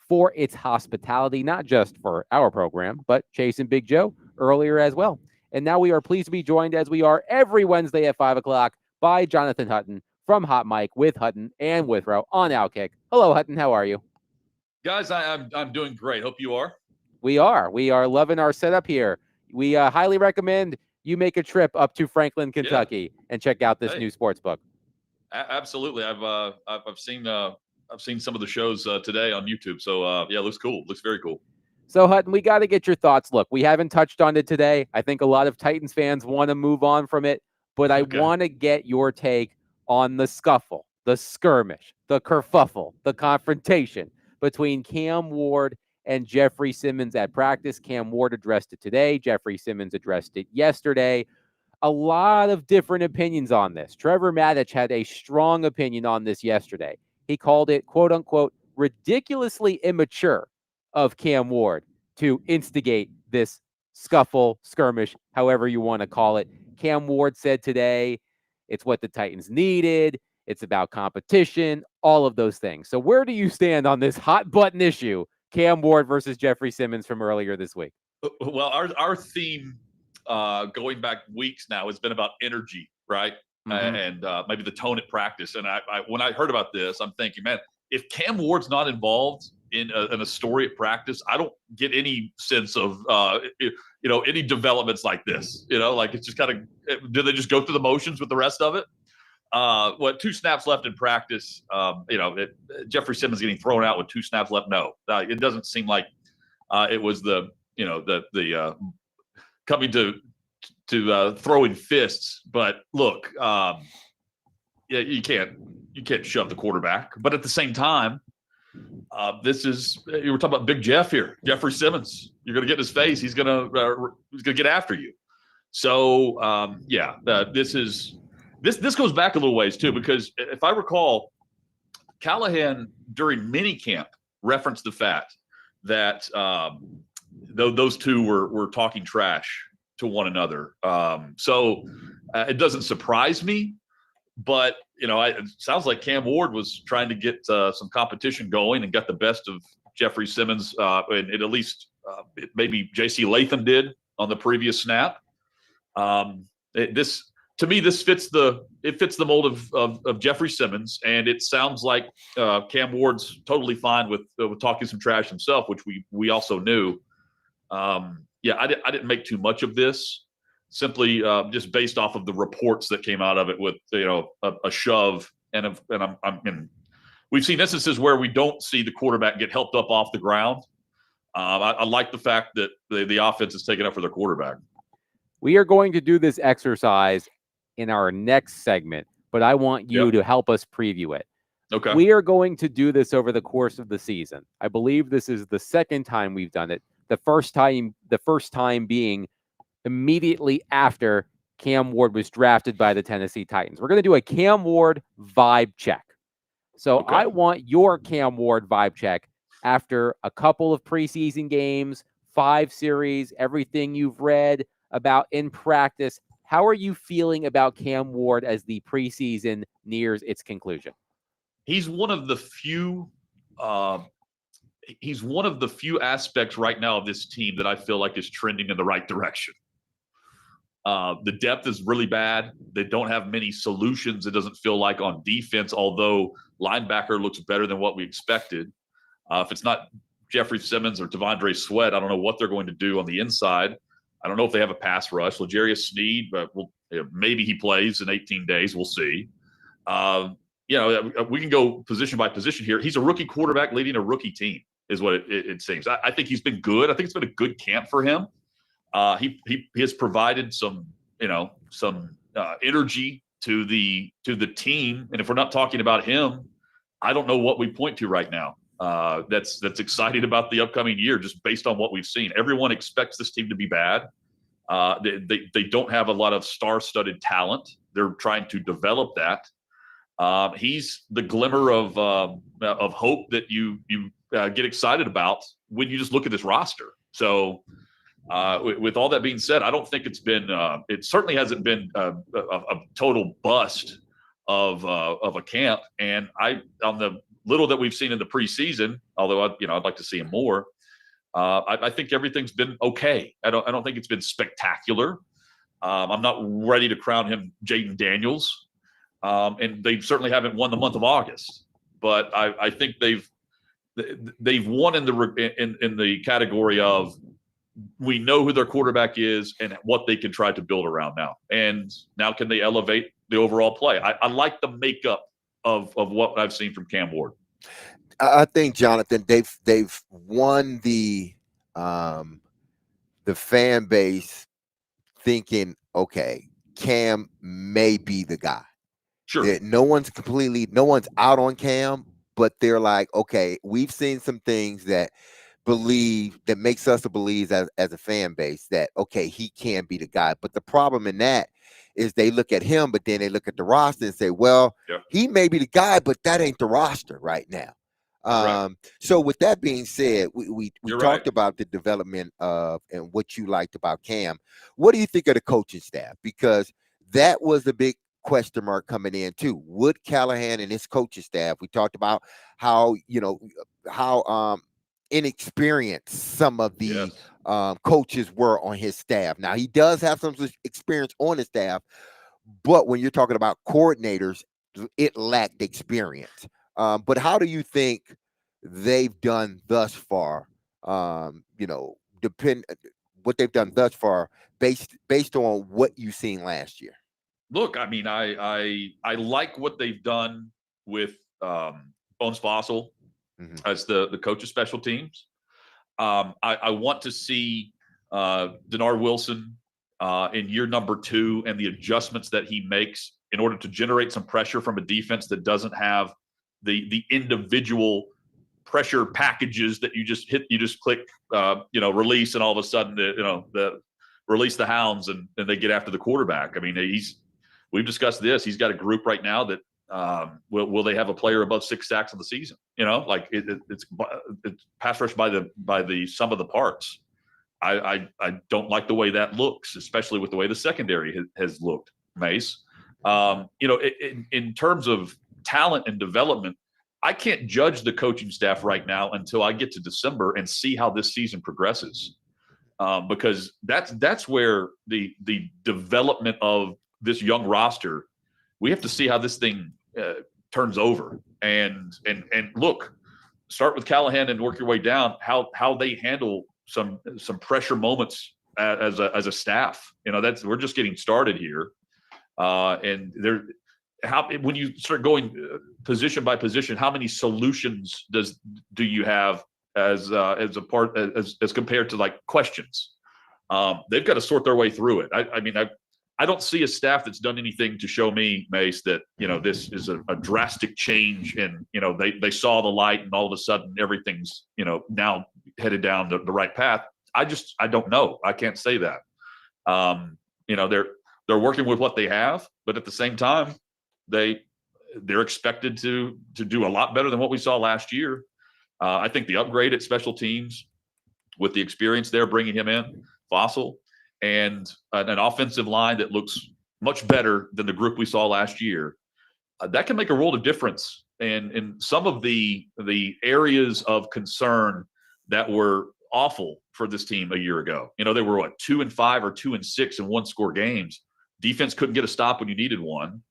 for its hospitality, not just for our program, but Chase and Big Joe earlier as well. And now we are pleased to be joined, as we are every Wednesday at 5 o'clock, by Jonathan Hutton from Hot Mike with Hutton and Withrow on Outkick. Hello, Hutton. How are you? Guys, I'm doing great. Hope you are. We are. We are loving our setup here. We highly recommend you make a trip up to Franklin, Kentucky, and check out this new sports book. Absolutely. I've seen some of the shows today on YouTube. So it looks cool. Looks very cool. So Hutton, we got to get your thoughts. Look, we haven't touched on it today. I think a lot of Titans fans want to move on from it, but I want to get your take on the scuffle, the skirmish, the kerfuffle, the confrontation between Cam Ward and Jeffrey Simmons at practice. Cam Ward addressed it today. Jeffrey Simmons addressed it yesterday. A lot of different opinions on this. Trevor Maddich had a strong opinion on this yesterday. He called it, quote unquote, ridiculously immature of Cam Ward to instigate this scuffle, skirmish, however you want to call it. Cam Ward said today, it's what the Titans needed. It's about competition, all of those things. So where do you stand on this hot button issue, Cam Ward versus Jeffrey Simmons from earlier this week? Well, our theme going back weeks now has been about energy, right? And maybe the tone at practice. And I when I heard about this, I'm thinking, man, if Cam Ward's not involved in a story at practice, I don't get any sense of any developments like this. Like it's just kind of, do they just go through the motions with the rest of it? 2 snaps left in practice. Jeffrey Simmons getting thrown out with 2 snaps left. No, it doesn't seem like it was the coming to throwing fists. But look, you can't shove the quarterback. But at the same time, you were talking about Big Jeff here, Jeffrey Simmons. You're going to get in his face. He's going to get after you. So this goes back a little ways too, because if I recall, Callahan during minicamp referenced the fact that those two were talking trash to one another. So it doesn't surprise me, but it sounds like Cam Ward was trying to get some competition going and got the best of Jeffrey Simmons, and at least maybe J.C. Latham did on the previous snap. To me, this fits the mold of Jeffrey Simmons, and it sounds like Cam Ward's totally fine with talking some trash himself, which we also knew. I didn't make too much of this, simply just based off of the reports that came out of it with a shove, and we've seen instances where we don't see the quarterback get helped up off the ground. I like the fact that the offense is taking up for their quarterback. We are going to do this exercise in our next segment, but I want you to help us preview it. Okay. We are going to do this over the course of the season. I believe this is the second time we've done it. The first time being immediately after Cam Ward was drafted by the Tennessee Titans. We're going to do a Cam Ward vibe check. So I want your Cam Ward vibe check after a couple of preseason games, 5 series, everything you've read about in practice. How are you feeling about Cam Ward as the preseason nears its conclusion? He's one of the few aspects right now of this team that I feel like is trending in the right direction. The depth is really bad. They don't have many solutions, it doesn't feel like, on defense, although linebacker looks better than what we expected. If it's not Jeffrey Simmons or Devondre Sweat, I don't know what they're going to do on the inside. I don't know if they have a pass rush. L'Jarius Sneed, but maybe he plays in 18 days. We'll see. We can go position by position here. He's a rookie quarterback leading a rookie team, is what it seems. I think he's been good. I think it's been a good camp for him. He has provided some energy to the team. And if we're not talking about him, I don't know what we point to right now. that's excited about the upcoming year, just based on what we've seen. Everyone expects this team to be bad. They don't have a lot of star-studded talent. They're trying to develop that. He's the glimmer of hope that you get excited about when you just look at this roster. So, with all that being said, I don't think it's been. It certainly hasn't been a total bust of a camp. And on the little that we've seen in the preseason, although I'd like to see him more. I think everything's been okay. I don't think it's been spectacular. I'm not ready to crown him Jaden Daniels, and they certainly haven't won the month of August. But I think they've won in the category of we know who their quarterback is and what they can try to build around now. And now can they elevate the overall play? I like the makeup of what I've seen from Cam Ward. I think, Jonathan, they've won the fan base thinking, okay, Cam may be the guy. Sure. No one's out on Cam, but they're like, okay, we've seen some things that makes us to believe as a fan base that, okay, he can be the guy. But the problem in that is they look at him, but then they look at the roster and say, well, he may be the guy, but that ain't the roster right now. So with that being said, we talked about the development of and what you liked about Cam. What do you think of the coaching staff? Because that was a big question mark coming in too. Would Callahan and his coaching staff, we talked about how inexperienced some of the coaches were on his staff. Now he does have some experience on his staff, but when you're talking about coordinators, it lacked experience. But how do you think they've done thus far? What they've done thus far, based on what you've seen last year. Look, I mean, I like what they've done with Bones Fossil as the coach of special teams. I want to see Denard Wilson in year number 2 and the adjustments that he makes in order to generate some pressure from a defense that doesn't have the individual pressure packages that you just click, release, and all of a sudden, the release the hounds and they get after the quarterback. I mean, we've discussed this. He's got a group right now that will they have a player above 6 sacks in the season? It's pass rush by the sum of the parts. I don't like the way that looks, especially with the way the secondary has looked, Mace. In terms of talent and development, I can't judge the coaching staff right now until I get to December and see how this season progresses, because that's where the development of this young roster, we have to see how this thing turns over. And look, start with Callahan and work your way down. How they handle some pressure moments as a staff. We're just getting started here, and when you start going position by position, how many solutions do you have as compared to like questions? They've got to sort their way through it. I don't see a staff that's done anything to show me, Mace, that this is a drastic change and they saw the light and all of a sudden everything's now headed down the right path. I don't know. I can't say that. They're working with what they have, but at the same time, they're expected to do a lot better than what we saw last year. I think the upgrade at special teams with the experience there, bringing him in, Fossil, and an offensive line that looks much better than the group we saw last year, that can make a world of difference. And in some of the areas of concern that were awful for this team a year ago, they were 2-5 or 2-6 in one-score games. Defense couldn't get a stop when you needed one.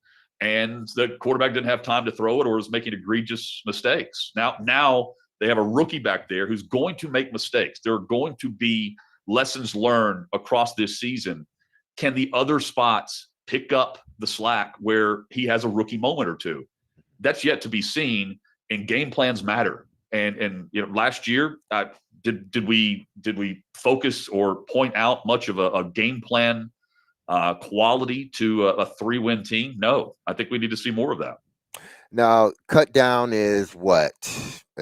And the quarterback didn't have time to throw it or was making egregious mistakes. Now they have a rookie back there who's going to make mistakes. There are going to be lessons learned across this season. Can the other spots pick up the slack where he has a rookie moment or two? That's yet to be seen, and game plans matter. And last year, did we focus or point out much of a game plan quality to a 3-win team? No, I think we need to see more of that. Now, cut down is what?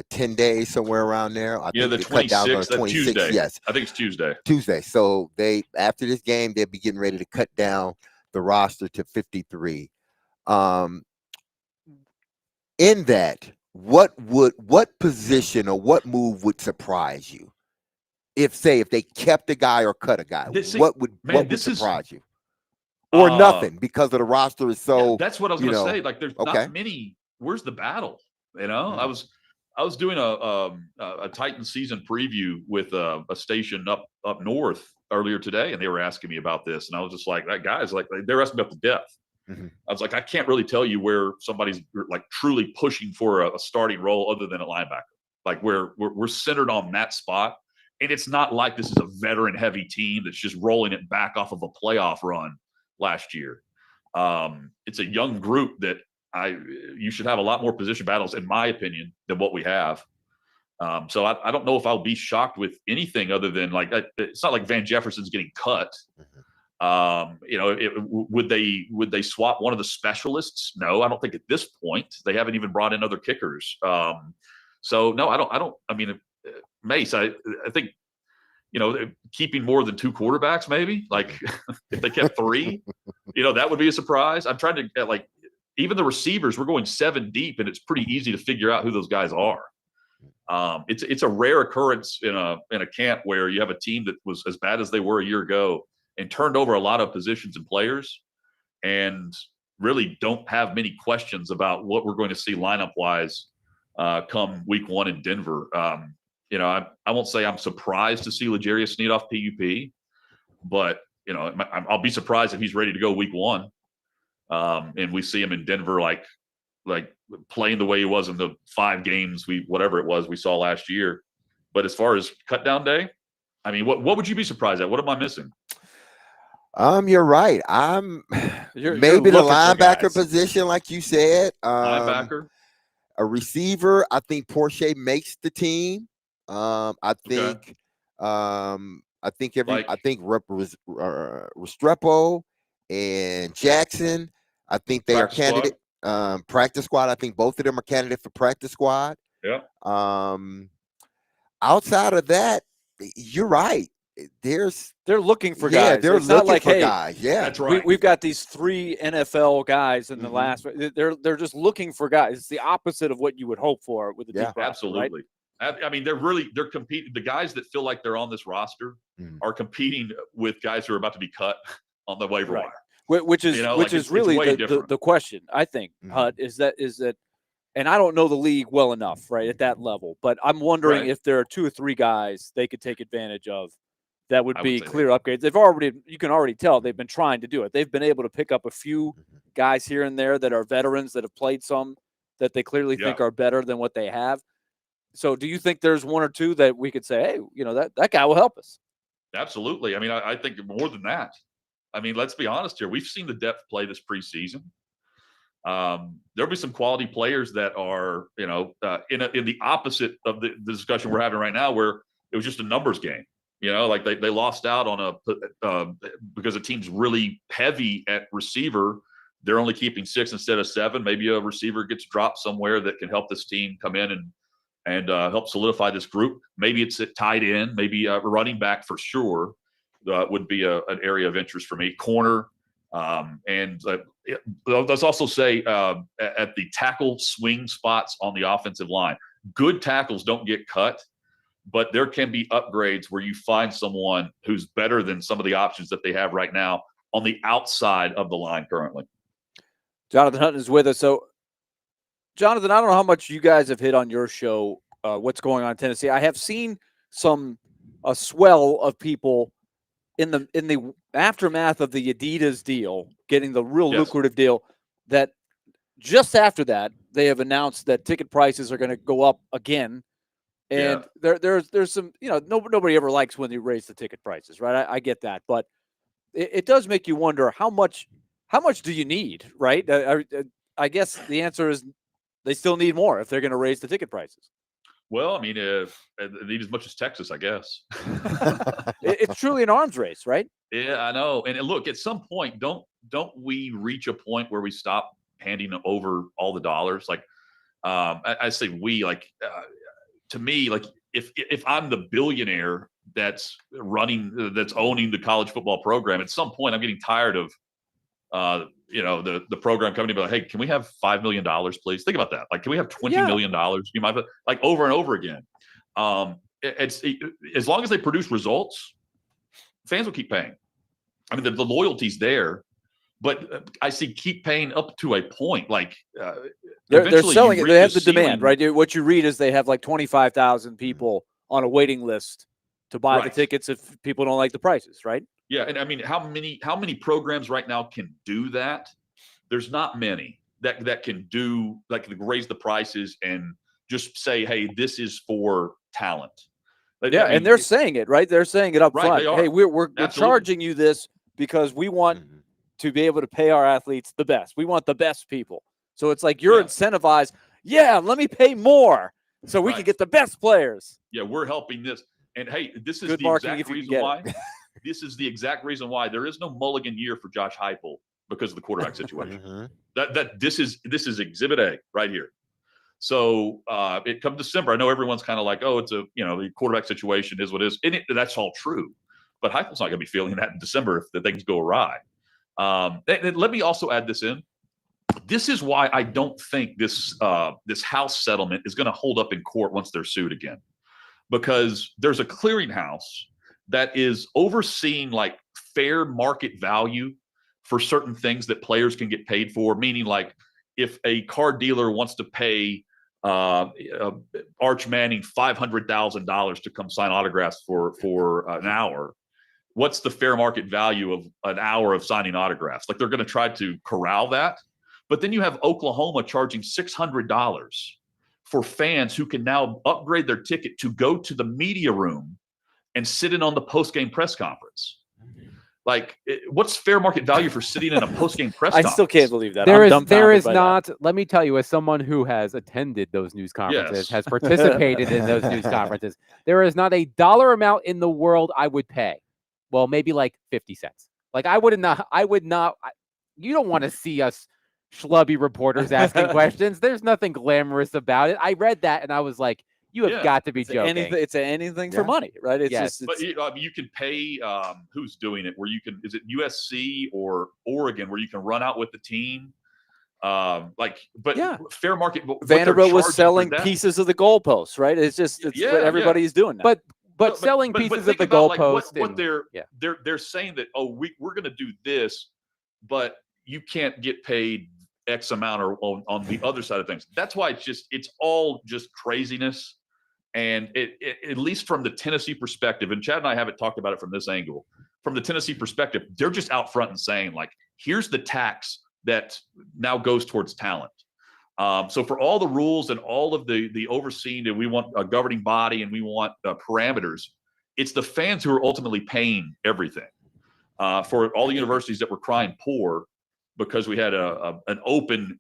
10 days, somewhere around there. I Yeah, think the cut down on 26th, the 26th. Tuesday. Yes, I think it's Tuesday. Tuesday. So after this game, they'll be getting ready to cut down the roster to 53. In that, what position or what move would surprise you? If they kept a guy or cut a guy, what would surprise you? Or nothing, because of the roster is so. Yeah, that's what I was going to say. Like, there's okay. not many. Where's the battle? You know, I was doing a Titan season preview with a station up north earlier today, and they were asking me about this, and I was just like, that guys, like, they're asking about the depth. I was like, I can't really tell you where somebody's like truly pushing for a starting role other than a linebacker. Like, we're centered on that spot, and it's not like this is a veteran heavy team that's just rolling it back off of a playoff run last year. It's a young group that you should have a lot more position battles, in my opinion, than what we have. So I don't know if I'll be shocked with anything other than, like, it's not like Van Jefferson's getting cut. You know, would they swap one of the specialists? No, I don't think at this point. They haven't even brought in other kickers. So no, I don't. I mean, Mace, I think, you know, keeping more than 2 quarterbacks, maybe, like if they kept 3, you know, that would be a surprise. I'm trying to get, like, even the receivers, we're going 7 deep, and it's pretty easy to figure out who those guys are. It's a rare occurrence in a camp where you have a team that was as bad as they were a year ago and turned over a lot of positions and players, and really don't have many questions about what we're going to see lineup wise come week 1 in Denver. You know, I won't say I'm surprised to see L'Jarius Sneed off PUP, but, you know, I'll be surprised if he's ready to go week 1. And we see him in Denver, like playing the way he was in the 5 games whatever it was we saw last year. But as far as cut down day, I mean, what would you be surprised at? What am I missing? You're right. Maybe the linebacker position, like you said. Linebacker. A receiver. I think Porsche makes the team. I think Restrepo and Jackson, I think they are candidate. Practice squad. I think both of them are candidate for practice squad. Yeah. Outside of that, you're right. They're looking for guys. They're it's looking not like, for hey, guys. Yeah, that's right. We've got these 3 NFL guys in the last. They're just looking for guys. It's the opposite of what you would hope for with the deep roster, absolutely. Right? I mean, they're competing. The guys that feel like they're on this roster are competing with guys who are about to be cut on the waiver wire. Which is, you know, which is really the question, I think, Hud, is that, and I don't know the league well enough, right, at that level, but I'm wondering if there are 2 or 3 guys they could take advantage of that would be clear upgrades. You can already tell they've been trying to do it. They've been able to pick up a few guys here and there that are veterans that have played some that they clearly think are better than what they have. So do you think there's 1 or 2 that we could say, hey, you know, that guy will help us? Absolutely. I mean, I think more than that. I mean, let's be honest here. We've seen the depth play this preseason. There'll be some quality players that are, you know, in the opposite of the discussion we're having right now, where it was just a numbers game. You know, like they lost out on because the team's really heavy at receiver. They're only keeping 6 instead of 7. Maybe a receiver gets dropped somewhere that can help this team come in and help solidify this group. Maybe it's at tight end, maybe a running back for sure. Would be an area of interest for me. Corner, and let's also say at the tackle swing spots on the offensive line, good tackles don't get cut, but there can be upgrades where you find someone who's better than some of the options that they have right now on the outside of the line currently. Jonathan Hutton is with us. So, Jonathan, I don't know how much you guys have hit on your show what's going on in Tennessee. I have seen a swell of people in the aftermath of the Adidas deal, getting the real lucrative deal, that just after that they have announced that ticket prices are going to go up again. And there's some, you know, nobody ever likes when they raise the ticket prices, right? I get that, but it does make you wonder how much do you need, right? I guess the answer is they still need more if they're going to raise the ticket prices. Well, I mean, if they need as much as Texas, I guess. It's truly an arms race, right? Yeah, I know. And look, at some point, don't we reach a point where we stop handing over all the dollars? Like, I say we, like, to me, like if I'm the billionaire that's owning the college football program, at some point I'm getting tired of the program company be like, hey, can we have $5 million, please? Think about that. Like, can we have $20 million? You might like over and over again. It's as long as they produce results, fans will keep paying. I mean, the loyalty's there, but I see keep paying up to a point. Like they're selling it. They have the ceiling. demand, right? What you read is they have like 25,000 people on a waiting list to buy the tickets if people don't like the prices, right? Yeah, and I mean, how many programs right now can do that? There's not many that can do like raise the prices and just say, hey, this is for talent. Yeah, and they're saying it, right? They're saying it up front. Hey, we're charging you this because we want to be able to pay our athletes the best. We want the best people. So it's like you're incentivized. Yeah, let me pay more so we can get the best players. Yeah, we're helping this. And hey, this is Good the exact reason why. This is the exact reason why there is no mulligan year for Josh Heupel because of the quarterback situation. This is Exhibit A right here. So it comes December. I know everyone's kind of like, oh, it's the quarterback situation is what it is. And that's all true. But Heupel's not going to be feeling that in December if the things go awry. Let me also add this in. This is why I don't think this House settlement is going to hold up in court once they're sued again. Because there's a clearinghouse that is overseeing like fair market value for certain things that players can get paid for. Meaning, like if a car dealer wants to pay Arch Manning $500,000 to come sign autographs for an hour, what's the fair market value of an hour of signing autographs? Like they're going to try to corral that. But then you have Oklahoma charging $600 for fans who can now upgrade their ticket to go to the media room and sit in on the post-game press conference. Like, what's fair market value for sitting in a post-game press conference? I still can't believe that. There is not. Let me tell you, as someone who has attended those news conferences, has participated in those news conferences, there is not a dollar amount in the world I would pay. Well, maybe like 50 cents. Like I would not. You don't want to see us schlubby reporters asking questions. There's nothing glamorous about it. I read that and I was like, you have got to be joking. It's anything for money, right? It's just. But you can pay. Who's doing it? Where you can? Is it USC or Oregon where you can run out with the team? Fair market. Vanderbilt was selling pieces of the goalposts, right? It's what everybody's doing now. But selling pieces of the goalpost. What they're saying that we're going to do this, but you can't get paid X amount or on the other side of things. That's why it's all just craziness. And it at least from the Tennessee perspective, and Chad and I haven't talked about it from this angle. From the Tennessee perspective, they're just out front and saying, like, here's the tax that now goes towards talent. So for all the rules and all of the overseeing, and we want a governing body and we want parameters, it's the fans who are ultimately paying everything. For all the universities that were crying poor because we had an open,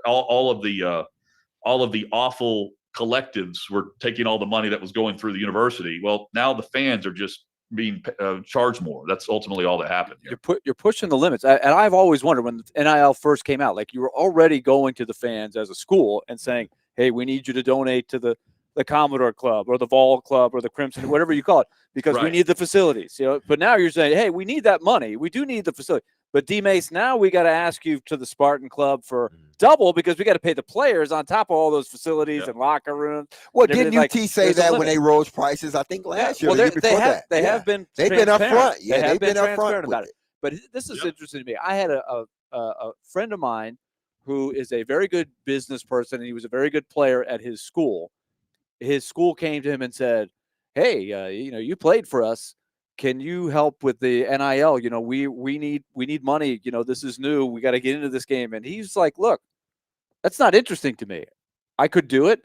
all of the awful collectives were taking all the money that was going through the university. Well, now the fans are just being charged more. That's ultimately all that happened here. You're pushing the limits. And I've always wondered when NIL first came out, like you were already going to the fans as a school and saying, hey, we need you to donate to the Commodore Club or the Vol Club or the Crimson, whatever you call it, because we need the facilities. But now you're saying, hey, we need that money. We do need the facility. But D-Mace, now we got to ask you to the Spartan Club for double because we got to pay the players on top of all those facilities and locker rooms. Well, didn't UT say that when they rose prices? I think last year. Well, they have been. They've been up front. Yeah, they've been transparent about it. But this is interesting to me. I had a friend of mine who is a very good business person, and he was a very good player at his school. His school came to him and said, "Hey, you played for us. Can you help with the NIL? We need money. This is new. We got to get into this game." And he's like, "Look, that's not interesting to me. I could do it,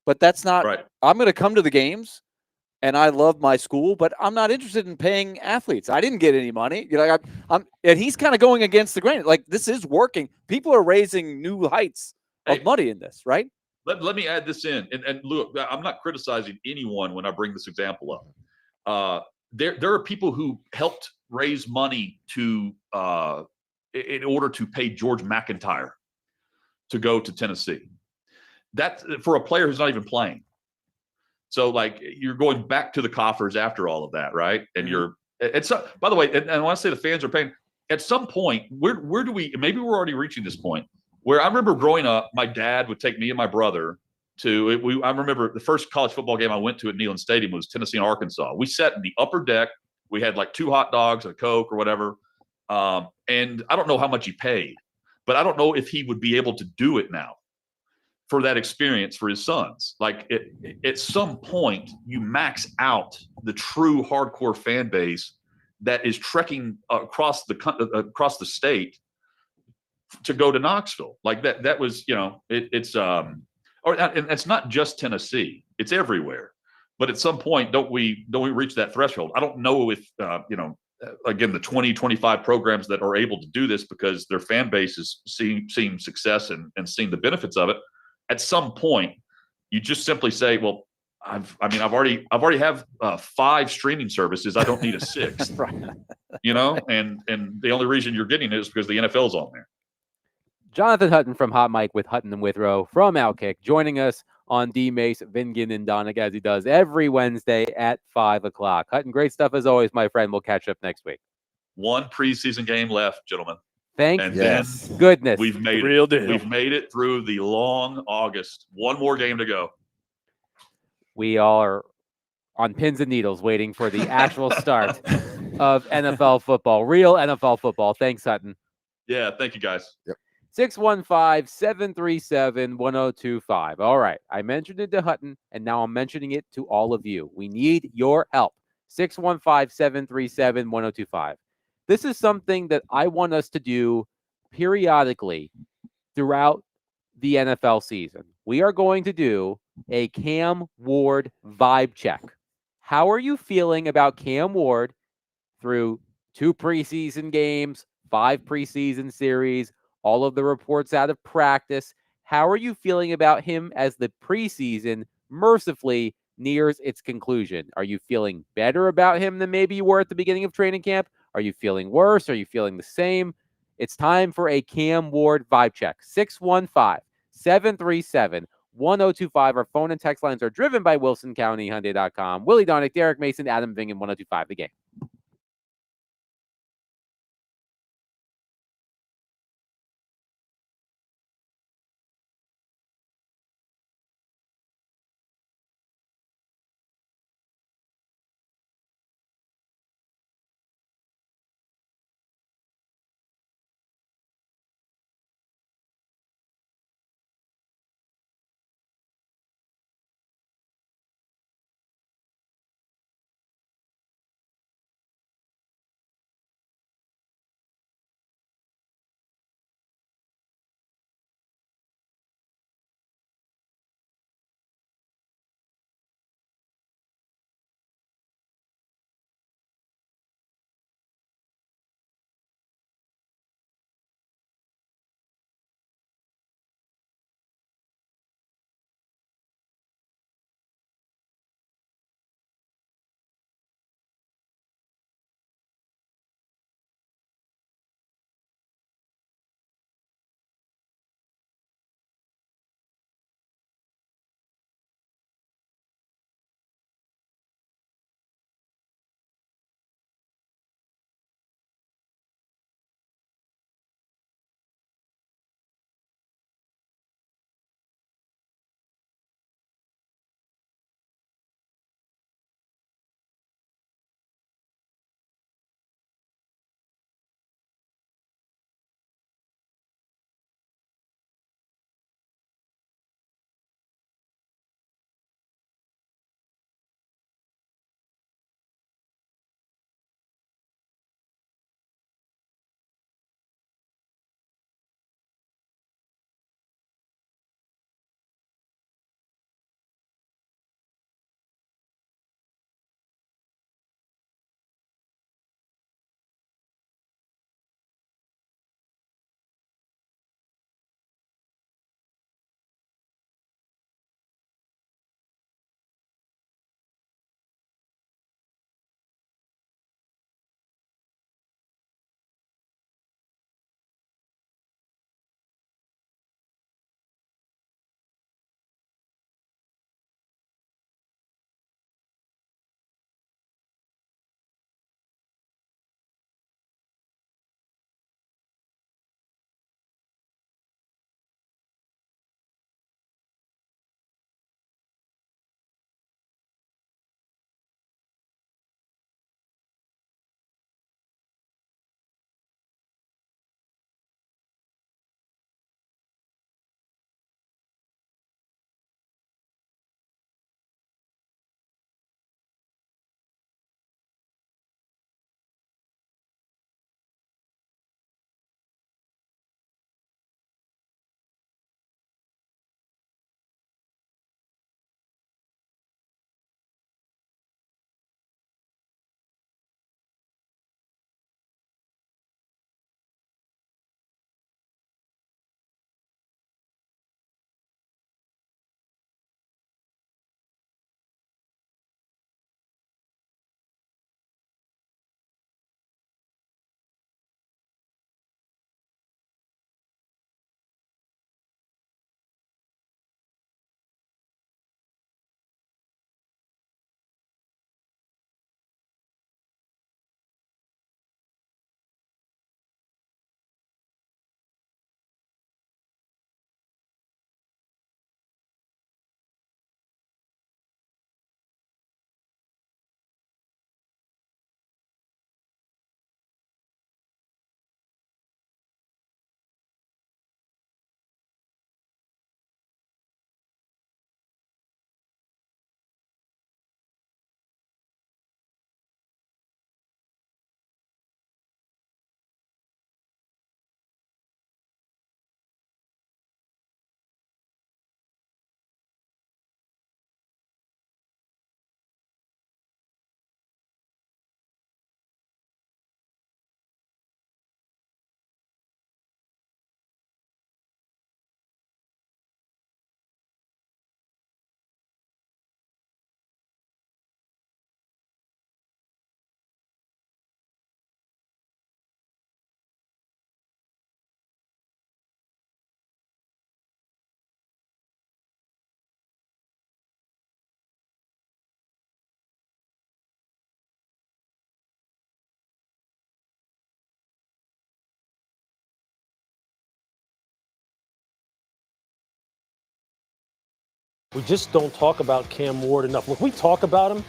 but that's not. Right. I'm going to come to the games, and I love my school, but I'm not interested in paying athletes. I didn't get any money. And he's kind of going against the grain. Like this is working. People are raising new heights of money in this, right?" Let me add this in. And look, I'm not criticizing anyone when I bring this example up. There are people who helped raise money in order to pay George McIntyre to go to Tennessee. That for a player who's not even playing. So like you're going back to the coffers after all of that, right? And it's by the way, and I want to say the fans are paying. At some point, where do we? Maybe we're already reaching this point where I remember growing up, my dad would take me and my brother to. I remember the first college football game I went to at Neyland Stadium was Tennessee and Arkansas. We sat in the upper deck. We had like 2 hot dogs, a Coke, or whatever. And I don't know how much he paid, but I don't know if he would be able to do it now for that experience for his sons. Like at some point, you max out the true hardcore fan base that is trekking across the state to go to Knoxville. Like that was, and it's not just Tennessee; it's everywhere. But at some point, don't we reach that threshold? I don't know if again, the 20, 25 programs that are able to do this because their fan base is seeing success and seeing the benefits of it. At some point, you just simply say, well, I've already have 5 streaming services. I don't need a 6th, and the only reason you're getting it is because the NFL's on there. Jonathan Hutton from Hot Mike with Hutton and Withrow from Outkick, joining us on D Mace, Vingen, and Donig as he does every Wednesday at 5 o'clock. Hutton, great stuff as always, my friend. We'll catch up next week. 1 preseason game left, gentlemen. Thank goodness. We've made Real it. deal. We've made it through the long August. 1 more game to go. We are on pins and needles waiting for the actual start of NFL football, real NFL football. Thanks, Hutton. Yeah, thank you, guys. Yep. 615-737-1025. All right. I mentioned it to Hutton, and now I'm mentioning it to all of you. We need your help. 615-737-1025. This is something that I want us to do periodically throughout the NFL season. We are going to do a Cam Ward vibe check. How are you feeling about Cam Ward through 2 preseason games, 5 preseason series, all of the reports out of practice? How are you feeling about him as the preseason mercifully nears its conclusion? Are you feeling better about him than maybe you were at the beginning of training camp? Are you feeling worse? Are you feeling the same? It's time for a Cam Ward vibe check. 615-737-1025. Our phone and text lines are driven by WilsonCountyHyundai.com. Willie Donick, Derek Mason, Adam Vingen, 1025 The Game. we just don't talk about Cam Ward enough. Look, we talk about him,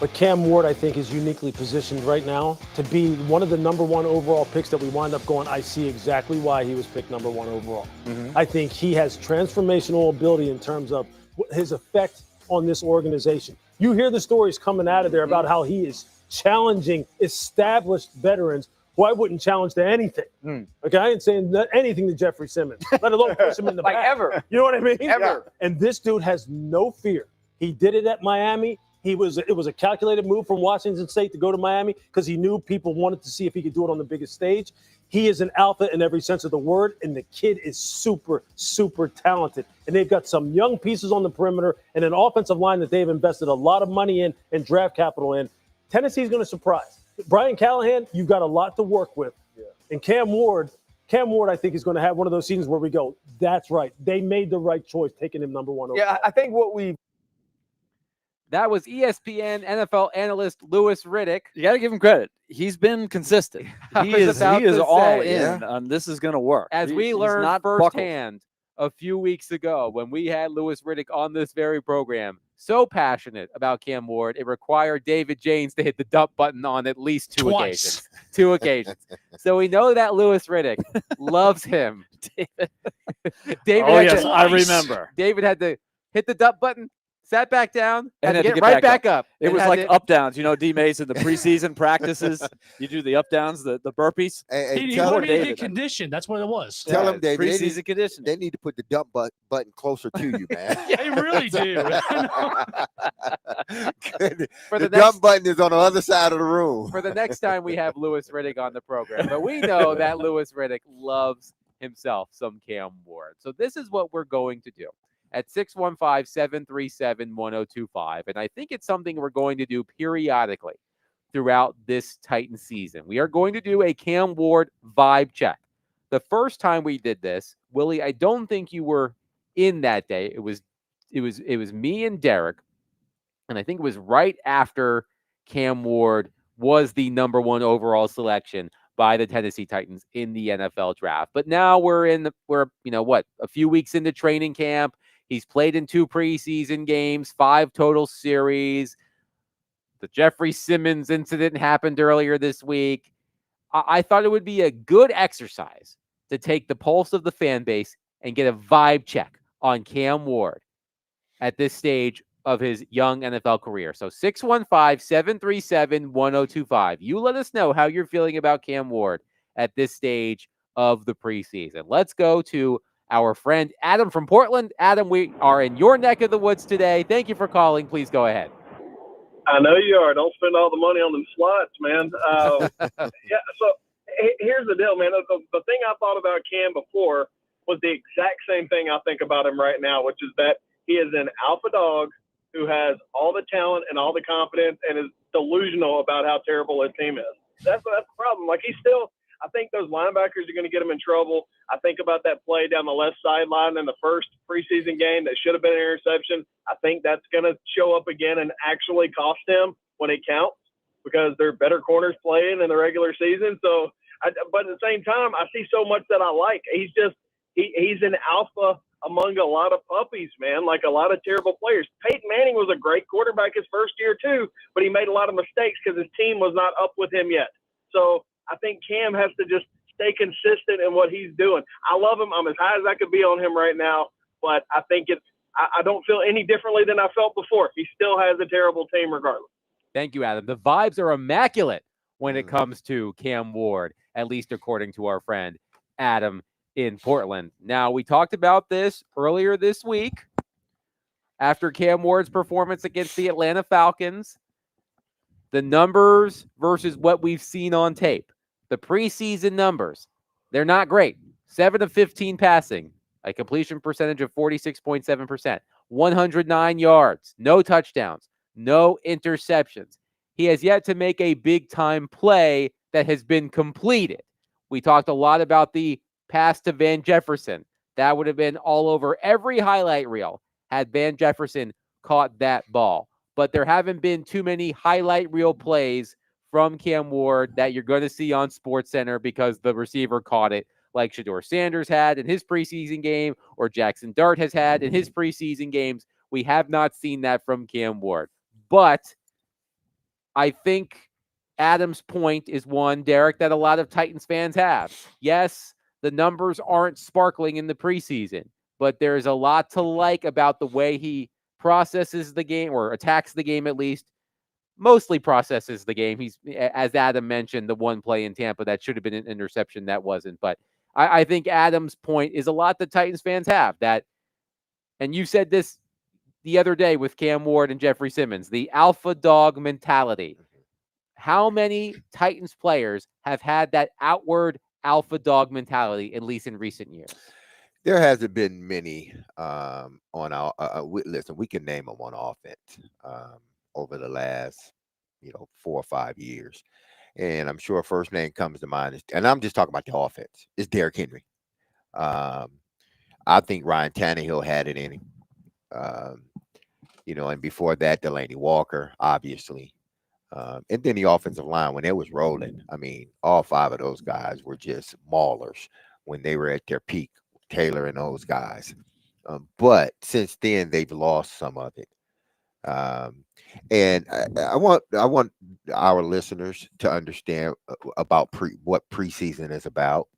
but Cam Ward, I think, is uniquely positioned right now to be one of the number 1 overall picks that we wind up going, I see exactly why he was picked number 1 overall. I think he has transformational ability in terms of his effect on this organization. You hear the stories coming out of there about how he is challenging established veterans who I wouldn't challenge to anything. Okay, I ain't saying anything to Jeffrey Simmons, let alone push him in the Like back. ever. You know what I mean? Ever. And this dude has no fear. He did it at Miami. It was a calculated move from Washington State to go to Miami because he knew people wanted to see if he could do it on the biggest stage. He is an alpha in every sense of the word, and the kid is super, super talented. And they've got some young pieces on the perimeter and an offensive line that they've invested a lot of money in and draft capital in. Tennessee's going to surprise. Brian Callahan, you've got a lot to work with. Yeah. And Cam Ward, I think, is going to have one of those seasons where we go, that's right. They made the right choice taking him number 1 overall. Yeah, I think what we That was ESPN NFL analyst Louis Riddick. You got to give him credit. He's been consistent. He is all in. This is going to work. As we learned firsthand a few weeks ago when we had Louis Riddick on this very program, so passionate about Cam Ward, it required David Janes to hit the dump button on at least two occasions. So we know that Louis Riddick loves him. David I remember. David had to hit the dump button, sat back down, and had to get right back up. It was like up downs. You know, D. Mason, the preseason practices, you do the up downs, the burpees. He wanted to get conditioned. That's what it was. Tell him, David, preseason conditioning. They need to put the dump button closer to you, man. They really do. The dump button is on the other side of the room. For the next time we have Louis Riddick on the program. But we know that Louis Riddick loves himself some Cam Ward. So this is what we're going to do at 615-737-1025. And I think it's something we're going to do periodically throughout this Titan season. We are going to do a Cam Ward vibe check. The first time we did this, Willie, I don't think you were in that day. It was me and Derek. And I think it was right after Cam Ward was the number 1 overall selection by the Tennessee Titans in the NFL draft. But now we're a few weeks into training camp. He's played in 2 preseason games, 5 total series. The Jeffrey Simmons incident happened earlier this week. I thought it would be a good exercise to take the pulse of the fan base and get a vibe check on Cam Ward at this stage of his young NFL career. So 615-737-1025. You let us know how you're feeling about Cam Ward at this stage of the preseason. Let's go to our friend Adam from Portland. Adam, we are in your neck of the woods today. Thank you for calling. Please go ahead. I know you are. Don't spend all the money on them slots, man. So here's the deal, man. The thing I thought about Cam before was the exact same thing I think about him right now, which is that he is an alpha dog who has all the talent and all the confidence and is delusional about how terrible his team is. That's the problem. Like, I think those linebackers are going to get him in trouble. I think about that play down the left sideline in the first preseason game that should have been an interception. I think that's going to show up again and actually cost him when it counts because there are better corners playing in the regular season. So, but at the same time, I see so much that I like. He's an alpha among a lot of puppies, man, like a lot of terrible players. Peyton Manning was a great quarterback his first year too, but he made a lot of mistakes because his team was not up with him yet. So I think Cam has to just stay consistent in what he's doing. I love him. I'm as high as I could be on him right now, but I think I don't feel any differently than I felt before. He still has a terrible team regardless. Thank you, Adam. The vibes are immaculate when it comes to Cam Ward, at least according to our friend Adam in Portland. Now, we talked about this earlier this week after Cam Ward's performance against the Atlanta Falcons. The numbers versus what we've seen on tape. The preseason numbers, they're not great. 7 of 15 passing, a completion percentage of 46.7%, 109 yards, no touchdowns, no interceptions. He has yet to make a big-time play that has been completed. We talked a lot about the pass to Van Jefferson. That would have been all over every highlight reel had Van Jefferson caught that ball. But there haven't been too many highlight reel plays from Cam Ward that you're going to see on SportsCenter because the receiver caught it, like Shedeur Sanders had in his preseason game or Jackson Dart has had in his preseason games We have not seen that from Cam Ward. But I think Adam's point is one, Derek, that a lot of Titans fans have. Yes, the numbers aren't sparkling in the preseason, but there's a lot to like about the way he processes the game, or attacks the game at least. Mostly processes the game. He's, as Adam mentioned, the one play in Tampa that should have been an interception that wasn't. But I think Adam's point is a lot that Titans fans have that, and you said this the other day with Cam Ward and Jeffrey Simmons, the alpha dog mentality. How many Titans players have had that outward alpha dog mentality, at least in recent years? There hasn't been many on our. Listen, we can name them on offense over the last, 4 or 5 years, and I'm sure first name comes to mind. And I'm just talking about the offense. It's Derrick Henry. I think Ryan Tannehill had it in him. And before that, Delaney Walker, obviously. And then the offensive line, when it was rolling, I mean, all 5 of those guys were just maulers when they were at their peak, Taylor and those guys. But since then, they've lost some of it. And I want our listeners to understand about what preseason is about.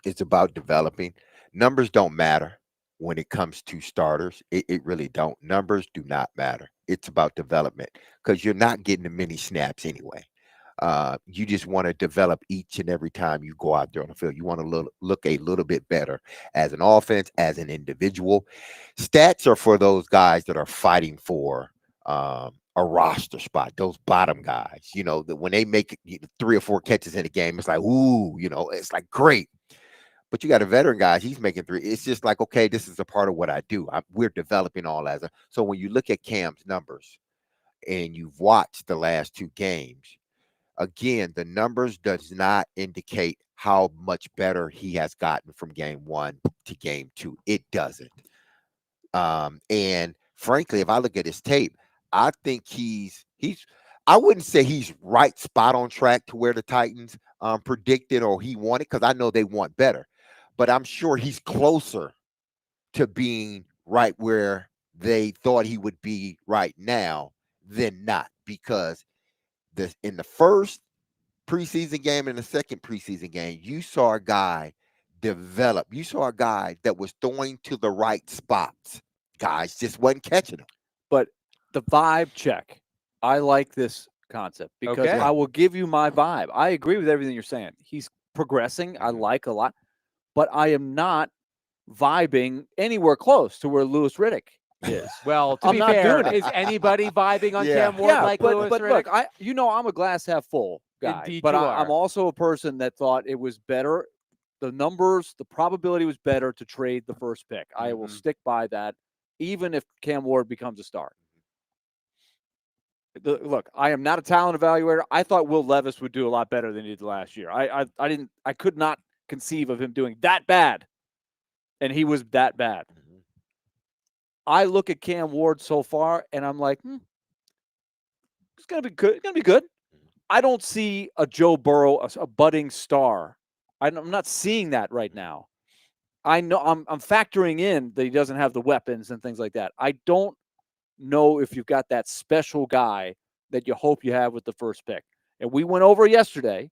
It's about developing. Numbers don't matter when it comes to starters. It really don't. Numbers do not matter. It's about development, because you're not getting the many snaps anyway. You just want to develop each and every time you go out there on the field. You want to look a little bit better as an offense, as an individual. Stats are for those guys that are fighting for a roster spot, those bottom guys. That when they make 3 or 4 catches in a game, it's like, ooh, it's like great. But you got a veteran guy, he's making 3. It's just like, okay, this is a part of what I do. We're developing all as a. So when you look at Cam's numbers and you've watched the last 2 games, again, the numbers does not indicate how much better he has gotten from game 1 to game 2. It doesn't. And frankly, if I look at his tape, I think he's I wouldn't say he's right spot on track to where the Titans predicted or he wanted, because I know they want better. But I'm sure he's closer to being right where they thought he would be right now than not, because in the first preseason game and the second preseason game, you saw a guy develop. You saw a guy that was throwing to the right spots. Guys just wasn't catching him. But the vibe check, I like this concept, because Okay. I will give you my vibe. I agree with everything you're saying. He's progressing. I like a lot, but I am not vibing anywhere close to where Louis Riddick is. Well, to I'm be not fair, doing it. is anybody vibing on Yeah. Cam Ward like but Louis look, Riddick? I'm a glass half full guy. Indeed but you I'm are. also a person that thought it was better. The numbers, the probability was better to trade the first pick. I will stick by that, even if Cam Ward becomes a star. Look, I am not a talent evaluator. I thought Will Levis would do a lot better than he did last year. I could not conceive of him doing that bad, and he was that bad. I look at Cam Ward so far, and I'm like, it's gonna be good. It's gonna be good. I don't see a Joe Burrow, a budding star. I'm not seeing that right now. I know I'm factoring in that he doesn't have the weapons and things like that. I don't know if you've got that special guy that you hope you have with the first pick. And we went over yesterday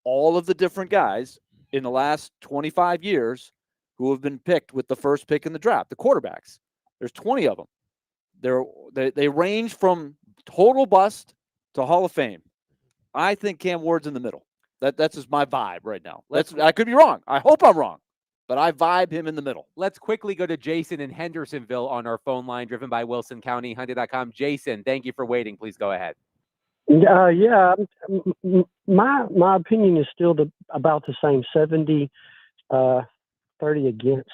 all of the different guys in the last 25 years who have been picked with the first pick in the draft, the quarterbacks. There's 20 of them. They range from total bust to Hall of Fame. I think Cam Ward's in the middle. That's just my vibe right now. I could be wrong. I hope I'm wrong, but I vibe him in the middle. Let's quickly go to Jason in Hendersonville on our phone line, driven by Wilson County, Hyundai.com. Jason, thank you for waiting. Please go ahead. Yeah, my opinion is still about the same, 70, 30 against.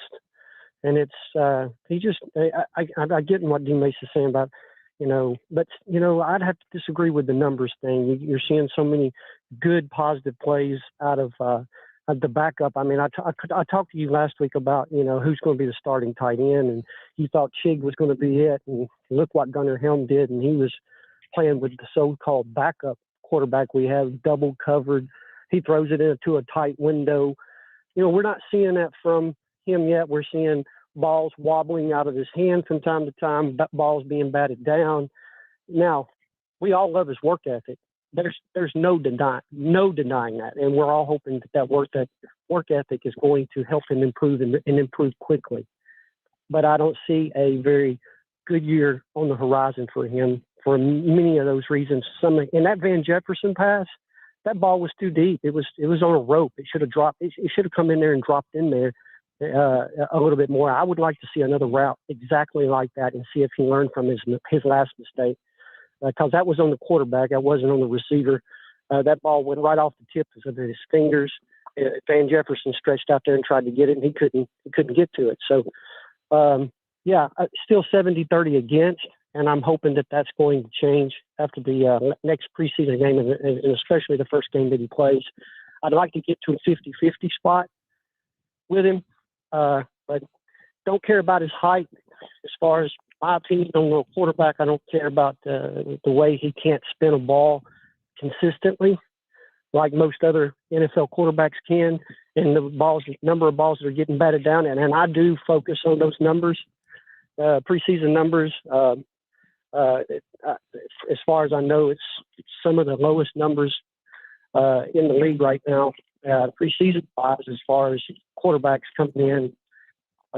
And it's I get what D. Mace is saying about, but I'd have to disagree with the numbers thing. You're seeing so many good positive plays out of the backup. I mean, I talked to you last week about who's going to be the starting tight end, and you thought Chig was going to be it, and look what Gunnar Helm did, and he was playing with the so-called backup quarterback we have, double covered. He throws it into a tight window. We're not seeing that from him yet. We're seeing balls wobbling out of his hand from time to time, balls being batted down. Now, we all love his work ethic. There's no denying that, and we're all hoping that work ethic is going to help him improve and improve quickly. But I don't see a very good year on the horizon for him for many of those reasons. In that Van Jefferson pass, that ball was too deep. It was on a rope. It should have dropped. It should have come in there and dropped in there a little bit more. I would like to see another route exactly like that and see if he learned from his last mistake, because that was on the quarterback. That wasn't on the receiver. That ball went right off the tips of his fingers. Van Jefferson stretched out there and tried to get it, and he couldn't get to it. So, still 70-30 against, and I'm hoping that that's going to change after the next preseason game, and especially the first game that he plays. I'd like to get to a 50-50 spot with him, but don't care about his height. As far as my opinion on the quarterback, I don't care about the way he can't spin a ball consistently like most other NFL quarterbacks can, and the number of balls that are getting batted down. And I do focus on those numbers, preseason numbers. As far as I know, it's some of the lowest numbers in the league right now, preseason wise, as far as quarterbacks coming in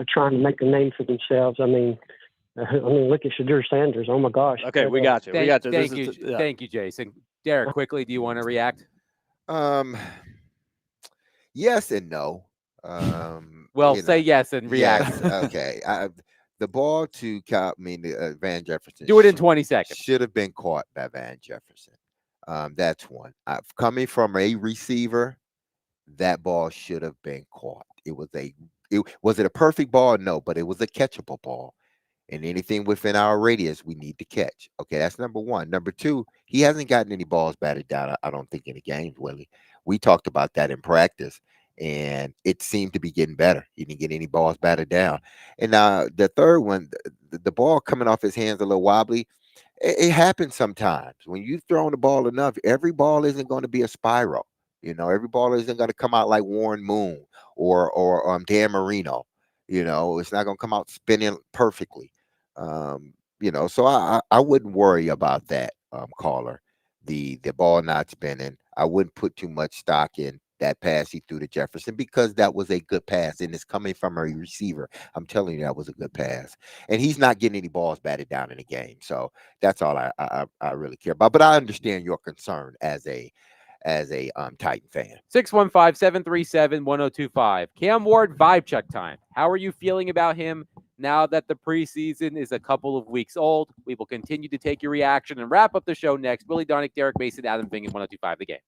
trying to make a name for themselves. I mean, look at Shadur Sanders. Oh my gosh. Okay, we got you. Thank you, Jason. Derek, quickly, do you want to react? Yes and no. Say yes and react. Yes, okay. The ball to Van Jefferson. Do it in 20 seconds. Should have been caught by Van Jefferson. That's one. Coming from a receiver, that ball should have been caught. Was it a perfect ball? No, but it was a catchable ball. And anything within our radius, we need to catch. Okay, that's number one. Number two, he hasn't gotten any balls batted down, I don't think, in the games, Willie. We talked about that in practice, and it seemed to be getting better. He didn't get any balls batted down. And the third one, the ball coming off his hands a little wobbly, it happens sometimes. When you've thrown the ball enough, every ball isn't going to be a spiral. Every ball isn't going to come out like Warren Moon or Dan Marino. It's not going to come out spinning perfectly. So I wouldn't worry about that, caller. The ball not spinning. I wouldn't put too much stock in that pass he threw to Jefferson, because that was a good pass, and it's coming from a receiver. I'm telling you, that was a good pass, and he's not getting any balls batted down in the game. So that's all I really care about. But I understand your concern as a Titan fan. 615-737-1025. Cam Ward, vibe check time. How are you feeling about him now that the preseason is a couple of weeks old? We will continue to take your reaction and wrap up the show next. Willie Donick, Derek Mason, Adam Vingan, 1025 The Game.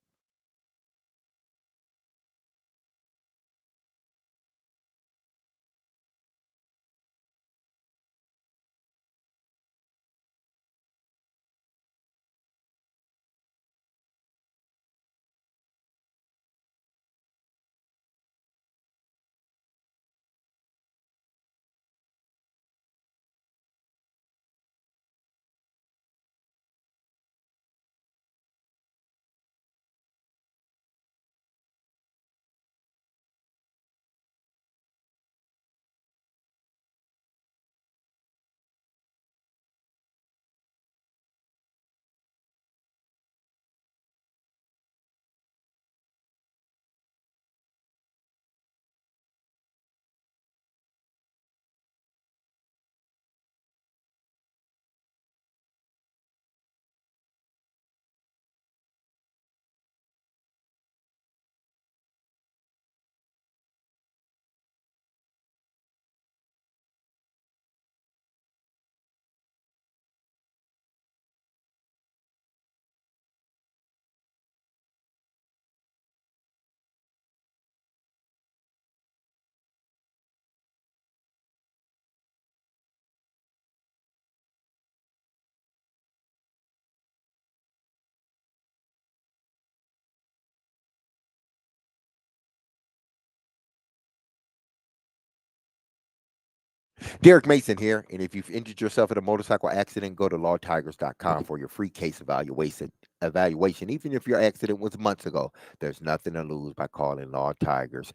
Derek Mason here, and if you've injured yourself in a motorcycle accident, go to lawtigers.com for your free case evaluation. Even if your accident was months ago, there's nothing to lose by calling Law Tigers.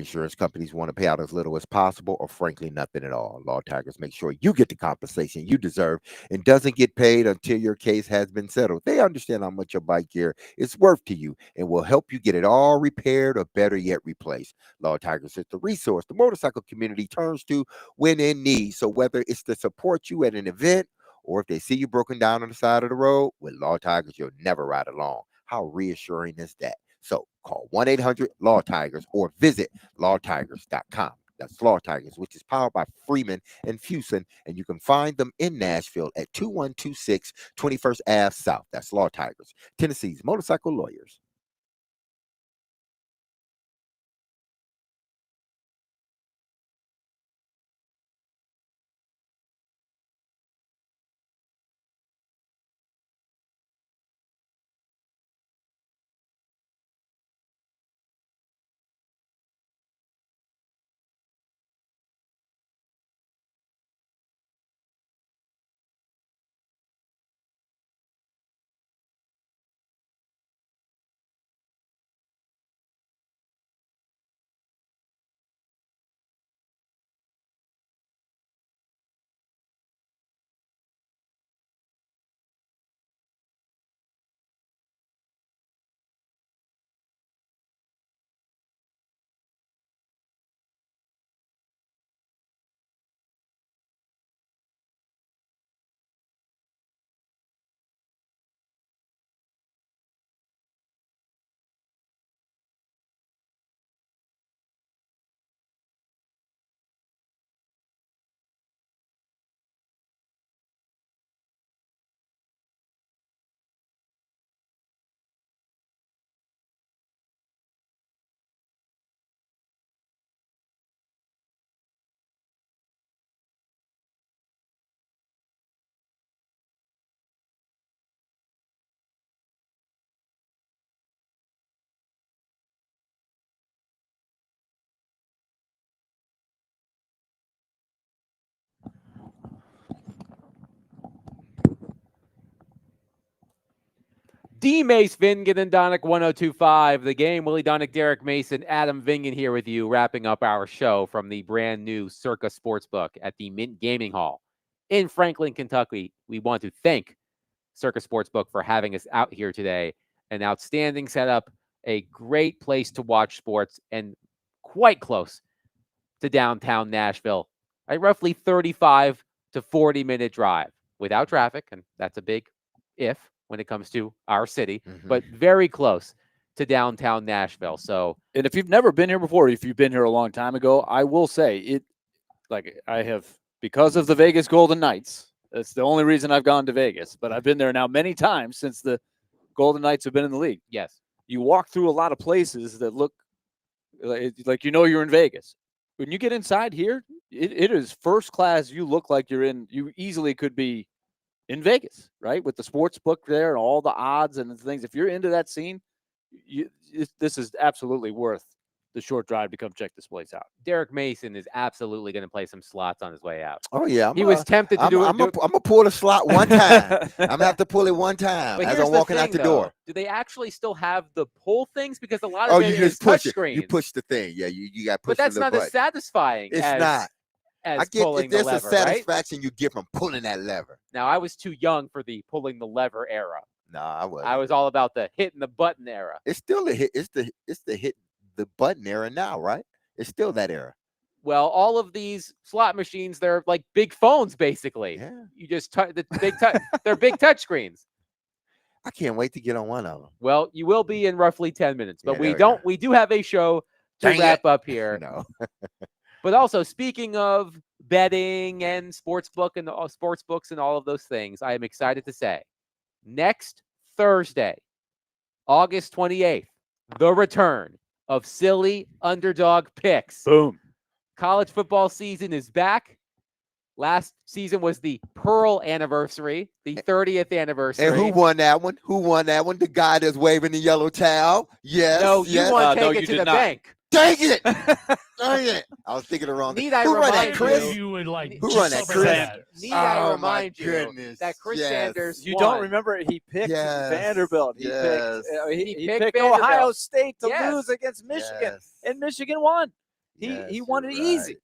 Insurance companies want to pay out as little as possible or frankly nothing at all. Law Tigers make sure you get the compensation you deserve and doesn't get paid until your case has been settled. They understand how much your bike gear is worth to you and will help you get it all repaired or better yet replaced. Law Tigers is the resource the motorcycle community turns to when in need. So whether it's to support you at an event or if they see you broken down on the side of the road, with Law Tigers, you'll never ride alone. How reassuring is that? So call 1-800-LAW-TIGERS or visit lawtigers.com. That's Law Tigers, which is powered by Freeman and Fuson, and you can find them in Nashville at 2126 21st Ave South. That's Law Tigers, Tennessee's motorcycle lawyers. D. Mace, Vingen, and Donick 1025. The game, Willie Donick, Derek Mason, Adam Vingen here with you, wrapping up our show from the brand new Circa Sportsbook at the Mint Gaming Hall in Franklin, Kentucky. We want to thank Circa Sportsbook for having us out here today. An outstanding setup, a great place to watch sports, and quite close to downtown Nashville. A roughly 35 to 40-minute drive without traffic, and that's a big if when it comes to our city, but very close to downtown Nashville. So, and if you've never been here before, if you've been here a long time ago, I will say it, like I have, because of the Vegas Golden Knights. That's the only reason I've gone to Vegas, but I've been there now many times since the Golden Knights have been in the league. Yes. You walk through a lot of places that look like you're in Vegas. When you get inside here, it is first class. You look like you easily could be in Vegas, right? With the sports book there and all the odds and things. If you're into that scene, this is absolutely worth the short drive to come check this place out. Derek Mason is absolutely going to play some slots on his way out. Oh, yeah. He was tempted to do it. I'm going to pull the slot one time. I'm going to have to pull it one time as I'm walking out the door. Do they actually still have the pull things? Because a lot of it is touch screens. You push the thing. Yeah, you got to push But that's not button. as satisfying It's as, not. as I get pulling there's the lever, a satisfaction right? you get from pulling that lever. Now, I was too young for the pulling the lever era. No, I wasn't. I was all about the hitting the button era. It's still the hit. It's the hit the button era now, right? It's still that era. Well, all of these slot machines, they're like big phones, basically. Yeah. You just they're big touch screens. I can't wait to get on one of them. Well, you will be in roughly 10 minutes, but Yeah, we do have a show to Dang wrap it. up here. No. But also, speaking of betting and sportsbook and sports books and all of those things, I am excited to say next Thursday, August 28th, the return of Silly Underdog Picks. Boom. College football season is back. Last season was the Pearl anniversary, the 30th anniversary. And who won that one? Who won that one? The guy that's waving the yellow towel. Yes. No, you yes. want to take it to the bank. Dang it! Dang it! I was thinking the wrong thing. Who run that, Chris? You would like Who run that, Chris? Need I remind you goodness. that Chris Yes. Sanders You won. don't remember he picked Vanderbilt. He Yes. picked, He he picked picked Vanderbilt. Ohio State to Yes. lose against Michigan, Yes. and Michigan won. He won it easy.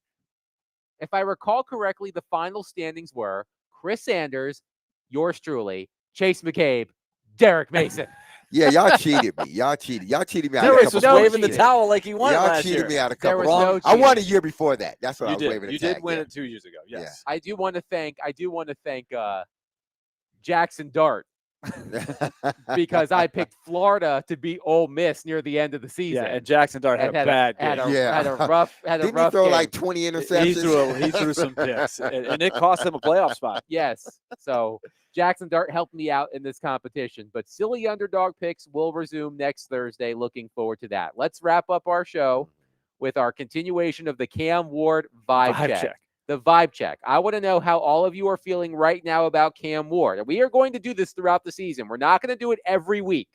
If I recall correctly, the final standings were Chris Sanders, yours truly, Chase McCabe, Derek Mason. Yeah, y'all cheated me. Y'all cheated me out Derek of a was couple. waving the towel like he won it Y'all last cheated year. me out a There couple. was no I won a cheating. year before that. That's what I You was did. waving the You tag. did win yeah. it 2 years ago. Yes. I do want to thank Jackson Dart because I picked Florida to beat Ole Miss near the end of the season. Yeah, and Jackson Dart had a bad game. Had a rough Didn't he throw game. like 20 interceptions? He threw some picks, and it cost him a playoff spot. Yes. So Jackson Dart helped me out in this competition, but silly underdog picks will resume next Thursday. Looking forward to that. Let's wrap up our show with our continuation of the Cam Ward vibe check. The vibe check. I want to know how all of you are feeling right now about Cam Ward. We are going to do this throughout the season. We're not going to do it every week.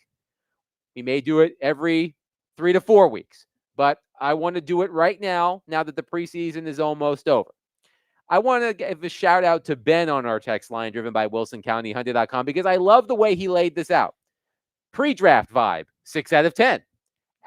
We may do it every 3 to 4 weeks, but I want to do it right now that the preseason is almost over. I want to give a shout out to Ben on our text line driven by WilsonCountyHunter.com because I love the way he laid this out. Pre-draft vibe, 6 out of 10.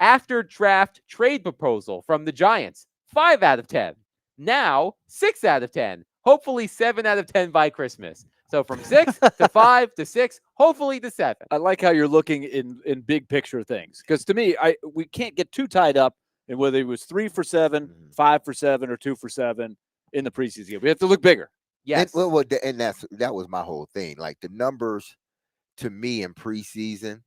After draft trade proposal from the Giants, 5 out of 10. Now, 6 out of 10. Hopefully 7 out of 10 by Christmas. So from 6 to 5 to 6, hopefully to 7. I like how you're looking in big picture things. Because to me, we can't get too tied up in whether it was 3 for 7, 5 for 7, or 2 for 7 in the preseason game. We have to look bigger. Yes. And that was my whole thing. Like the numbers to me in preseason,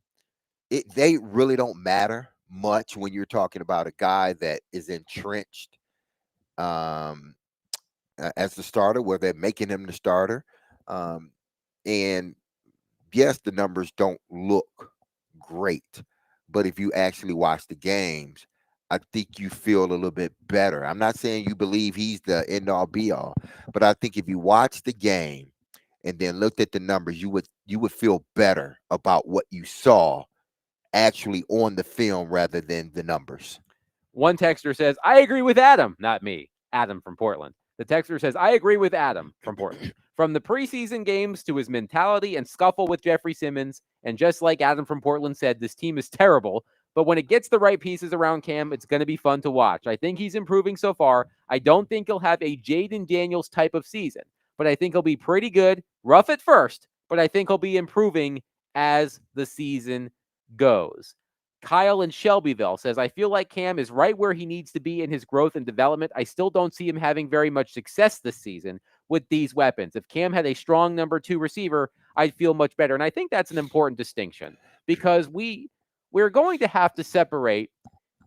they really don't matter much when you're talking about a guy that is entrenched as the starter, where they're making him the starter. And yes, the numbers don't look great, but if you actually watch the games, I think you feel a little bit better. I'm not saying you believe he's the end all be all, but I think if you watch the game and then looked at the numbers, you would feel better about what you saw actually on the film rather than the numbers. One texter says, I agree with Adam. Not me. Adam from Portland. The texter says, I agree with Adam from Portland. From the preseason games to his mentality and scuffle with Jeffrey Simmons, and just like Adam from Portland said, this team is terrible, but when it gets the right pieces around Cam, it's going to be fun to watch. I think he's improving so far. I don't think he'll have a Jaden Daniels type of season, but I think he'll be pretty good, rough at first, but I think he'll be improving as the season goes. Kyle in Shelbyville says, I feel like Cam is right where he needs to be in his growth and development. I still don't see him having very much success this season with these weapons. If Cam had a strong number 2 receiver, I'd feel much better. And I think that's an important distinction because we're going to have to separate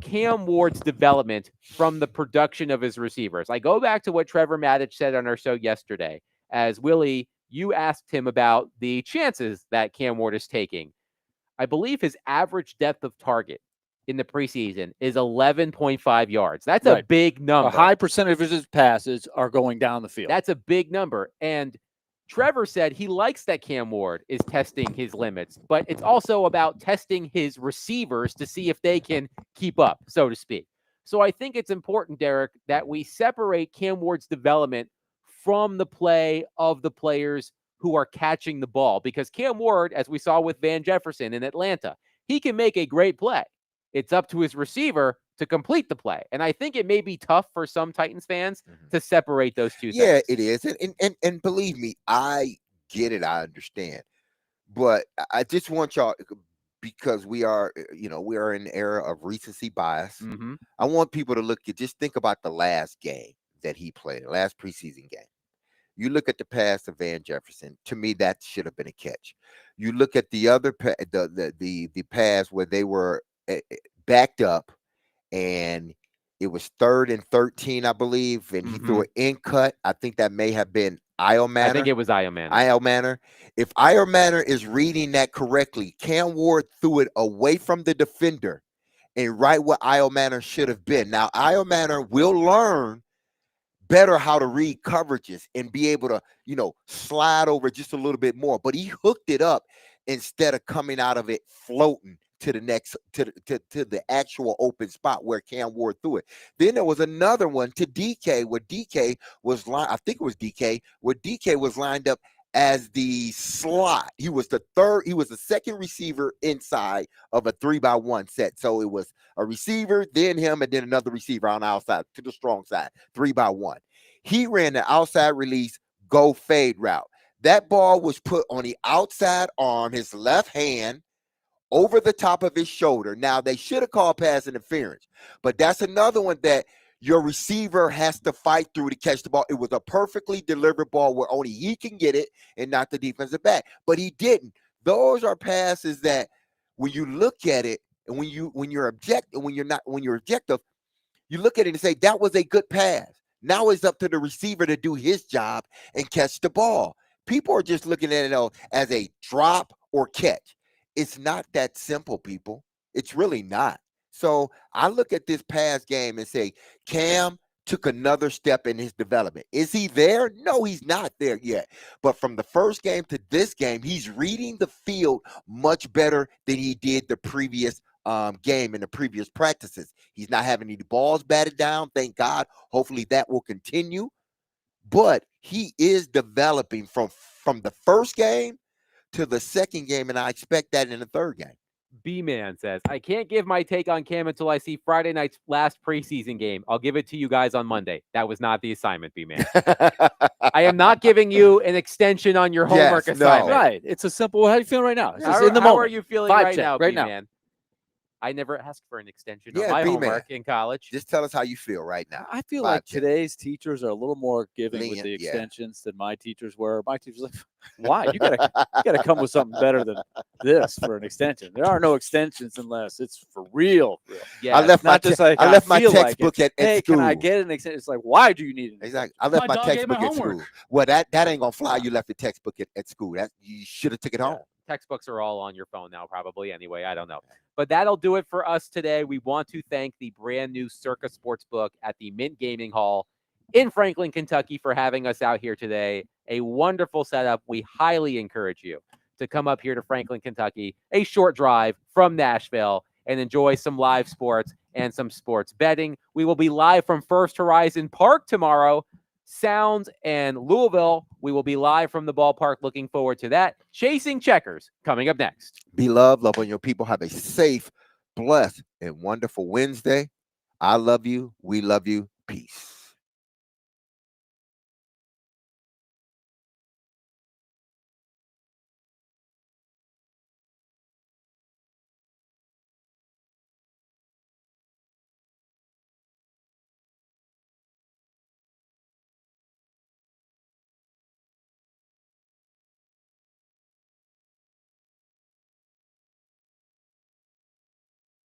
Cam Ward's development from the production of his receivers. I go back to what Trevor Maddich said on our show yesterday, as Willie, you asked him about the chances that Cam Ward is taking. I believe his average depth of target in the preseason is 11.5 yards. That's a big number. A high percentage of his passes are going down the field. That's a big number. And Trevor said he likes that Cam Ward is testing his limits, but it's also about testing his receivers to see if they can keep up, so to speak. So I think it's important, Derek, that we separate Cam Ward's development from the play of the players who are catching the ball, because Cam Ward, as we saw with Van Jefferson in Atlanta, he can make a great play. It's up to his receiver to complete the play. And I think it may be tough for some Titans fans to separate those two things. Yeah, it is. And believe me, I get it. I understand. But I just want y'all, because we are in an era of recency bias. Mm-hmm. I want people to just think about the last game that he played, the last preseason game. You look at the pass of Van Jefferson. To me, that should have been a catch. You look at the other the pass where they were backed up, and it was 3rd and 13, I believe, and he threw an in cut. I think that may have been Manor. I think it was Manor. Manor. If Manor is reading that correctly, Cam Ward threw it away from the defender and right where Manor should have been. Now, Manor will learn better how to read coverages and be able to, slide over just a little bit more. But he hooked it up instead of coming out of it floating to the next to the actual open spot where Cam Ward threw it. Then there was another one to DK where DK was I think it was DK where DK was lined up as the slot. He was the second receiver inside of a 3-by-1 set. So it was a receiver, then him, and then another receiver on the outside to the strong side, 3-by-1. He ran the outside release, go fade route. That ball was put on the outside arm, his left hand, over the top of his shoulder. Now, they should have called pass interference, but that's another one that your receiver has to fight through to catch the ball. It was a perfectly delivered ball where only he can get it and not the defensive back, but he didn't. Those are passes that when you look at it and when you're objective, you look at it and say, that was a good pass. Now it's up to the receiver to do his job and catch the ball. People are just looking at it as a drop or catch. It's not that simple, people. It's really not. So I look at this past game and say, Cam took another step in his development. Is he there? No, he's not there yet. But from the first game to this game, he's reading the field much better than he did the previous game and the previous practices. He's not having any balls batted down. Thank God. Hopefully that will continue. But he is developing from the first game to the second game, and I expect that in the third game. B-Man says, I can't give my take on Cam until I see Friday night's last preseason game. I'll give it to you guys on Monday. That was not the assignment, B-Man. I am not giving you an extension on your homework assignment. No. Right. It's a simple, how are you feeling right now? How are you feeling right now, right B-Man? I never asked for an extension of my B-Man. homework in college. Just tell us how you feel right now. I feel like today's teachers are a little more giving with the extensions than my teachers were. My teachers like, why? You gotta come with something better than this for an extension. There are no extensions unless it's for real. Yeah, I left my textbook at hey, school. Can I get an extension? It's like, why do you need an extension? Exactly. I left my textbook at school. Well, that ain't gonna fly. You left the textbook at school. You should have took it home. Textbooks are all on your phone now, probably. Anyway, I don't know. But that'll do it for us today. We want to thank the brand new Circa Sportsbook at the Mint Gaming Hall in Franklin, Kentucky for having us out here today. A wonderful setup. We highly encourage you to come up here to Franklin, Kentucky, a short drive from Nashville, and enjoy some live sports and some sports betting. We will be live from First Horizon Park tomorrow. Sounds and Louisville. We will be live from the ballpark. Looking forward to that. Chasing Checkers coming up next. Be loved. Love on your people. Have a safe, blessed, and wonderful Wednesday. I love you. We love you. Peace.